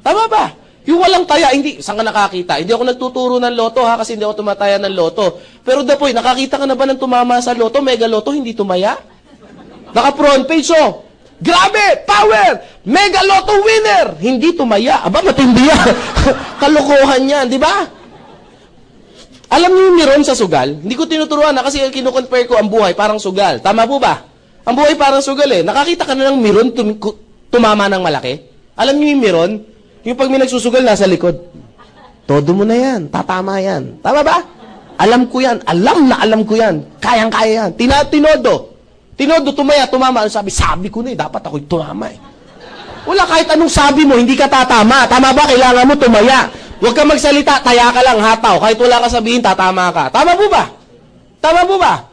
Tama ba? Yung walang taya, hindi. Saan ka nakakita? Hindi ako nagtuturo ng loto, ha? Kasi hindi ako tumataya ng loto. Pero Dapoy, nakakita ka na ba ng tumama sa loto? Mega loto, hindi tumaya? Naka-front page, grabe! Power! Mega Lotto winner! Hindi tumaya. Aba, matindi yan. Kalokohan yan, di ba? Alam niyo yung meron sa sugal? Hindi ko tinuturuan na kasi kinukompare ko ang buhay parang sugal. Tama po ba? Ang buhay parang sugal eh. Nakakita ka na ng meron tumama ng malaki? Alam niyo yung meron? Yung pag may nagsusugal, nasa likod. Todo mo na yan. Tatama yan. Tama ba? Alam ko yan. Alam ko yan. Kayang-kaya yan. Tinodo, tumama. Ano sabi? Sabi ko na eh. Dapat ako'y tumama eh. Wala, kahit anong sabi mo, hindi ka tatama. Tama ba? Kailangan mo tumaya. Huwag ka magsalita, taya ka lang, hataw. Kahit wala ka sabihin, tatama ka. Tama po ba? Tama po ba?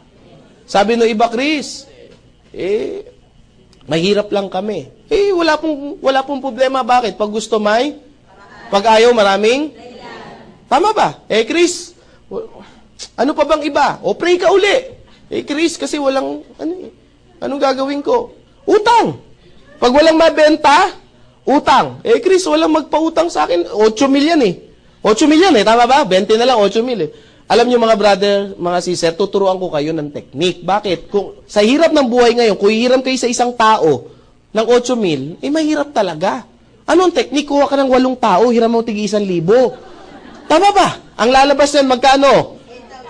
Sabi no iba, Chris, mahirap lang kami. Wala pong problema. Bakit? Pag gusto may, pag ayaw maraming, tama ba? Chris, ano pa bang iba? Pray ka uli. Chris, kasi walang, anong gagawin ko? Utang. Pag walang mabenta, utang. Chris, walang magpautang sa akin. 8 million eh. 8 million eh, tama ba? 20 na lang, 8 million. Alam niyo mga brother, mga sister, tuturuan ko kayo ng technique. Bakit? Kung sa hirap ng buhay ngayon, kung hihiram kayo sa isang tao ng 8 mil, mahirap talaga. Anong technique? Kuha ka ng 8 tao, hiram mo tig 1,000. Tama ba? Ang lalabas yan, magkano?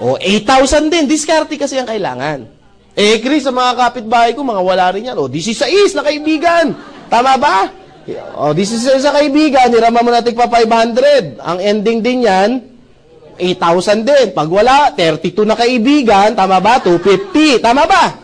8,000 din. Diskarte kasi ang kailangan. Chris, sa mga kapitbahay ko, mga wala rin yan. 16 na kaibigan. Tama ba? 16 sa kaibigan, hirama mo natin pa 500. Ang ending din yan, 8,000 din. Pag wala, 32 na kaibigan. Tama ba? 250. Tama ba?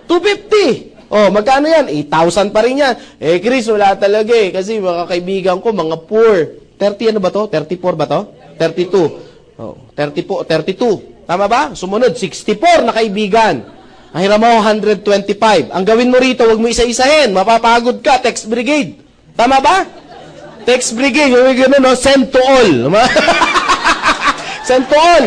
250. Magkano yan? 8,000 pa rin yan. Chris, wala talaga eh. Kasi mga kaibigan ko, mga poor. 30 ano ba to? 34 ba to? 32. Oh, 32. Tama ba? Sumunod, 64 na kaibigan. Ang hiram mo, 125. Ang gawin mo rito, wag mo isa-isahin. Mapapagod ka, text brigade. Tama ba? Text brigade, yung gano'n, no? Send to all. Send to all.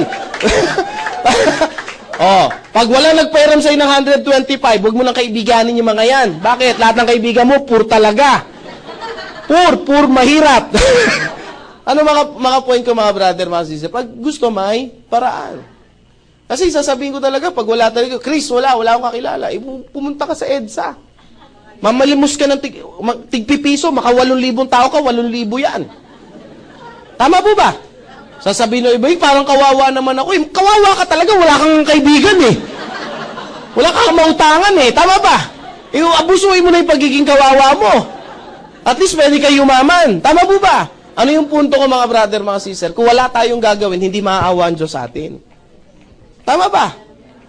Oh, pag wala nagpairam sa'yo ng 125, wag mo nang kaibiganin yung mga yan. Bakit? Lahat ng kaibigan mo, poor talaga. Poor mahirap. Ano mga point ko, mga brother, mga sister? Pag gusto, may paraan. Kasi sasabihin ko talaga, pag wala talaga, Chris, wala akong kakilala. Pumunta ka sa EDSA. Mamalimos ka ng tigpipiso, maka 8,000 tao ka, 8,000 yan. Tama po ba? Sasabihin ng iba, parang kawawa naman ako. Kawawa ka talaga, wala kang kaibigan eh. Wala kang mautangan eh. Tama ba? Abusuin mo na yung pagiging kawawa mo. At least pwede kayo yumaman. Tama po ba? Ano yung punto ko, mga brother, mga sister? Kung wala tayong gagawin, hindi maaawa ang Diyos sa atin. Tama ba?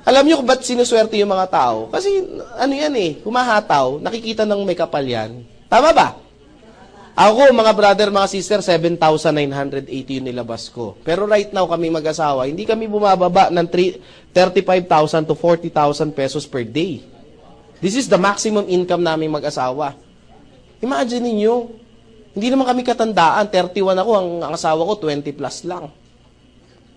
Alam niyo kung ba't sinuswerte yung mga tao? Kasi, ano yan eh, humahataw, nakikita ng may kapal yan. Tama ba? Ako, mga brother, mga sister, 7,980 yung nilabas ko. Pero right now, kami mag-asawa, hindi kami bumababa ng 35,000 to 40,000 pesos per day. This is the maximum income namin mag-asawa. Imagine niyo, hindi naman kami katandaan, 31 ako, ang asawa ko 20 plus lang.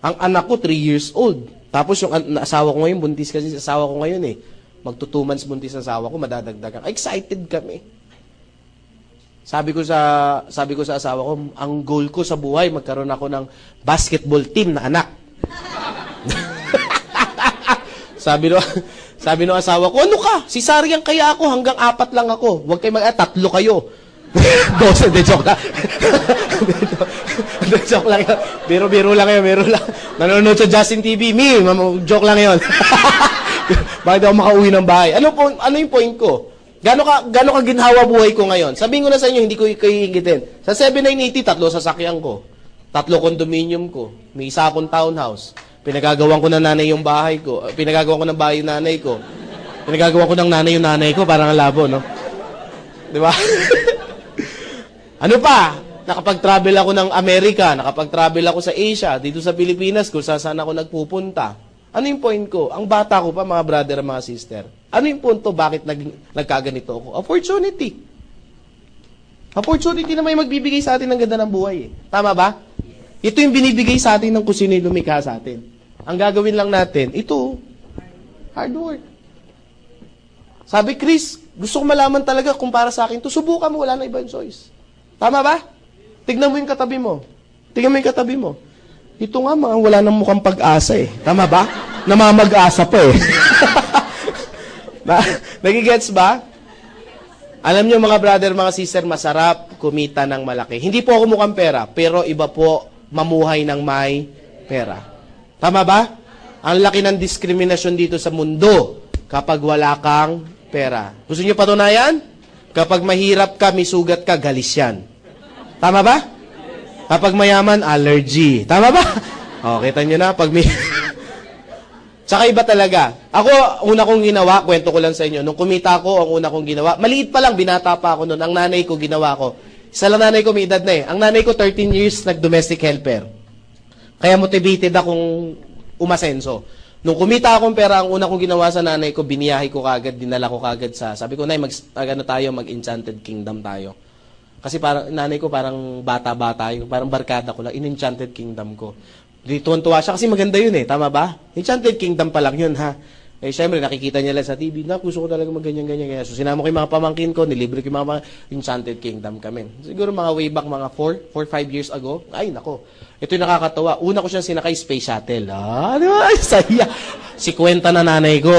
Ang anak ko 3 years old. Tapos yung asawa ko ngayon, buntis kasi asawa ko ngayon eh. Magto 2 months buntis asawa ko, madadagdagan. Excited kami. Sabi ko sa asawa ko, ang goal ko sa buhay, magkaroon ako ng basketball team na anak. sabi no asawa ko, ano ka? Si Sariang kaya ako, hanggang 4 lang ako. Huwag kayo 3 kayo. 12, de joke lang. De joke lang yun. Biro lang yun, biro lang. Nanonood sa Justin TV, joke lang yun. Bakit ako makauwi ng bahay? Ano yung point ko? Gano ka ginhawa buhay ko ngayon? Sabihin ko na sa inyo, hindi ko iingitin. Sa 7,980, 3 sasakyan ko. 3 condominium ko. May 1 akong townhouse. Pinagagawan ko ng nanay yung bahay ko. Pinagagawan ko ng bahay yung nanay ko. Pinagagawan ko ng nanay yung nanay ko. Parang labo, no? Di ba? Ano pa? Nakapag-travel ako ng Amerika. Nakapag-travel ako sa Asia. Dito sa Pilipinas, kung saan ako nagpupunta. Ano yung point ko? Ang bata ko pa, mga brother at mga sister. Ano yung punto? Bakit nagkaganito ako? Opportunity. Opportunity na may magbibigay sa atin ng ganda ng buhay. Eh. Tama ba? Ito yung binibigay sa atin ng kung sino yung lumikha sa atin. Ang gagawin lang natin, ito, hard work. Sabi, Chris, gusto ko malaman talaga kung para sa akin, to subukan mo, wala na ibang choice. Tama ba? Tignan mo yung katabi mo. Tignan mo yung katabi mo. Ito nga, mga wala nang mukhang pag-asa eh. Tama ba? Namamag-asa pa eh. Nagigets ba? Alam niyo mga brother, mga sister, masarap kumita ng malaki. Hindi po ako mukhang pera, pero iba po mamuhay ng may pera. Tama ba? Ang laki ng diskriminasyon dito sa mundo kapag wala kang pera. Gusto niyo patunayan? Kapag mahirap ka, may sugat ka, galis yan. Tama ba? Kapag mayaman, allergy. Tama ba? O, kita nyo na, pag may... Tsaka iba talaga. Ako, una kong ginawa, kwento ko lang sa inyo, nung kumita ko, ang una kong ginawa, maliit pa lang, binata pa ako noon, ang nanay ko, ginawa ko. Isa lang nanay ko, may edad na eh. Ang nanay ko, 13 years, nag-domestic helper. Kaya motivated akong umasenso. Nung kumita akong pera, ang una kong ginawa sa nanay ko, biniyahe ko kagad, dinala ko kagad sa, sabi ko, Nay, mag-Enchanted Kingdom tayo. Kasi parang, nanay ko parang bata-bata yun, parang barkada ko lang, in-Enchanted Kingdom ko. Tuwan-tuwa siya kasi maganda yun eh, tama ba? Enchanted Kingdom pa lang yun ha. Eh syempre nakikita niya lang sa TV, gusto ko talaga mag-ganyan-ganyan. So sinama ko yung mga pamangkin ko, nilibre ko yung mga Enchanted Kingdom kami. Siguro mga way back, mga 4-5 years ago, ay nako, ito yung nakakatawa. Una ko siyang sinakay space shuttle. Di ba? Ay, saya. Si kwenta na nanay ko.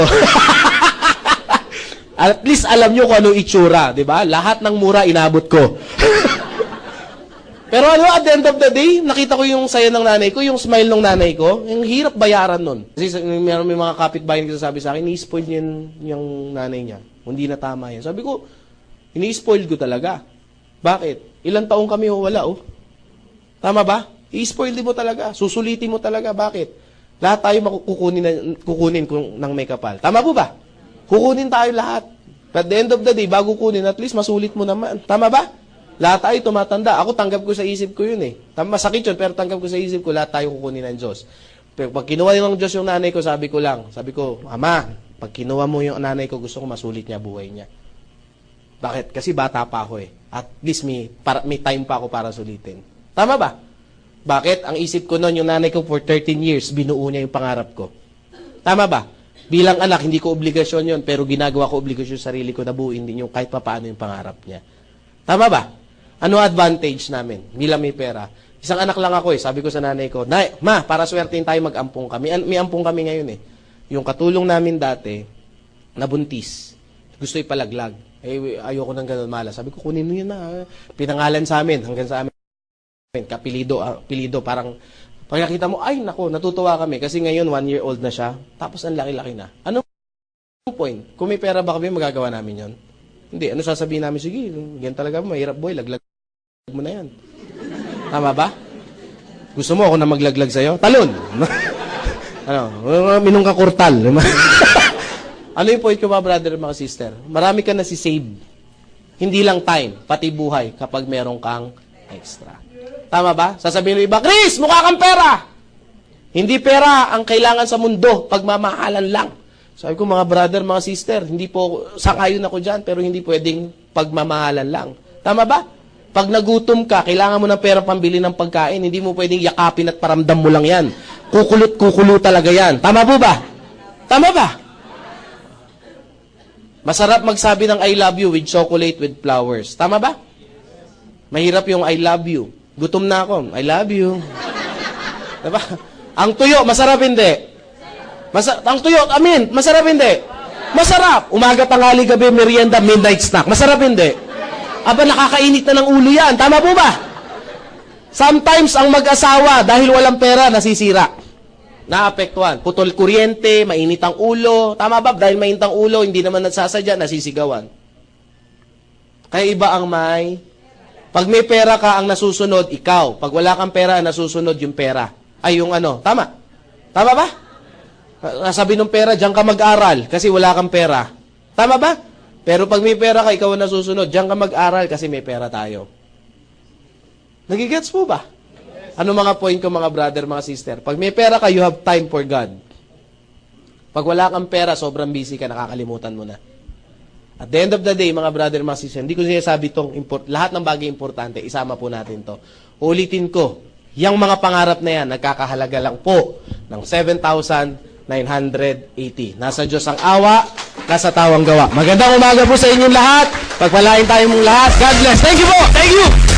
At least alam nyo kung anong itsura, di ba? Lahat ng mura inabot ko. Pero at the end of the day, nakita ko yung saya ng nanay ko, yung smile ng nanay ko, yung hirap bayaran nun. Kasi may mga kapitbahay na sabi sa akin, ni-spoil niya yung nanay niya. Hindi na tama yan. Sabi ko, ini-spoil ko talaga. Bakit? Ilang taong kami wala, oh. Tama ba? I-spoil mo talaga. Susulitin mo talaga. Bakit? Lahat tayo kukunin ng may kapal. Tama po ba? Kukunin tayo lahat. At the end of the day, bago kunin, at least masulit mo naman. Tama ba? Lahat tayo tumatanda. Ako tanggap ko sa isip ko yun eh. Masakit yun, pero tanggap ko sa isip ko, lahat tayo kukunin ng Diyos. Pero pag kinuha ng Diyos yung nanay ko, sabi ko, Ama, pag kinuha mo yung nanay ko, gusto ko masulit niya buhay niya. Bakit? Kasi bata pa ako eh. At least may time pa ako para sulitin. Tama ba? Bakit? Ang isip ko noon, yung nanay ko for 13 years, binuo niya yung pangarap ko. Tama ba? Bilang anak, hindi ko obligasyon yon, pero ginagawa ko obligasyon sa sarili ko na buuin din yung kahit papaano yung pangarap niya. Tama ba? Ano advantage namin bilang may pera? Isang anak lang ako eh. Sabi ko sa nanay ko, Ma, para swertein tayo mag-ampong kami. May ampong kami ngayon eh. Yung katulong namin dati, nabuntis. Gusto ipalaglag. Ayoko nang ganun mala. Sabi ko, kunin mo yun na. Pinangalan sa amin, hanggang sa amin. Kapilido, parang pag nakita mo, ay nako, natutuwa kami kasi ngayon 1-year-old na siya, tapos ang laki-laki na. Anong point? Kung may pera ba kami, magagawa namin yon? Hindi. Ano sasabihin namin? Sige, yan talaga, mahirap boy, laglag mo na yan. Tama ba? Gusto mo ako na maglaglag sa'yo? Talon! Minong ka kurtal. Ano yung point ko mga brother, mga sister? Marami ka na si-save. Hindi lang time, pati buhay kapag meron kang extra. Tama ba? Sasabihin ng iba, Chris, mukha kang pera! Hindi pera ang kailangan sa mundo, pagmamahalan lang. Sabi ko, mga brother, mga sister, hindi po, sangayon ako dyan, pero hindi pwedeng pagmamahalan lang. Tama ba? Pag nagutom ka, kailangan mo ng pera pambili ng pagkain, hindi mo pwedeng yakapin at paramdam mo lang yan. Kukulot talaga yan. Tama po ba? Tama ba? Masarap magsabi ng I love you with chocolate with flowers. Tama ba? Mahirap yung I love you. Gutom na ako. I love you. Diba? Ang tuyo, masarap hindi. Ang tuyo, masarap hindi. Masarap. Umaga, tanghali, gabi, merienda, midnight snack. Masarap hindi. Aba, nakakainit na ng ulo yan. Tama po ba? Sometimes, ang mag-asawa, dahil walang pera, nasisira. Naapektuhan. Putol kuryente, mainit ang ulo. Tama ba? Dahil mainit ang ulo, hindi naman nagsasadya, nasisigawan. Kaya iba ang may... Pag may pera ka, ang nasusunod, ikaw. Pag wala kang pera, ang nasusunod yung pera. Ay, yung ano. Tama? Tama ba? Sabi ng pera, diyan ka mag-aral kasi wala kang pera. Tama ba? Pero pag may pera ka, ikaw ang nasusunod, diyan ka mag-aral kasi may pera tayo. Nagigets po ba? Ano mga point ko mga brother, mga sister? Pag may pera ka, you have time for God. Pag wala kang pera, sobrang busy ka, nakakalimutan mo na. At the end of the day, mga brother, mga sister, hindi ko sinasabi itong lahat ng bagay importante, isama po natin to. Ulitin ko, yung mga pangarap na yan, nagkakahalaga lang po ng 7,980. Nasa Diyos ang awa, nasa tao ang gawa. Magandang umaga po sa inyong lahat. Pagpalain tayo mong lahat. God bless. Thank you po. Thank you.